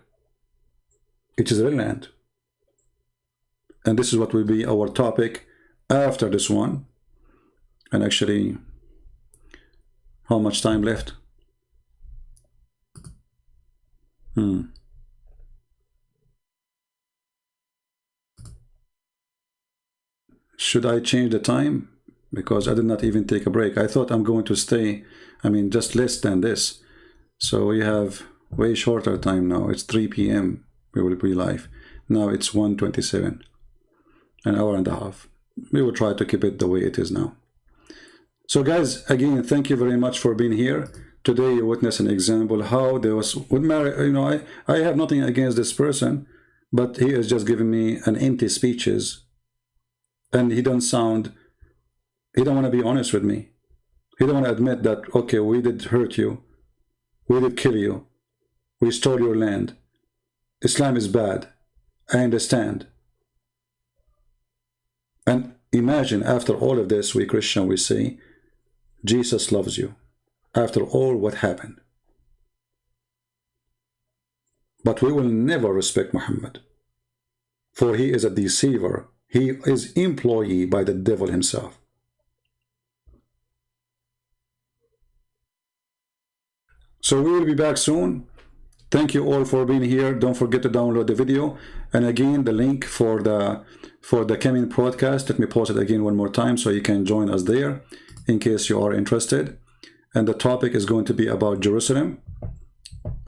It is real land. And this is what will be our topic after this one. And actually, how much time left? Should I change the time? Because I did not even take a break. I thought I'm going to stay, just less than this. So we have way shorter time now. It's 3 p.m. we will be live. Now it's 1:27. An hour and a half. We will try to keep it the way it is now. So guys, again, thank you very much for being here. Today you witnessed an example how there was with marriage. I have nothing against this person, but he is just giving me an empty speeches, and he don't want to be honest with me. He don't want to admit that, okay, we did hurt you, we did kill you, we stole your land. Islam is bad. I understand. And imagine after all of this, we Christian, we say, Jesus loves you. After all what happened. But we will never respect Muhammad. For he is a deceiver. He is employee by the devil himself. So we will be back soon. Thank you all for being here. Don't forget to download the video. And again, the link for the coming podcast, let me post it again one more time so you can join us there in case you are interested. And the topic is going to be about Jerusalem.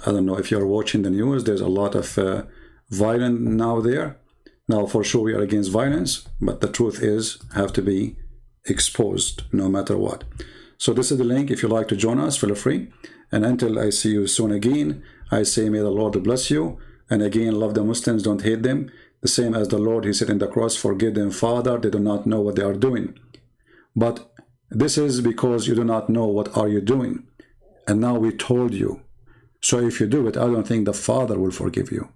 I don't know if you're watching the news. There's a lot of violence now there. Now, for sure, we are against violence, but the truth is have to be exposed no matter what. So this is the link. If you'd like to join us, feel free. And until I see you soon again, I say may the Lord bless you. And again, love the Muslims, don't hate them. The same as the Lord, he said in the cross, forgive them, Father, they do not know what they are doing. But this is because you do not know what are you doing. And now we told you. So if you do it, I don't think the Father will forgive you.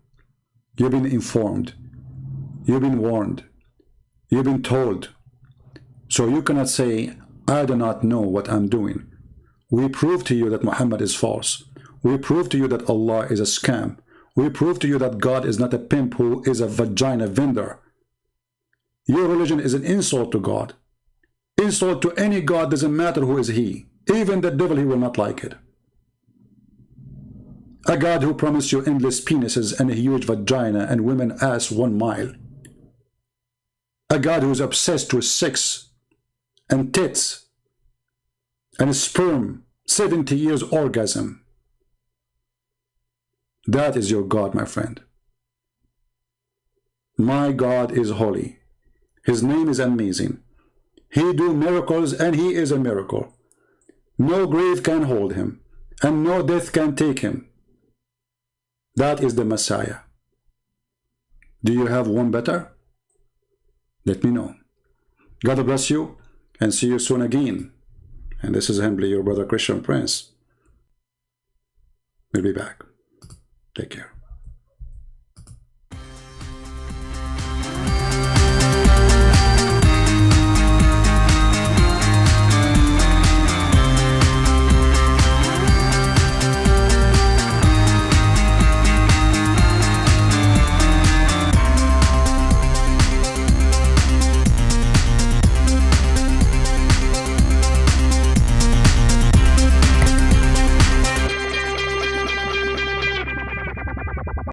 You've been informed. You've been warned. You've been told. So you cannot say, I do not know what I'm doing. We prove to you that Muhammad is false. We prove to you that Allah is a scam. We prove to you that God is not a pimp who is a vagina vendor. Your religion is an insult to God. Insult to any God, doesn't matter who is he. Even the devil, he will not like it. A God who promised you endless penises and a huge vagina and women ass 1 mile. A God who is obsessed with sex and tits and sperm, 70 years orgasm. That is your God, my friend. My God is holy. His name is amazing. He do miracles and he is a miracle. No grave can hold him and no death can take him. That is the Messiah. Do you have one better? Let me know. God bless you and see you soon again. And this is humbly your brother Christian Prince. We'll be back. Take care.